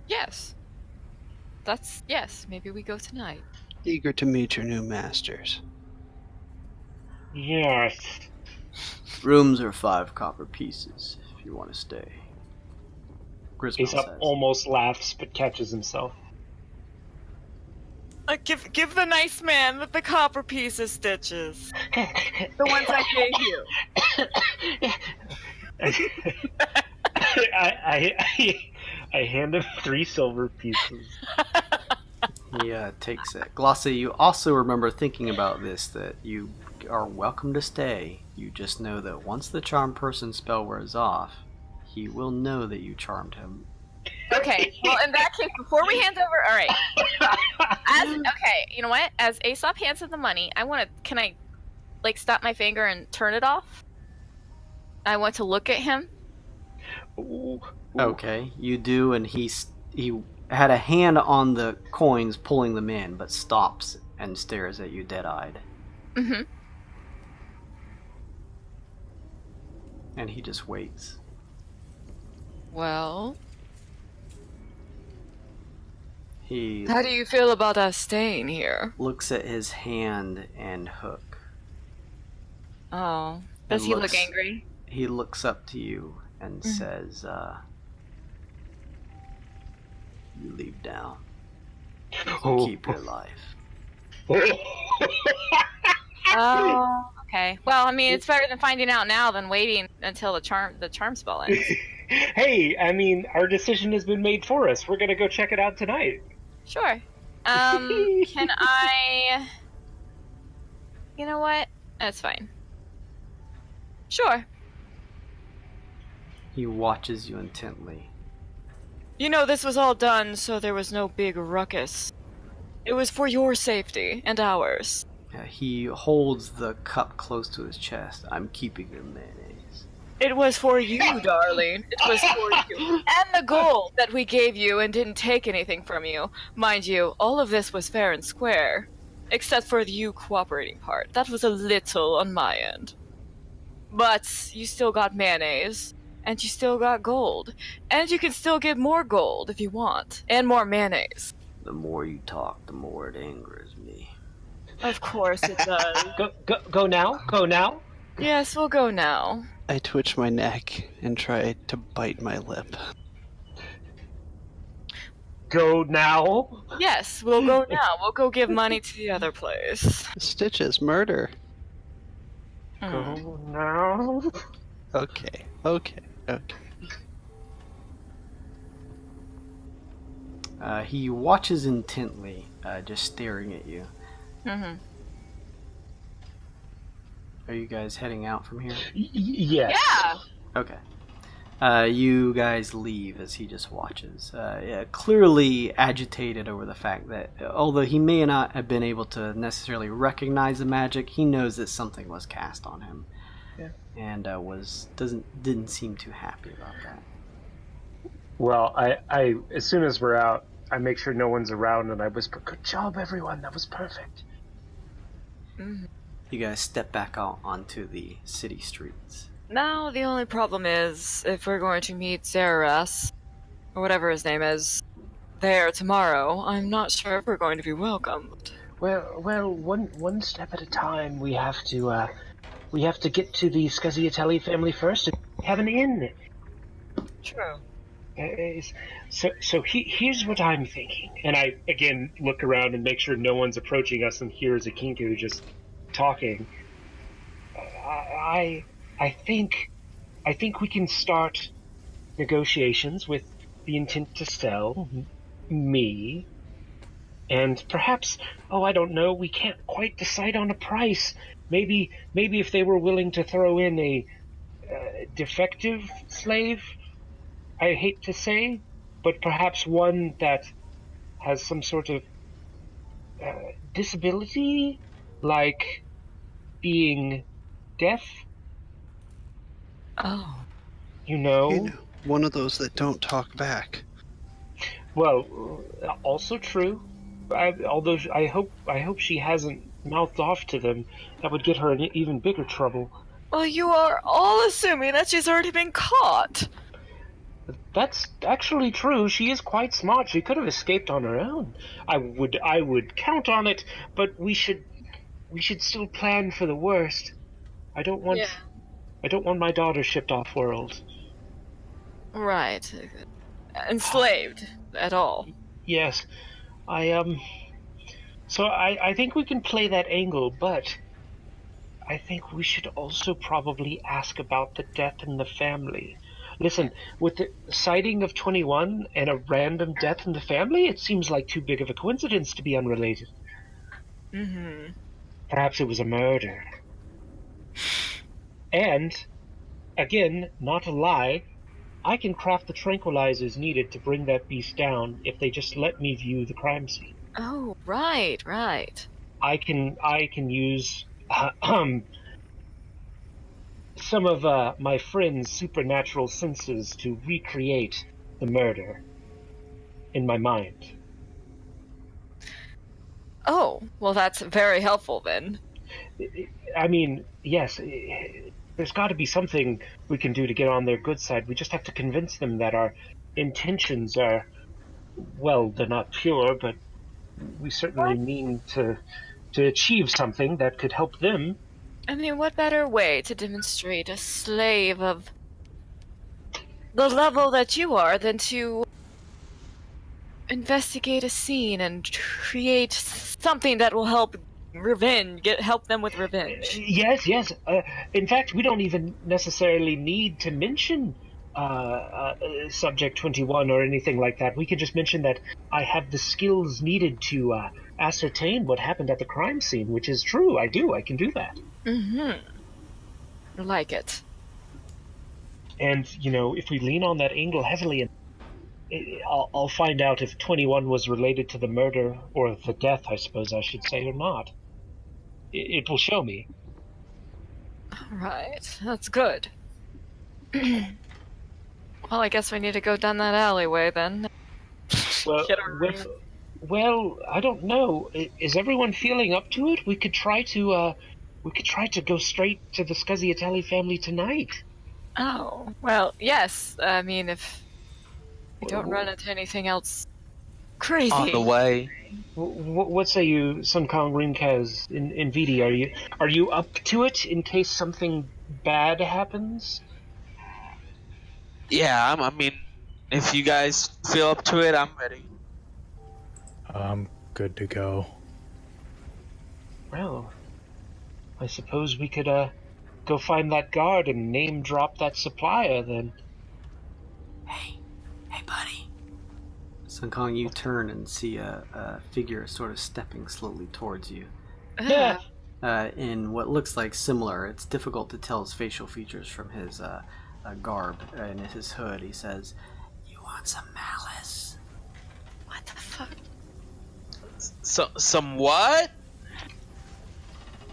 Yes. Yes, maybe we go tonight. Eager to meet your new masters. Yes. Rooms are 5 copper pieces if you want to stay. Griswold Aesop says. almost laughs but catches himself. Give the nice man the copper pieces, Stitches. The ones I gave you. I hand him 3 silver pieces. He takes it. Glace, you also remember thinking about this, that you are welcome to stay. You just know that once the charm person spell wears off, he will know that you charmed him. Okay, well, in that case, before we hand over, all right. Okay, you know what? As Aesop hands him the money, can I, stop my finger and turn it off? I want to look at him. Ooh. Okay, you do, and he had a hand on the coins pulling them in, but stops and stares at you dead-eyed. Mm-hmm. And he just waits. Well, He how do you feel about us staying here? looks at his hand and hook. Oh, does he look angry? He looks up to you and says, you leave down. You keep your life. Oh, okay. Well, I mean, it's better than finding out now than waiting until the charm spell ends. Hey, I mean, our decision has been made for us. We're gonna go check it out tonight. Sure. Can I... You know what? That's fine. Sure. He watches you intently. You know, this was all done so there was no big ruckus. It was for your safety and ours. He holds the cup close to his chest. I'm keeping your mayonnaise. It was for you, darling. It was for you. And the gold that we gave you and didn't take anything from you. Mind you, all of this was fair and square. Except for the you cooperating part. That was a little on my end. But you still got mayonnaise. And you still got gold. And you can still get more gold if you want. And more mayonnaise. The more you talk, the more it angers me. Of course it does. Go now? Go now? Yes, we'll go now. I twitch my neck and try to bite my lip. Go now? Yes, we'll go now. We'll go give money to the other place. Stitches, murder. Go now? Okay. He watches intently, just staring at you. Mm-hmm. Are you guys heading out from here? Yes. Yeah! Okay. You guys leave as he just watches. Clearly agitated over the fact that, although he may not have been able to necessarily recognize the magic, he knows that something was cast on him. Yeah. And didn't seem too happy about that. Well, I as soon as we're out, I make sure no one's around and I whisper, "Good job, everyone. That was perfect." Mm-hmm. You guys step back out onto the city streets. Now, the only problem is, if we're going to meet Zeras, or whatever his name is, there tomorrow, I'm not sure if we're going to be welcomed. Well, one step at a time. We have to get to the Scaziatelli family first and have an inn. True. Here's what I'm thinking, and I again look around and make sure no one's approaching us, and here's a Kinku just talking. I think we can start negotiations with the intent to sell me, and perhaps, I don't know, we can't quite decide on a price. Maybe if they were willing to throw in a defective slave, I hate to say, but perhaps one that has some sort of disability, like being deaf. Oh. You know, one of those that don't talk back. Well, also true. Although I hope she hasn't mouthed off to them. That would get her in even bigger trouble. Well, you are all assuming that she's already been caught. That's actually true. She is quite smart. She could have escaped on her own. I would count on it, but we should still plan for the worst. I don't want my daughter shipped off world. Right. Enslaved at all. Yes. So I think we can play that angle, but I think we should also probably ask about the death in the family. Listen, with the sighting of 21 and a random death in the family, it seems like too big of a coincidence to be unrelated. Mm-hmm. Perhaps it was a murder. And, again, not a lie, I can craft the tranquilizers needed to bring that beast down if they just let me view the crime scene. Oh, right. I can use some of my friend's supernatural senses to recreate the murder in my mind. Oh, well, that's very helpful then. I mean, yes, there's got to be something we can do to get on their good side. We just have to convince them that our intentions are, well, they're not pure, but we certainly mean to achieve something that could help them. I mean, what better way to demonstrate a slave of the level that you are than to investigate a scene and create something that will help help them with revenge. Yes. In fact, we don't even necessarily need to mention Subject 21 or anything like that. We could just mention that I have the skills needed to ascertain what happened at the crime scene, which is true. I can do that. Mm-hmm. Like it. And, if we lean on that angle heavily, I'll find out if 21 was related to the murder, or the death, I suppose I should say, or not. It will show me. Right, that's good. Well, I guess we need to go down that alleyway then. Well, I don't know. Is everyone feeling up to it? We could try to go straight to the Scaziatelli family tonight. Oh, well, yes. I mean, if we don't run into anything else crazy. On the way. What say you, Sun Kong, Rinkaz, in VD? Are you up to it in case something bad happens? Yeah, I mean, if you guys feel up to it, I'm ready. I'm good to go. Well, I suppose we could go find that guard and name drop that supplier then. Hey, buddy. Sun Kong, you turn and see a figure sort of stepping slowly towards you. Yeah. In what looks like similar, it's difficult to tell his facial features from his garb and his hood. He says, "You want some malice?" What the fuck? Some what?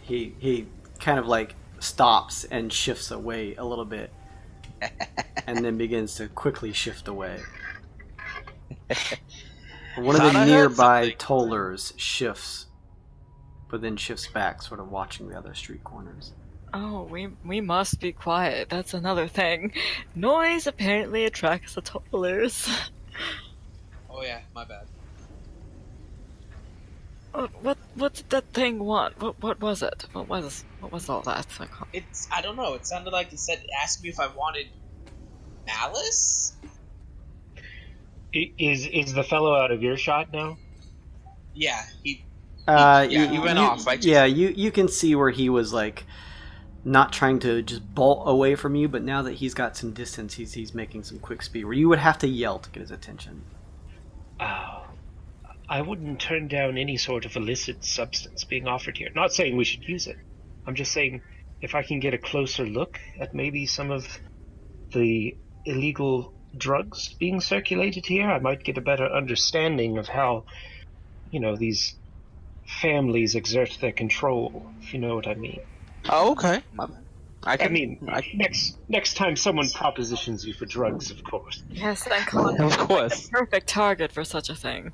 He kind of like stops and shifts away a little bit, and then begins to quickly shift away. One of the nearby tollers shifts, but then shifts back, sort of watching the other street corners. Oh, we must be quiet. That's another thing. Noise apparently attracts the tollers. Oh yeah, my bad. What did that thing want? What was it? What was all that? I don't know. It sounded like it asked me if I wanted malice. Is the fellow out of earshot now? Yeah, he He went off. You can see where he was like not trying to just bolt away from you, but now that he's got some distance, he's making some quick speed where you would have to yell to get his attention. Oh, I wouldn't turn down any sort of illicit substance being offered here. Not saying we should use it. I'm just saying if I can get a closer look at maybe some of the illegal drugs being circulated here, I might get a better understanding of how, these families exert their control, if you know what I mean. Oh, okay. Next time someone propositions you for drugs, of course. Yes, then Colin Of is course. the perfect target for such a thing.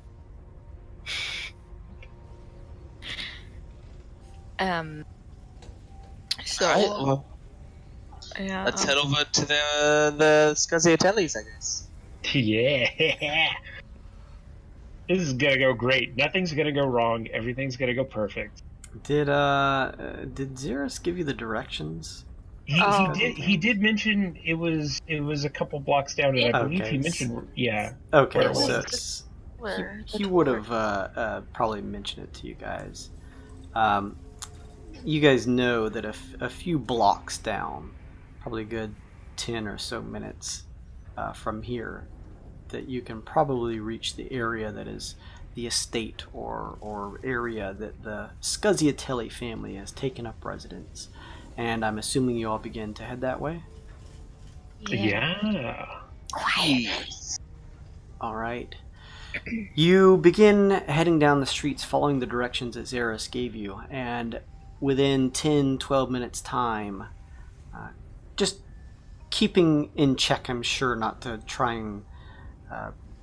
So Alright, well, yeah, let's head over to the Scaziatellis, I guess. Yeah. This is gonna go great. Nothing's gonna go wrong. Everything's gonna go perfect. Did Xeris give you the directions? He did mention it was a couple blocks down, and I believe he mentioned Okay, where he would have probably mentioned it to you guys. You guys know that a few blocks down, probably a good 10 or so minutes from here, that you can probably reach the area that is the estate or area that the Scaziatelli family has taken up residence. And I'm assuming you all begin to head that way? Yeah. Alright. You begin heading down the streets following the directions that Xeris gave you, and within 10-12 minutes time, just keeping in check, I'm sure, not to try and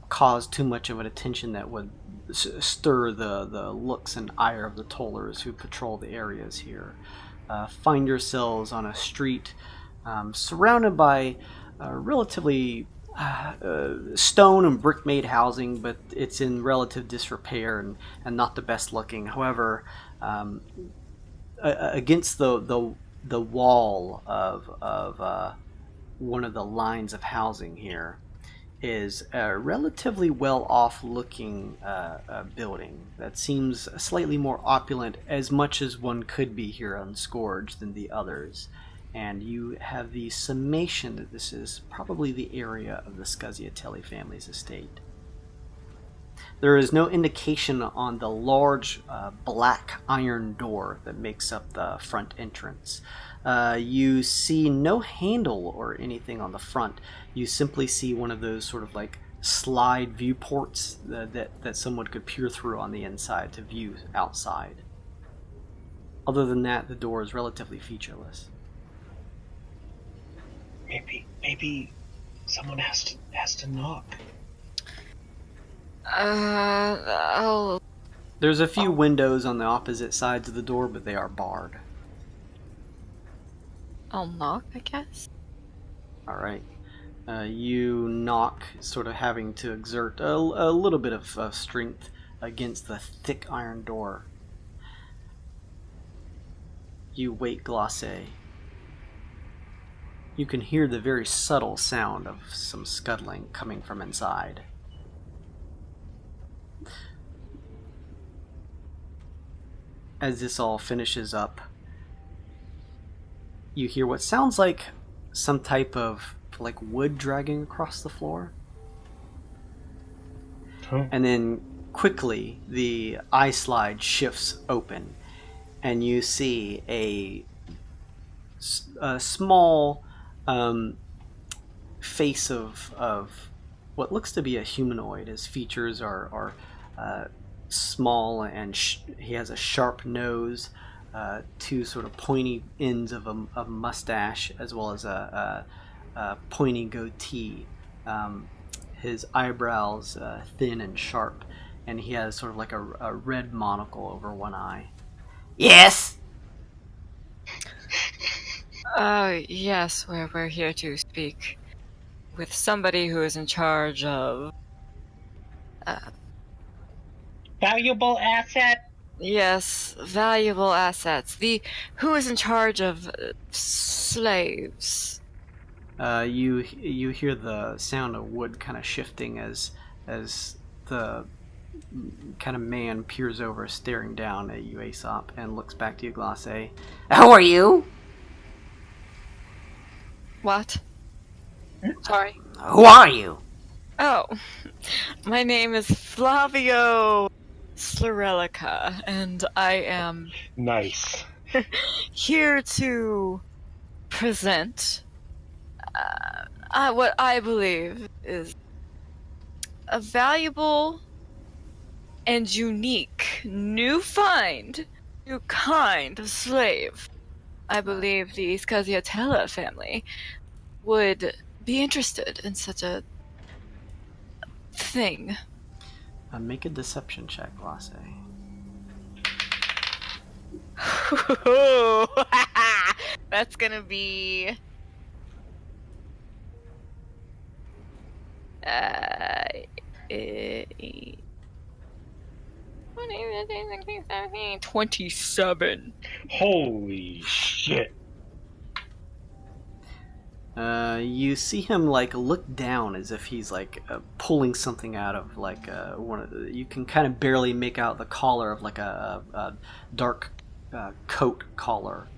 cause too much of an attention that would stir the looks and ire of the tollers who patrol the areas here. Find yourselves on a street surrounded by relatively stone and brick made housing, but it's in relative disrepair and not the best looking. However, against the wall of one of the lines of housing here is a relatively well-off looking building that seems slightly more opulent, as much as one could be here on Scourge, than the others. And you have the summation that this is probably the area of the Scaziatelli family's estate. There is no indication on the large black iron door that makes up the front entrance. You see no handle or anything on the front. You simply see one of those sort of like slide viewports that someone could peer through on the inside to view outside. Other than that, the door is relatively featureless. Maybe someone has to knock. There's a few windows on the opposite sides of the door, but they are barred. I'll knock, I guess. Alright. You knock, sort of having to exert a little bit of strength against the thick iron door. You wait, Glace. You can hear the very subtle sound of some scuttling coming from inside. As this all finishes up, you hear what sounds like some type of wood dragging across the floor. Huh. And then quickly the eye slide shifts open and you see a small face of what looks to be a humanoid. His features are small, and he has a sharp nose, two sort of pointy ends of a mustache, as well as a pointy goatee. His eyebrows thin and sharp, and he has sort of like a red monocle over one eye. Yes? Yes, we're here to speak with somebody who is in charge of... Valuable asset? Yes, valuable assets. Who is in charge of slaves? You hear the sound of wood kind of shifting as the kind of man peers over, staring down at you, Aesop, and looks back to you, Glace. Who are you? What? Sorry. Who are you? Oh, my name is Flavio Slurelica, and I am Nice. here to present what I believe is a valuable and unique new find, new kind of slave. I believe the Scaziatella family would be interested in such a thing. Make a deception check, Glace. That's gonna be uh, 27. Holy shit. You see him like look down as if he's like pulling something out of like one of the, you can kind of barely make out the collar of like a dark coat collar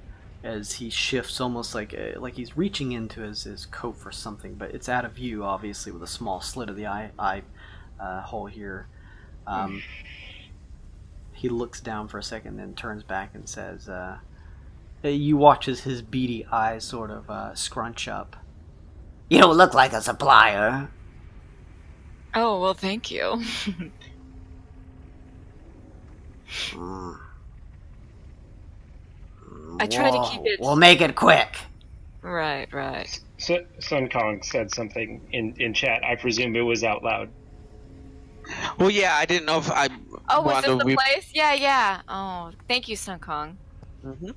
as he shifts, almost like he's reaching into his coat for something, but it's out of view, obviously, with a small slit of the eye hole here. He looks down for a second, then turns back and says, you watch as his beady eyes sort of scrunch up. You don't look like a supplier. Oh, well, thank you. I try to keep it... We'll make it quick. Right. So, Sun Kong said something in chat. I presume it was out loud. Well, yeah, I didn't know if I. Oh, was this the place? Yeah. Oh, thank you, Sun Kong. Mm-hmm.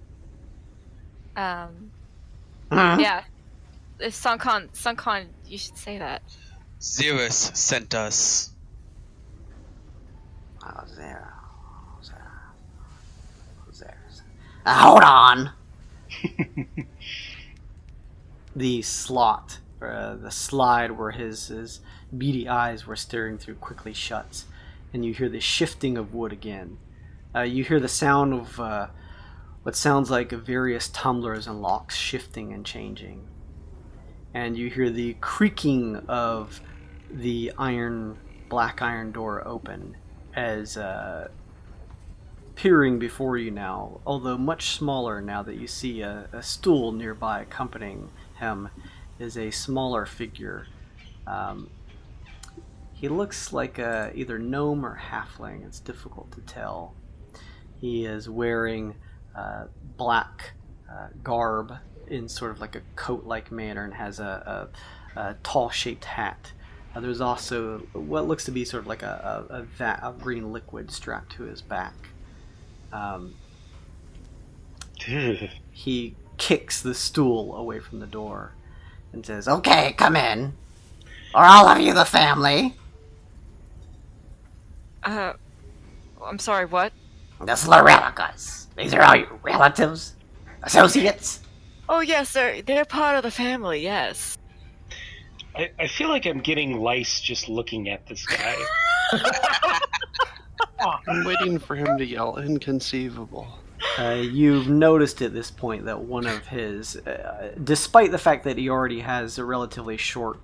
Yeah. If Sun Kong, you should say that. Xerus sent us. Oh, there. Hold on. The slot, the slide where his beady eyes were staring through quickly shuts, and you hear the shifting of wood again. You hear the sound of what sounds like various tumblers and locks shifting and changing. And you hear the creaking of the black iron door open as peering before you now, although much smaller now that you see a stool nearby accompanying him, is a smaller figure. He looks like either gnome or halfling. It's difficult to tell. He is wearing black garb in sort of like a coat-like manner and has a tall-shaped hat. There's also what looks to be sort of like a vat of green liquid strapped to his back. He kicks the stool away from the door and says, "Okay, come in. Are all of you the family?" I'm sorry, what? The Slarelicas. These are all your relatives? Associates? Oh, yes, they're part of the family, yes. I feel like I'm getting lice just looking at this guy. I'm waiting for him to yell inconceivable. You've noticed at this point that one of his, despite the fact that he already has a relatively short,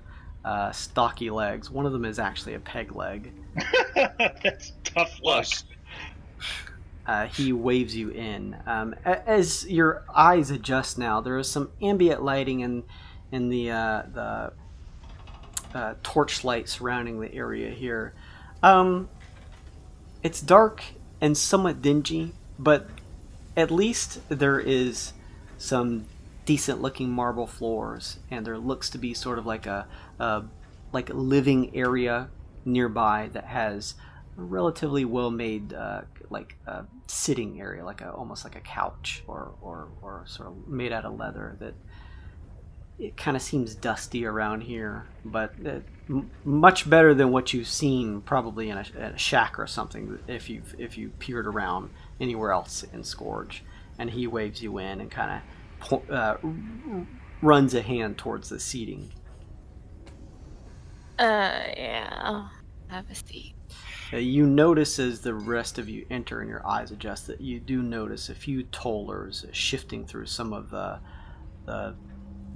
stocky legs, one of them is actually a peg leg. That's tough luck. He waves you in. As your eyes adjust now, there is some ambient lighting in the torchlight surrounding the area here. It's dark and somewhat dingy, but at least there is some decent-looking marble floors, and there looks to be sort of like a living area nearby that has a relatively well-made sitting area, almost like a couch or sort of made out of leather. That it kind of seems dusty around here, but much better than what you've seen probably in a shack or something if you peered around anywhere else in Scourge. And he waves you in and kind of runs a hand towards the seating. Yeah. Have a seat. You notice as the rest of you enter and your eyes adjust that you do notice a few tollers shifting through some of the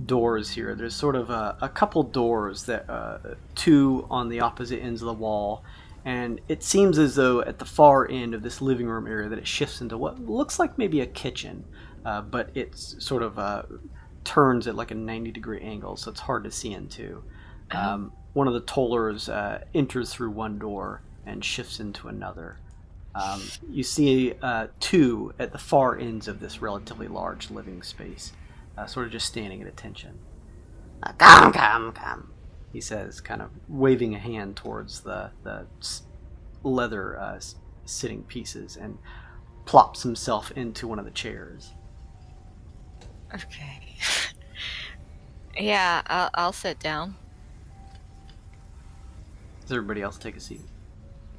doors here. There's sort of a couple doors that two on the opposite ends of the wall, and it seems as though at the far end of this living room area that it shifts into what looks like maybe a kitchen, but it's sort of turns at like a 90-degree angle, so it's hard to see into. One of the tollers enters through one door and shifts into another. You see two at the far ends of this relatively large living space, sort of just standing at attention. Come, he says, kind of waving a hand towards the leather sitting pieces, and plops himself into one of the chairs. Okay. Yeah, I'll sit down. Does everybody else take a seat?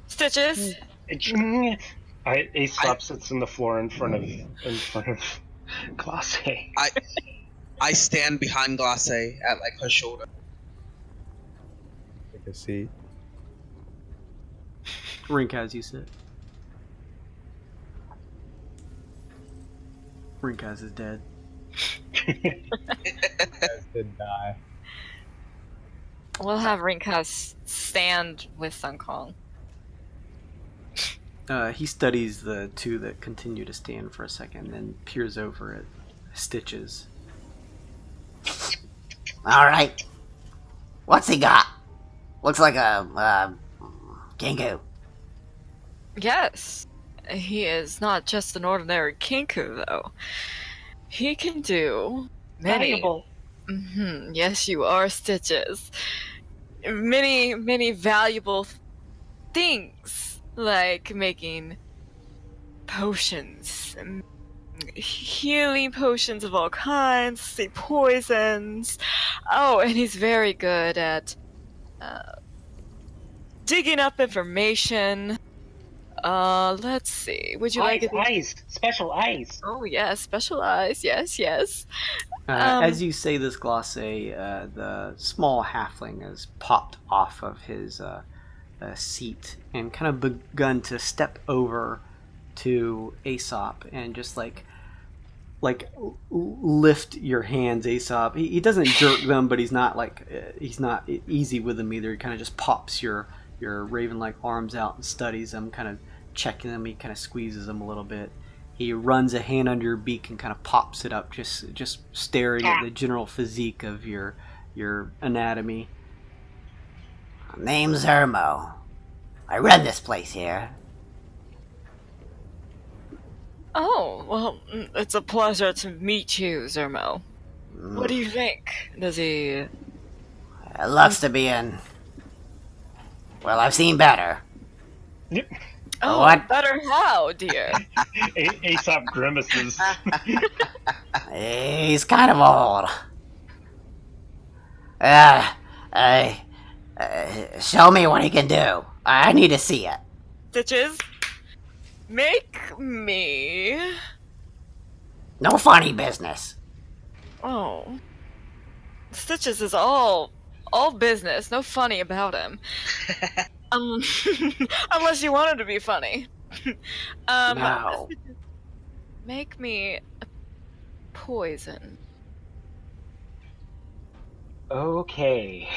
Stitches. Aesop sits on the floor in front of Glace. I stand behind Glace at like her shoulder. Take a seat. Rink as you sit. Rink as is dead. Guys did die. We'll have Rinkas stand with Sun Kong. He studies the two that continue to stand for a second, then peers over at Stitches. All right. What's he got? Looks like a Kinko. Yes, he is not just an ordinary Kinku, though. He can do many. Valuable. Yes, you are, Stitches. Many valuable things, like making potions, healing potions of all kinds, say poisons. Oh, and he's very good at digging up information. Let's see. Would you like it? Eyes, special eyes. Oh yes, special eyes. Yes. As you say this, Glace, the small halfling has popped off of his seat and kind of begun to step over to Aesop and just like lift your hands, Aesop. He doesn't jerk them, but he's not easy with them either. He kind of just pops your raven-like arms out and studies them, kind of checking them. He kind of squeezes them a little bit. He runs a hand under your beak and kind of pops it up, just staring at the general physique of your anatomy. Name's Zermo. I run this place here. Oh, well, it's a pleasure to meet you, Zermo. What do you think? Does he... It looks to be in... Well, I've seen better. Oh, What? better how, dear? Aesop grimaces. He's kind of old. Show me what he can do. I need to see it. Stitches, make me... No funny business. Oh. Stitches is all business, no funny about him. Unless you want him to be funny. No. Make me a poison. Okay.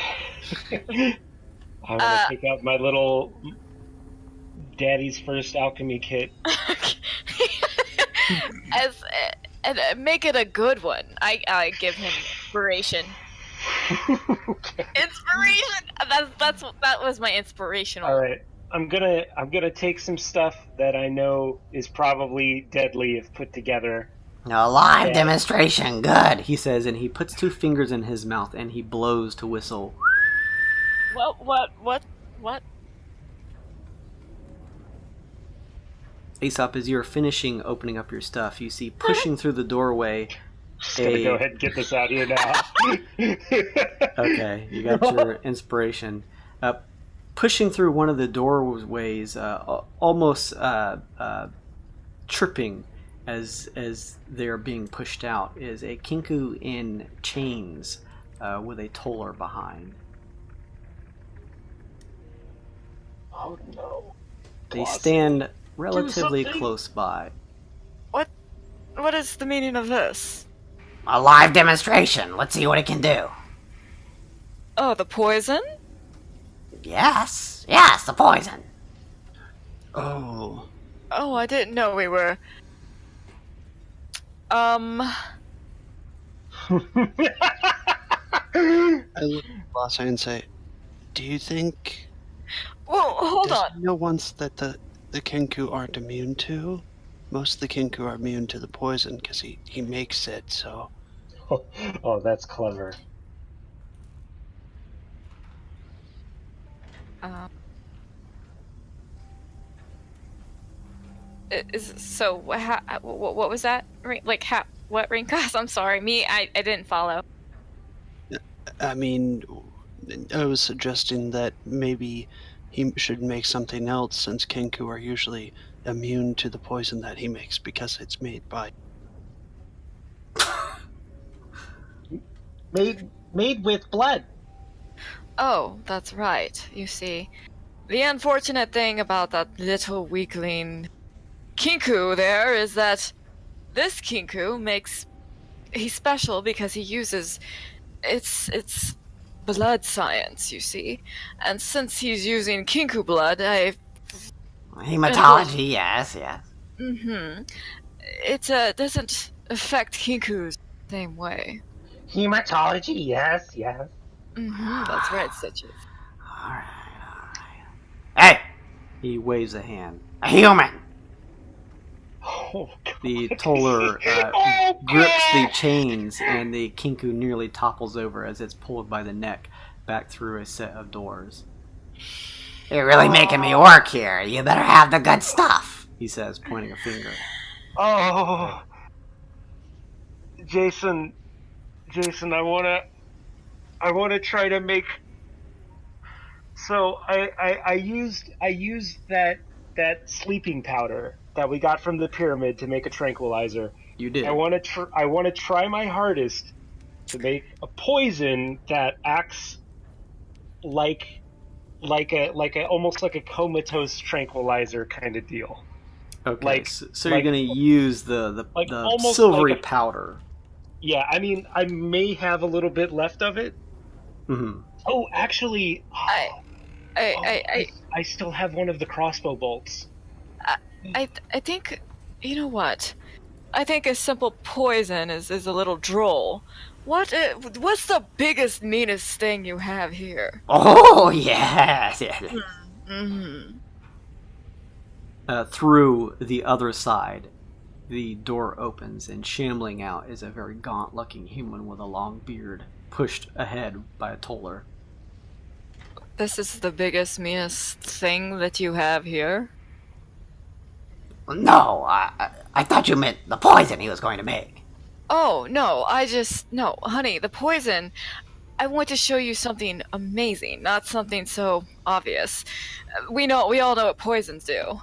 I'm gonna take out my little daddy's first alchemy kit. And make it a good one. I give him inspiration. Okay. Inspiration. That was my inspirational. All right. I'm gonna take some stuff that I know is probably deadly if put together. A live demonstration. Good. He says, and he puts two fingers in his mouth and he blows to whistle. What? Aesop, as you're finishing opening up your stuff, you see pushing through the doorway Just gonna go ahead and get this out here now. Okay, you got your inspiration. Pushing through one of the doorways, almost tripping as they're being pushed out, is a kinku in chains with a toller behind. Oh no. They stand relatively close by. What is the meaning of this? A live demonstration. Let's see what it can do. Oh, the poison? Yes, the poison. Oh. Oh, I didn't know we were... I look at Glace and say, do you think... Well, hold Does on. he know once that the kinku aren't immune to? Most of the kinku are immune to the poison because he makes it, so... Oh, that's clever. So, what was that? Like, what ring class? I'm sorry, I didn't follow. I mean, I was suggesting that maybe he should make something else since kinku are usually immune to the poison that he makes because it's made by... Made with blood. Oh, that's right. You see, the unfortunate thing about that little weakling kinku there is that this kinku he's special because he uses it's blood science, you see. And since he's using kinku blood, Hematology, yes. It doesn't affect kinkus the same way. Hematology, yes. That's right, Stitches. Alright. Hey, He waves a hand. a human. Oh, God. The toller grips the chains, and the kinku nearly topples over as it's pulled by the neck back through a set of doors. You're really making me work here. You better have the good stuff. He says, pointing a finger. Oh, Jason, I wanna try to make. So I used that sleeping powder that we got from the pyramid to make a tranquilizer. You did. I want to try my hardest to make a poison that acts like almost like a comatose tranquilizer kind of deal. Okay, so you're going to use the silvery powder. Yeah, I mean, I may have a little bit left of it. Mm-hmm. Oh, actually, I still have one of the crossbow bolts. I think, you know what? I think a simple poison is a little droll. What's the biggest, meanest thing you have here? Oh, yes. Mm-hmm. Through the other side, the door opens, and shambling out is a very gaunt-looking human with a long beard, pushed ahead by a toller. This is the biggest, meanest thing that you have here? No, I thought you meant the poison he was going to make. Oh, no, no, honey, the poison. I want to show you something amazing, not something so obvious. We all know what poisons do.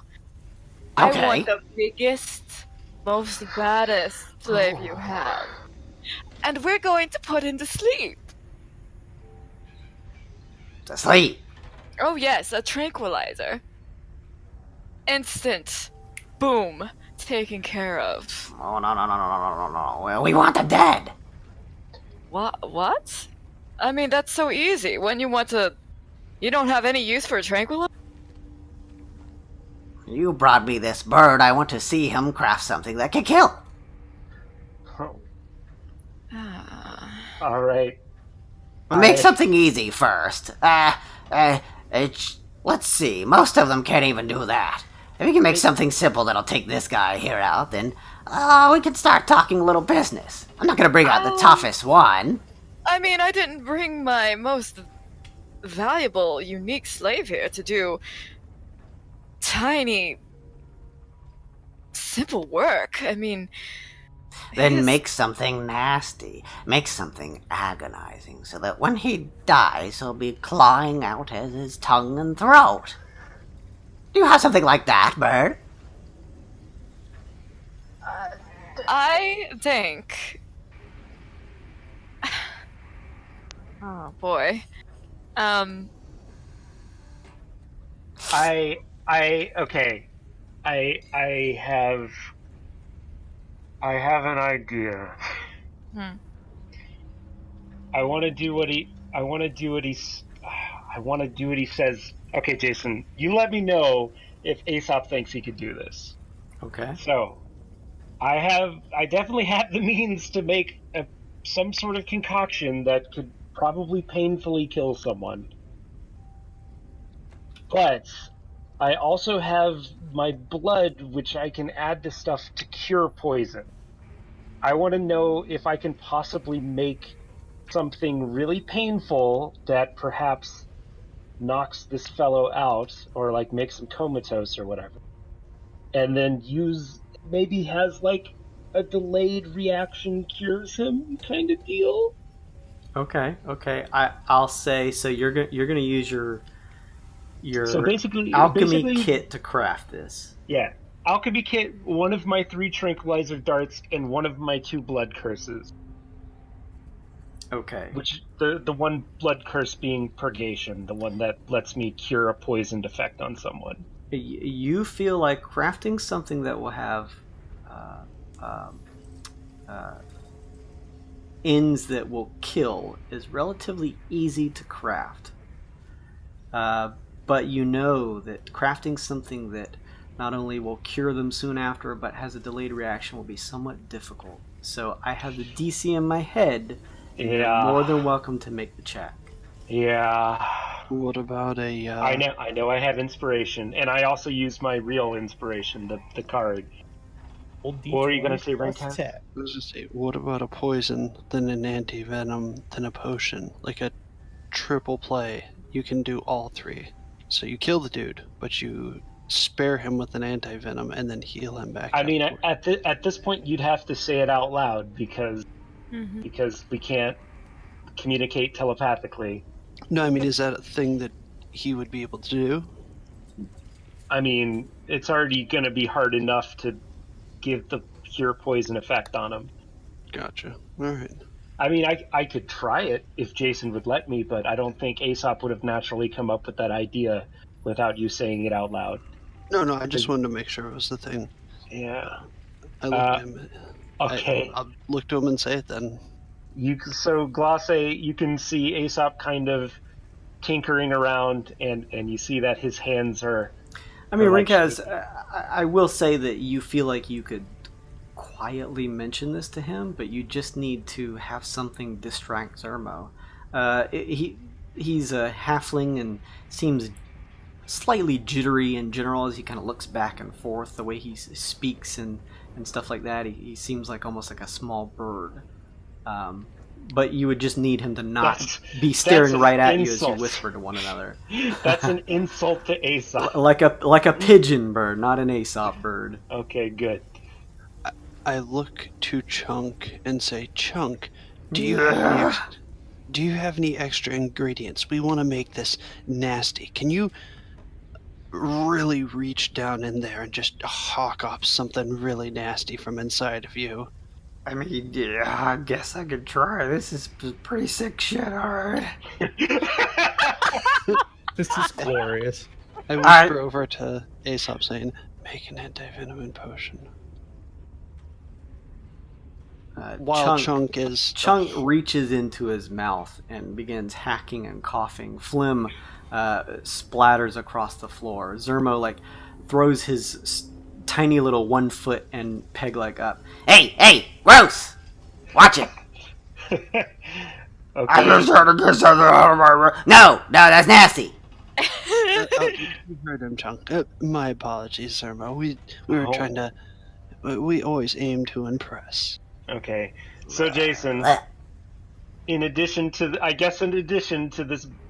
Okay. I want the biggest, most baddest slave you have. And we're going to put him to sleep. To sleep. Oh yes, a tranquilizer. Instant. Boom. Taken care of. Oh, no. We want the dead. What? I mean, that's so easy. When you don't have any use for a tranquilizer? You brought me this bird. I want to see him craft something that can kill. Oh. All right. Make something easy first. Let's see. Most of them can't even do that. If we can make something simple that'll take this guy here out, then we can start talking a little business. I'm not gonna bring out the toughest one. I mean, I didn't bring my most valuable, unique slave here to do tiny, simple work. I mean... Then make something nasty. Make something agonizing so that when he dies, he'll be clawing out at his tongue and throat. Do you have something like that, Bird? I think... Oh, boy. Okay. I have an idea. I want to do what he says. Okay, Jason, you let me know if Aesop thinks he could do this. Okay. So, I definitely have the means to make some sort of concoction that could probably painfully kill someone. But I also have my blood, which I can add to stuff to cure poison. I want to know if I can possibly make something really painful that perhaps knocks this fellow out, or like makes him comatose or whatever. And then maybe has like a delayed reaction cures him kind of deal. Okay. I'll say so. You're gonna use your So basically, alchemy kit to craft this. Yeah, alchemy kit. One of my 3 tranquilizer darts and one of my 2 blood curses. Okay. Which the one blood curse being purgation, the one that lets me cure a poisoned effect on someone. You feel like crafting something that will have ends that will kill is relatively easy to craft. But you know that crafting something that not only will cure them soon after, but has a delayed reaction will be somewhat difficult. So I have the DC in my head, and you're more than welcome to make the check. Yeah. What about a... I know I have inspiration, and I also use my real inspiration, the card. What were you going to say, Renka? I was just say, what about a poison, then an anti-venom, then a potion? Like a triple play. You can do all 3. So you kill the dude, but you spare him with an anti-venom and then heal him back. I mean, at this point, you'd have to say it out loud because we can't communicate telepathically. No, I mean, is that a thing that he would be able to do? I mean, it's already going to be hard enough to give the cure poison effect on him. Gotcha. All right. I mean, I could try it if Jason would let me, but I don't think Aesop would have naturally come up with that idea without you saying it out loud. No, I just wanted to make sure it was the thing. Yeah. I looked at him. Okay. I'll look to him and say it then. So Glace, you can see Aesop kind of tinkering around, and you see that his hands are... I mean, Rinkaz, I will say that you feel like you could quietly mention this to him, but you just need to have something distract Zermo. He's a halfling and seems slightly jittery in general as he kind of looks back and forth, the way he speaks and stuff like that. He seems like almost like a small bird. But you would just need him to not be staring right at you as you whisper to one another. That's an insult to Aesop. Like a pigeon bird, not an Aesop bird. Okay, good. I look to Chunk and say, Chunk, do you have any extra ingredients? We want to make this nasty. Can you really reach down in there and just hawk up something really nasty from inside of you? I mean, yeah, I guess I could try. This is pretty sick shit, alright. This is glorious. I whisper over to Aesop saying, make an anti-venom potion. While Chunk reaches into his mouth and begins hacking and coughing. Phlegm splatters across the floor. Zermo throws his tiny little 1 foot and peg leg up. Hey, gross! Watch it. Okay. I'm just trying to get something out of my room. No, that's nasty. You heard him, Chunk. My apologies, Zermo. We were trying to. We always aim to impress. Okay, so Jason, in addition to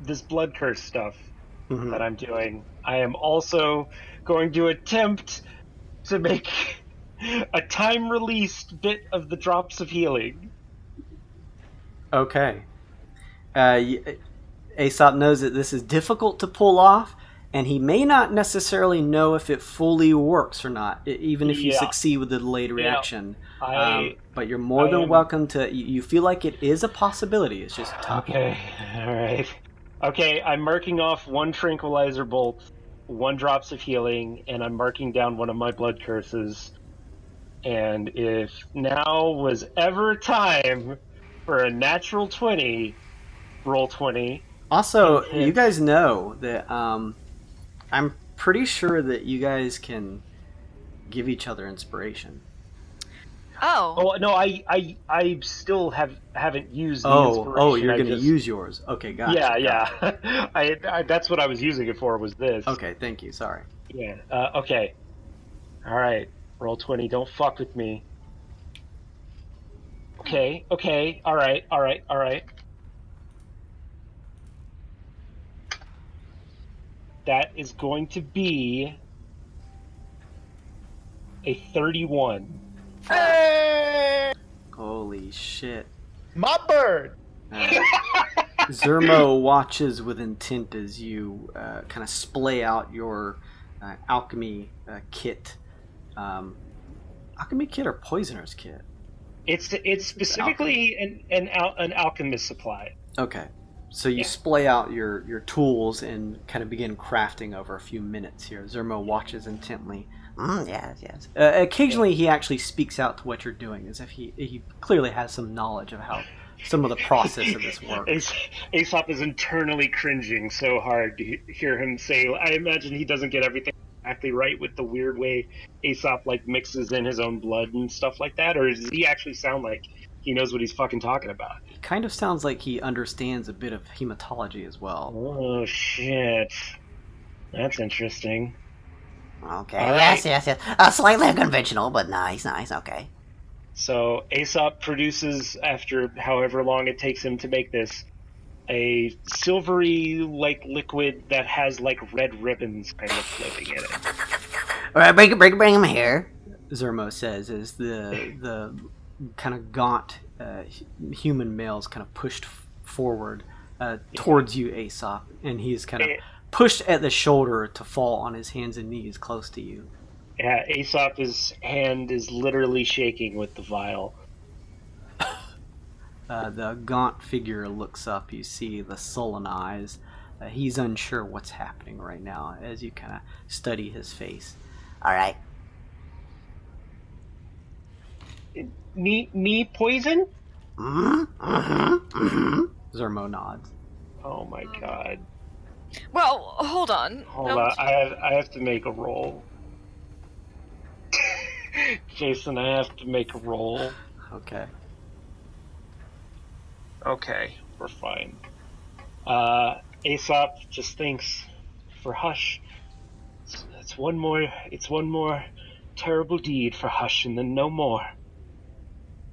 this blood curse stuff that I'm doing, I am also going to attempt to make a time-released bit of the drops of healing. Okay. Aesop knows that this is difficult to pull off, and he may not necessarily know if it fully works or not, even if you succeed with the delayed reaction. But you're more than welcome to. You feel like it is a possibility. It's just tough. Okay, all right. Okay, I'm marking off 1 tranquilizer bolt, 1 drops of healing, and I'm marking down one of my blood curses. And if now was ever time for a natural 20, roll 20. Also, you guys know that I'm pretty sure that you guys can give each other inspiration. Oh no, I still haven't used the inspiration. Oh, you're going to use yours. Okay, gotcha. Yeah. I that's what I was using it for, was this. Okay, thank you. Sorry. Yeah. Okay. All right. Roll 20. Don't fuck with me. Okay. All right. That is going to be a 31. Holy shit. My bird! Zermo watches with intent as you kind of splay out your alchemy kit. Alchemy kit or poisoner's kit? It's specifically an alchemist supply. Okay. So you splay out your tools and kind of begin crafting over a few minutes here. Zermo watches intently. Yes. Occasionally he actually speaks out to what you're doing, as if he clearly has some knowledge of how some of the process of this works. Aesop is internally cringing so hard to hear him say, I imagine he doesn't get everything exactly right with the weird way Aesop like mixes in his own blood and stuff like that, or does he actually sound like he knows what he's fucking talking about? It kind of sounds like he understands a bit of hematology as well. Oh shit. That's interesting. Okay, right. yes. Slightly unconventional, but nice, okay. So Aesop produces, after however long it takes him to make this, a silvery like liquid that has like red ribbons kind of floating in it. Alright, bring him here. Zermo says as the kind of gaunt human male's kind of pushed forward towards you, Aesop, and he's kind of pushed at the shoulder to fall on his hands and knees close to you. Yeah, Aesop's hand is literally shaking with the vial. The gaunt figure looks up. You see the sullen eyes. He's unsure what's happening right now as you kind of study his face. Alright. Me poison? Zermo nods. Oh my god. well, hold on. Hold on, I have to make a roll. Jason, I have to make a roll. Okay. Okay, we're fine. Aesop just thinks, for Hush, it's one more terrible deed for Hush, and then no more.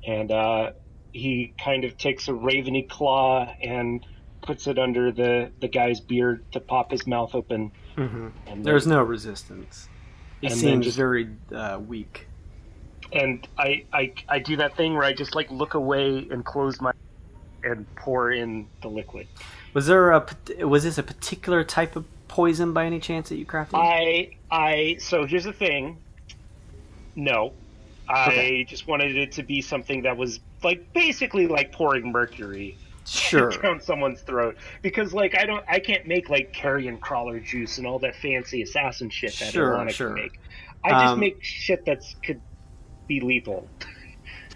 And he kind of takes a raveny claw and puts it under the guy's beard to pop his mouth open. Mm-hmm. And there's no resistance. He seems very weak. And I do that thing where I just like look away and close my and pour in the liquid. Was this a particular type of poison by any chance that you crafted? So here's the thing. No. I just wanted it to be something that was like basically like pouring mercury down someone's throat, because like I can't make like carrion crawler juice and all that fancy assassin shit that Ironic can make. I just make shit that could be lethal.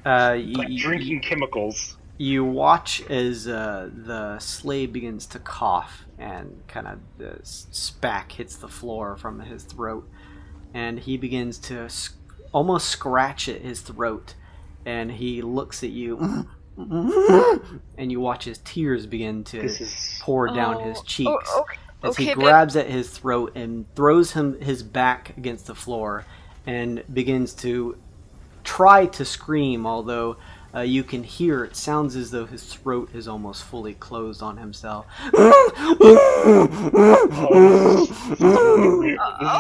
Like drinking chemicals. You watch as the slave begins to cough and kind of the spack hits the floor from his throat, and he begins to almost scratch at his throat, and he looks at you, and you watch his tears begin to pour down his cheeks as he grabs at his throat and throws his back against the floor and begins to try to scream, although You can hear, it sounds as though his throat is almost fully closed on himself.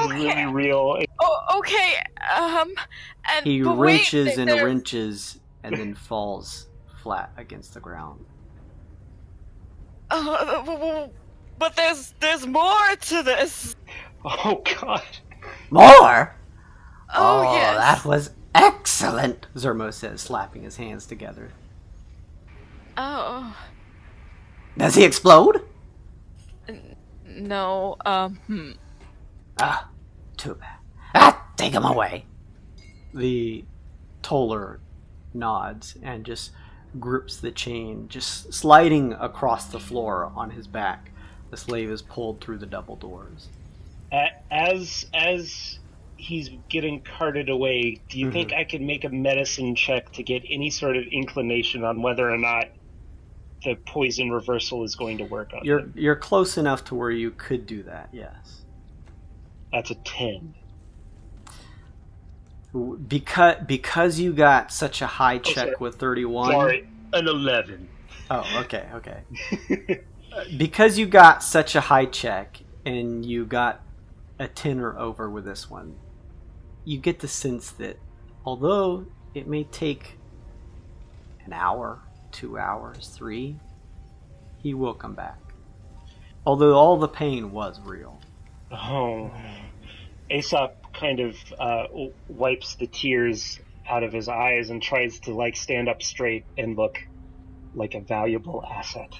Really real. Oh, okay. And He but wait, wrenches and there's- wrenches and then falls flat against the ground. But there's more to this. Oh God. More? Oh, yes. That was excellent. Zermo says, slapping his hands together. Oh. Does he explode? No. Ah, too bad. Ah, take him away. The toller nods and just grips the chain, just sliding across the floor on his back. The slave is pulled through the double doors. As he's getting carted away, do you think I could make a medicine check to get any sort of inclination on whether or not the poison reversal is going to work on him? You're close enough to where you could do that, yes. That's a 10. Because you got such a high check with 31. Sorry, an 11. Oh, okay. Because you got such a high check and you got a 10 or over with this one, you get the sense that although it may take an hour, 2 hours, 3, he will come back. Although all the pain was real. Oh. Aesop kind of wipes the tears out of his eyes and tries to stand up straight and look like a valuable asset.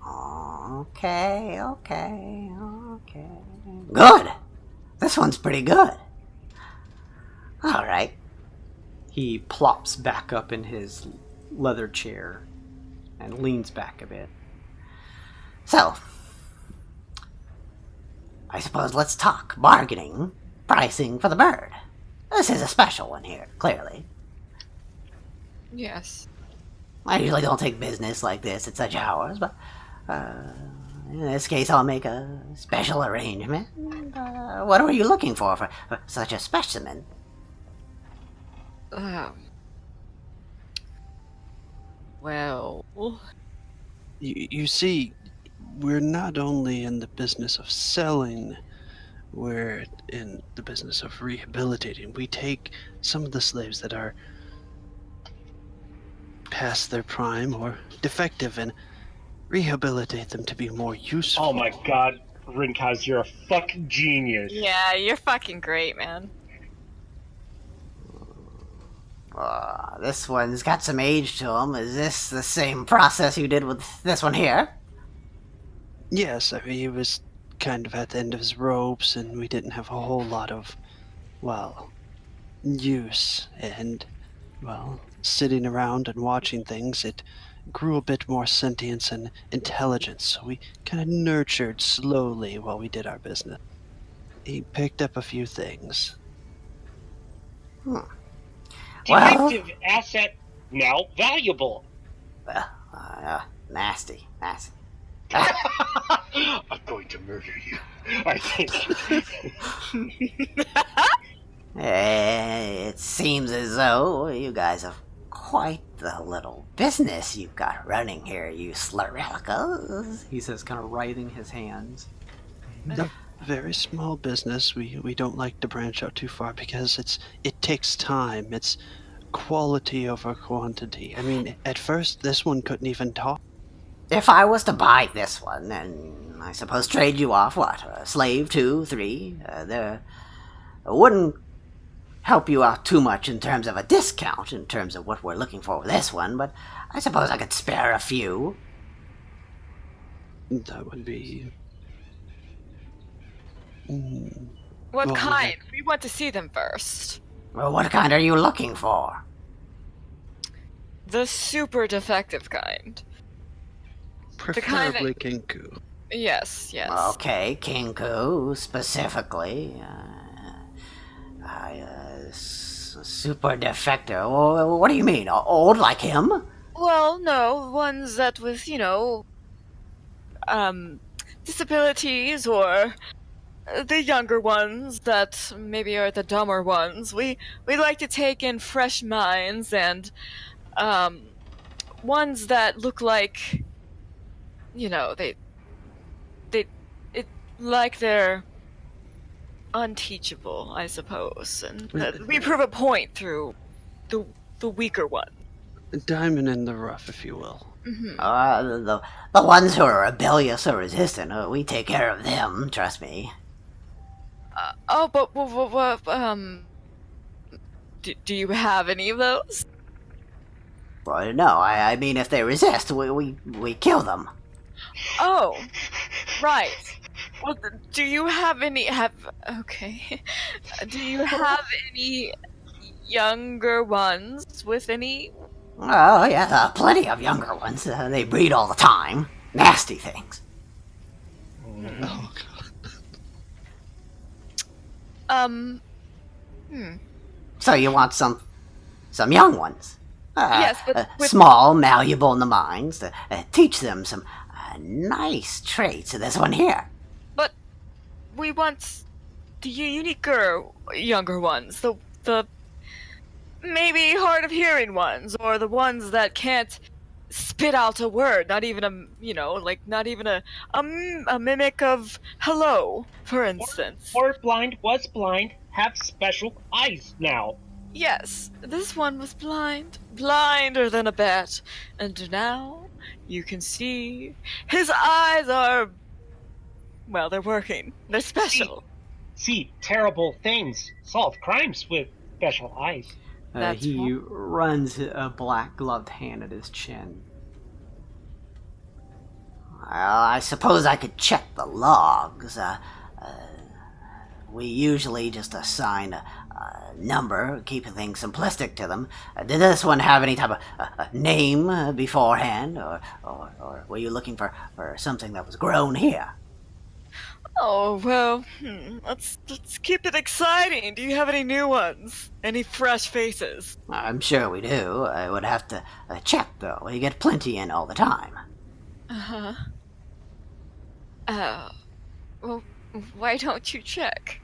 Okay. Good. This one's pretty good. All right. He plops back up in his leather chair and leans back a bit. So, I suppose let's talk bargaining, pricing for the bird. This is a special one here, clearly. Yes. I usually don't take business like this at such hours, but in this case I'll make a special arrangement. What were you looking for such a specimen? Well, You see, we're not only in the business of selling, we're in the business of rehabilitating. We take some of the slaves that are past their prime or defective and rehabilitate them to be more useful. Oh my God, Rinkaz, you're a fucking genius. yeah, you're fucking great, man. This one's got some age to him. Is this the same process you did with this one here? Yes, I mean, he was kind of at the end of his ropes, and we didn't have a whole lot of, use. And, sitting around and watching things, it grew a bit more sentience and intelligence, so we kind of nurtured slowly while we did our business. He picked up a few things. Well, Defective asset, now valuable. nasty. I'm going to murder you, I think. It seems as though you guys have quite the little business you've got running here, you slurrelicas. He says, kind of writhing his hands. A very small business. We don't like to branch out too far because it takes time. It's quality over quantity. I mean, at first, this one couldn't even talk. If I was to buy this one, and I suppose trade you off, a slave, 2, 3, it wouldn't help you out too much in terms of a discount, in terms of what we're looking for with this one, but I suppose I could spare a few. That would be... What Well, kind? We want to see them first. Well, what kind are you looking for? The super defective kind. Preferably Kinku. Yes. Okay, Kinku, specifically. Super defector. What do you mean? Old like him? Well, no, ones that with, disabilities or the younger ones that maybe are the dumber ones. We like to take in fresh minds and ones that look like, you know, they it like they're unteachable, I suppose, and we prove a point through the weaker one. A diamond in the rough, if you will. Mm-hmm. The ones who are rebellious or resistant, we take care of them, trust me. Do you have any of those? Well, no, I mean, if they resist, we kill them. Oh, right. Well, do you have any? Okay. Do you have any younger ones with any? Oh, yeah, plenty of younger ones. They breed all the time. Nasty things. Oh, So you want some young ones? Yes, but small, malleable in the minds. To teach them some nice traits. This one here. But we want the uniquer younger ones, the maybe hard of hearing ones, or the ones that can't spit out a word, not even a mimic of hello, for instance. Or blind was blind, have special eyes now. Yes, this one was blinder than a bat, and now you can see his eyes are, well, they're working. They're special. See terrible things, solve crimes with special eyes. He runs a black gloved hand at his chin. Well, I suppose I could check the logs. We usually just assign a number, keep things simplistic to them. Did this one have any type of name beforehand, or were you looking for something that was grown here? Oh, well, let's keep it exciting. Do you have any new ones? Any fresh faces? I'm sure we do. I would have to check, though. We get plenty in all the time. Uh-huh. Well, why don't you check?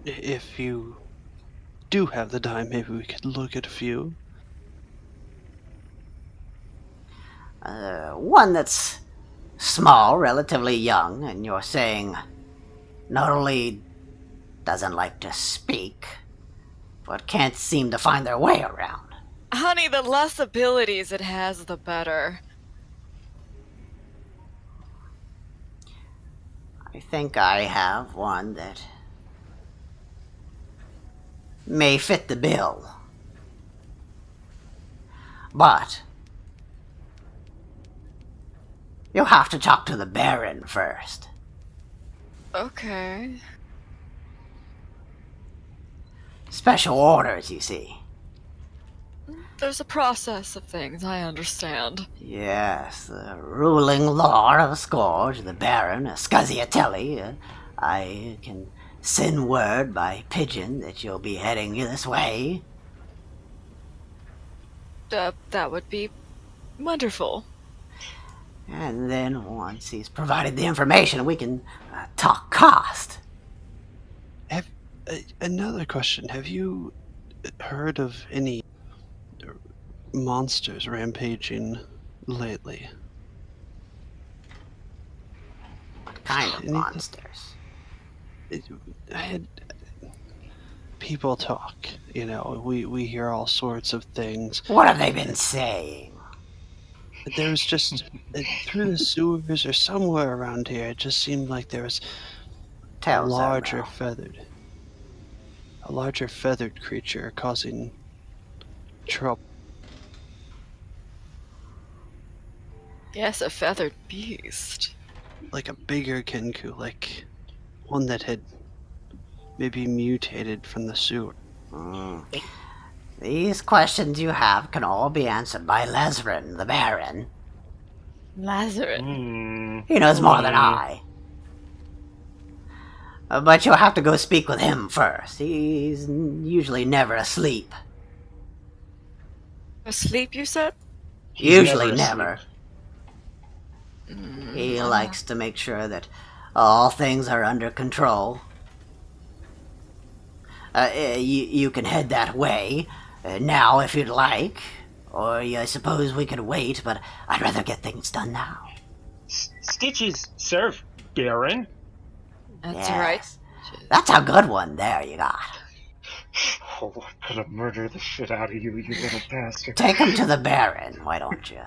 If you do have the time, maybe we could look at a few. One that's small, relatively young, and you're saying not only doesn't like to speak, but can't seem to find their way around. Honey, the less abilities it has, the better. I think I have one that may fit the bill. But you'll have to talk to the Baron first. Okay. Special orders, you see. There's a process of things, I understand. Yes, the ruling lord of Scourge, the Baron, Scaziatelli. I can send word by pigeon that you'll be heading this way. That would be wonderful. And then once he's provided the information, we can talk cost. Another question. Have you heard of any monsters rampaging lately? What kind of monsters? I had people talk, we hear all sorts of things. What have they been saying? There was just, through the sewers or somewhere around here, it just seemed like there was a larger feathered creature causing trouble. Yes, a feathered beast. Like a bigger Kenku, like one that had maybe mutated from the sewer. These questions you have can all be answered by Lesrin, the Baron. Lazarin? He knows more than I. But you'll have to go speak with him first. He's usually never asleep. Asleep, you said? He's Usually never never. He likes to make sure that all things are under control. You can head that way now if you'd like, or I suppose we could wait, but I'd rather get things done now. Stitches serve, Baron. That's Yes. right. That's a good one there you got. Oh, I'm gonna murder the shit out of you, you little bastard. Take him to the Baron, why don't you?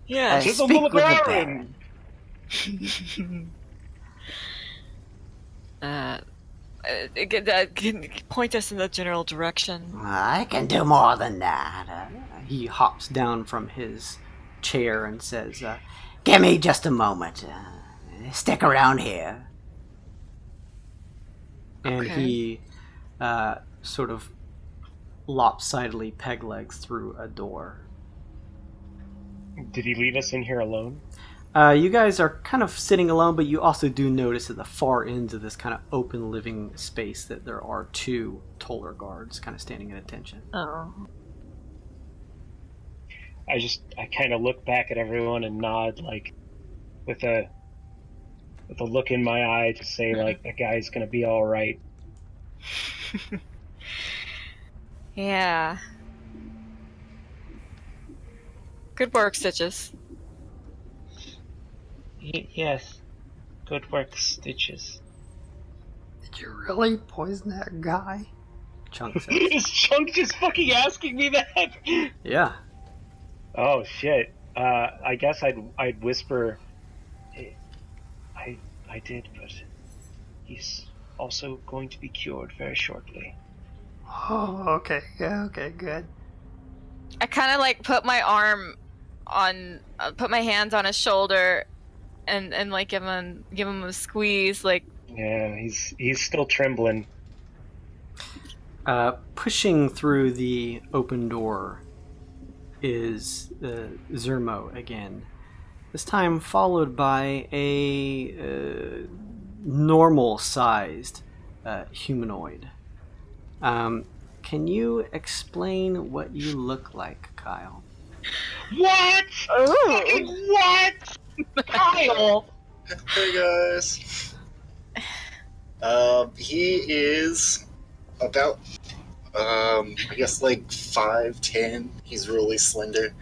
Yeah. To the Speak with the Baron. Can you point us in the general direction? I can do more than that. He hops down from his chair and says, Give me just a moment. Stick around here. and Okay. he sort of lopsidedly peg-legs through a door. Did he leave us in here alone? You guys are kind of sitting alone, but you also do notice at the far ends of this kind of open living space that there are two Toller guards kind of standing at attention. Oh. I kind of look back at everyone and nod, like, with a look in my eye to say, like, that guy's gonna be all right. Yeah. Good work, Stitches. Yes. Good work, Stitches. Did you really poison that guy? Chunk says. Is Chunk just fucking asking me that? Yeah. Oh shit. I guess I'd whisper. I did, but he's also going to be cured very shortly. Oh, okay. Yeah, okay, good. I kind of like put my arm on, put my hands on his shoulder, and like give him a squeeze, like. Yeah, he's still trembling. Pushing through the open door is Zermo again. This time followed by a normal-sized humanoid. Can you explain what you look like, Kyle? What? Fucking what? Kyle! Hey guys. He is about, I guess like 5'10". He's really slender,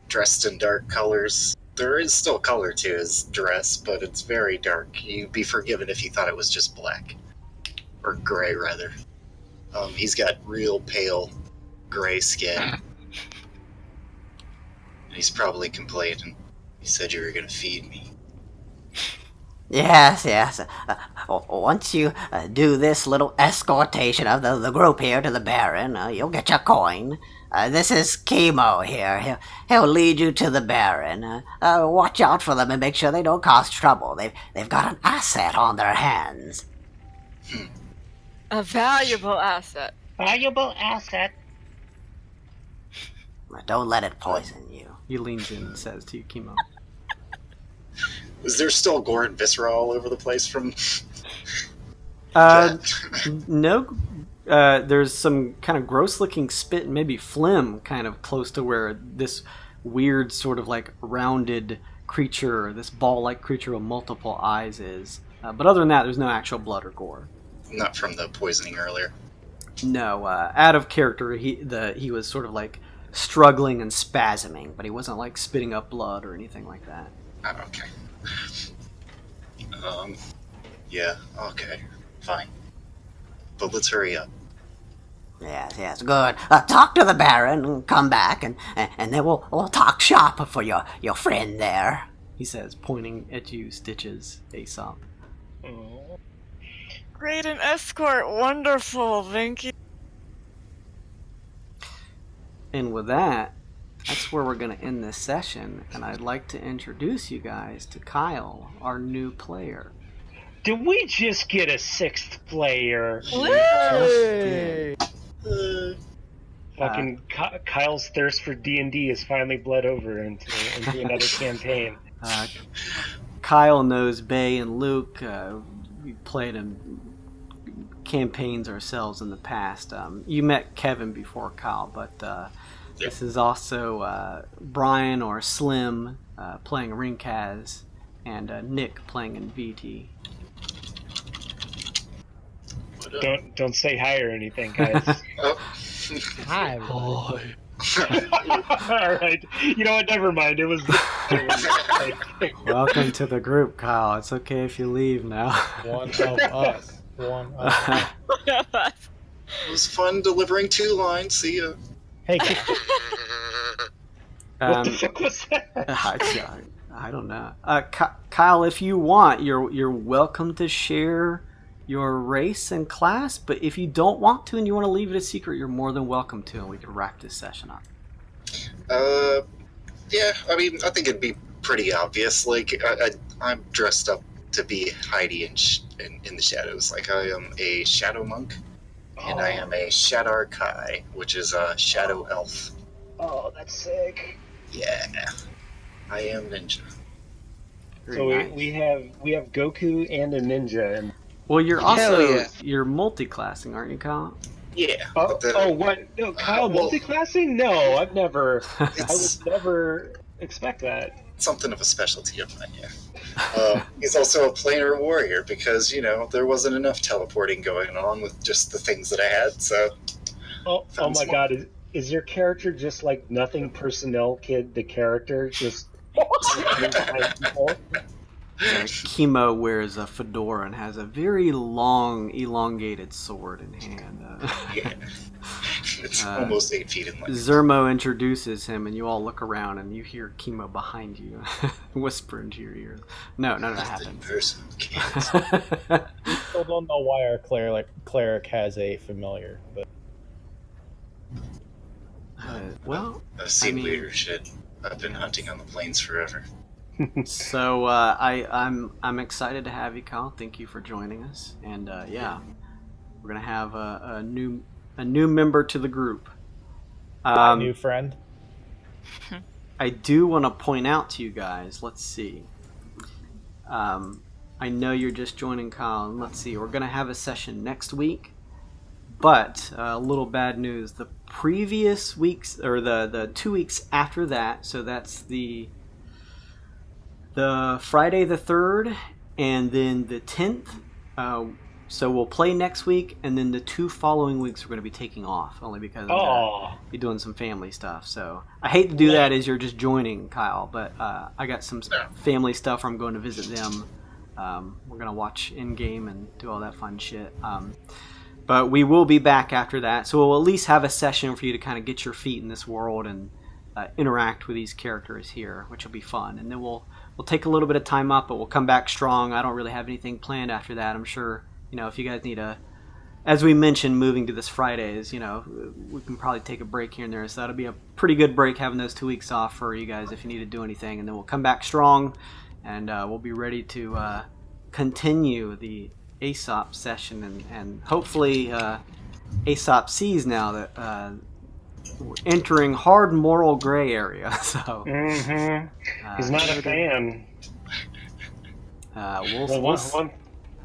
dressed in dark colors. There is still color to his dress, but it's very dark. You'd be forgiven if you thought it was just black. Or gray, rather. He's got real pale gray skin. He's probably complaining. He said you were gonna feed me. Yes. Once you do this little escortation of the group here to the Baron, you'll get your coin. This is Chemo here. He'll lead you to the Baron. Watch out for them and make sure they don't cause trouble. They've got an asset on their hands. A valuable asset. Valuable asset. Don't let it poison you. He leans in and says to you, Kimo. Is there still gore and viscera all over the place from... No. There's some kind of gross-looking spit and maybe phlegm kind of close to where this weird sort of like rounded creature, this ball-like creature with multiple eyes is. But other than that, there's no actual blood or gore. Not from the poisoning earlier. No, out of character, he was sort of like struggling and spasming, but he wasn't like spitting up blood or anything like that. Oh, okay. Yeah, okay. Fine. But let's hurry up. Yes, good. Talk to the Baron and come back, and then we'll talk shop for your friend there. He says, pointing at you, Stitches, Aesop. Oh. Great, an escort. Wonderful. Thank you. And with that, that's where we're going to end this session, and I'd like to introduce you guys to Kyle, our new player. Did we just get a sixth player? Fucking Kyle's thirst for D&D has finally bled over into another campaign. Kyle knows Bay and Luke. We played in campaigns ourselves in the past. You met Kevin before Kyle, but this is also Brian or Slim playing Ringkaz, and Nick playing in VT. Don't say hi or anything, guys. Hi. Boy. All right. You know what? Never mind. It was. Welcome to the group, Kyle. It's okay if you leave now. One of us. One of us. It was fun delivering 2 lines. See ya. Hey, What the fuck was that? I don't know. Kyle, if you want, you're welcome to share your race and class, but if you don't want to and you want to leave it a secret, you're more than welcome to, and we can wrap this session up. Yeah, I mean, I think it'd be pretty obvious. Like, I'm dressed up to be Heidi in the shadows. Like, I am a shadow monk, and I am a Shadar Kai, which is a shadow elf. Oh, that's sick. Yeah, I am ninja. So Very nice. we have Goku and a ninja. And Well, you're Hell also yeah. you're multi-classing, aren't you, Kyle? Yeah. oh, but then- what? No, Kyle well- multiclassing? No, I've never. I It's would never expect that. something of a specialty of mine, yeah. He's also a planar warrior because, there wasn't enough teleporting going on with just the things that I had, so... Oh Sounds my smart. God! Is your character just like Nothing Personnel Kid? The character just. Chemo wears a fedora and has a very long, elongated sword in hand. Yeah. It's almost 8 feet in length. Zermo introduces him, and you all look around, and you hear Chemo behind you whisper into your ear. No, none of that Nothing happens. personal, kids. still don't know why our cleric has a familiar, but Well, I've seen I mean- weirder shit. I've been hunting on the plains forever. so I'm excited to have you, Kyle. Thank you for joining us, and yeah, we're gonna have a new member to the group. my new friend. I do want to point out to you guys. Let's see. I know you're just joining, Kyle. And let's see. We're gonna have a session next week, but a little bad news. The previous weeks, or the 2 weeks after that. So that's the Friday the 3rd, and then the 10th. So we'll play next week, and then the 2 following weeks we're going to be taking off, only because I'm going to be doing some family stuff. So I hate to do that as you're just joining, Kyle, but I got some family stuff where I'm going to visit them. We're going to watch in-game and do all that fun shit. But we will be back after that, so we'll at least have a session for you to kind of get your feet in this world and interact with these characters here, which will be fun. And then we'll take a little bit of time up, but we'll come back strong. I don't really have anything planned after that. I'm sure, if you guys need as we mentioned, moving to this Fridays, we can probably take a break here and there. So that'll be a pretty good break having those 2 weeks off for you guys if you need to do anything. And then we'll come back strong, and we'll be ready to continue the Aesop session. And hopefully Aesop sees now that we're entering hard moral gray area. So He's not a fan.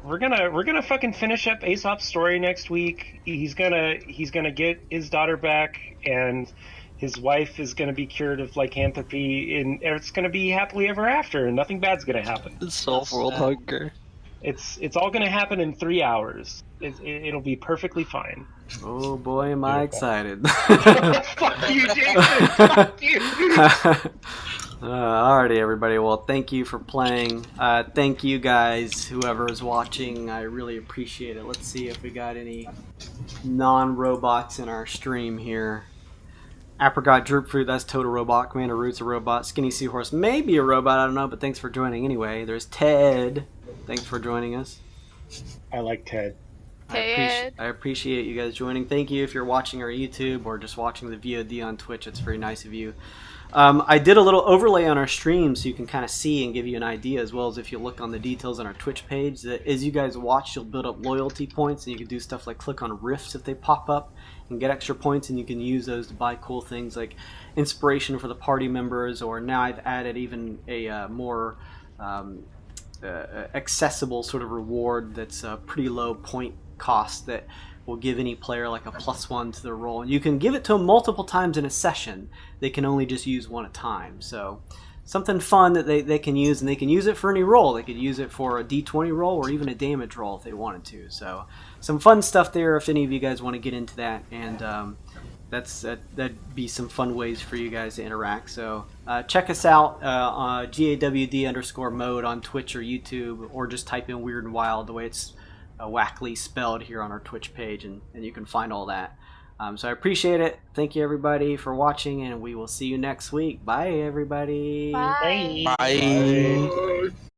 We're gonna fucking finish up Aesop's story next week. He's gonna get his daughter back, and his wife is gonna be cured of lycanthropy, and it's gonna be happily ever after, and nothing bad's gonna happen. Solve world hunger. It's all gonna happen in 3 hours. It'll be perfectly fine. Oh boy, am I excited. Fuck you, Jason! Fuck you! Alrighty, everybody. Well, thank you for playing. Thank you guys, whoever is watching. I really appreciate it. Let's see if we got any non-robots in our stream here. Apricot Droopfruit, that's Total Robot. Commander Root's a robot. Skinny Seahorse may be a robot, I don't know, but thanks for joining anyway. There's Ted. Thanks for joining us. I like Ted. I appreciate you guys joining. Thank you if you're watching our YouTube or just watching the VOD on Twitch. It's very nice of you. I did a little overlay on our stream so you can kind of see and give you an idea, as well as if you look on the details on our Twitch page. That as you guys watch, you'll build up loyalty points, and you can do stuff like click on rifts if they pop up and get extra points, and you can use those to buy cool things like inspiration for the party members, or now I've added even a more accessible sort of reward that's a pretty low point cost that will give any player like a +1 to their roll, and you can give it to them multiple times in a session. They can only just use one at a time. So something fun that they can use, and they can use it for any roll. They could use it for a d20 roll or even a damage roll if they wanted to. So some fun stuff there if any of you guys want to get into that, and that'd be some fun ways for you guys to interact. So check us out on GAWD_mode on Twitch or YouTube, or just type in Wyrd and Wyld the way it's wackly spelled here on our Twitch page, and you can find all that. So I appreciate it. Thank you everybody for watching, and we will see you next week. Bye everybody. Bye. Bye.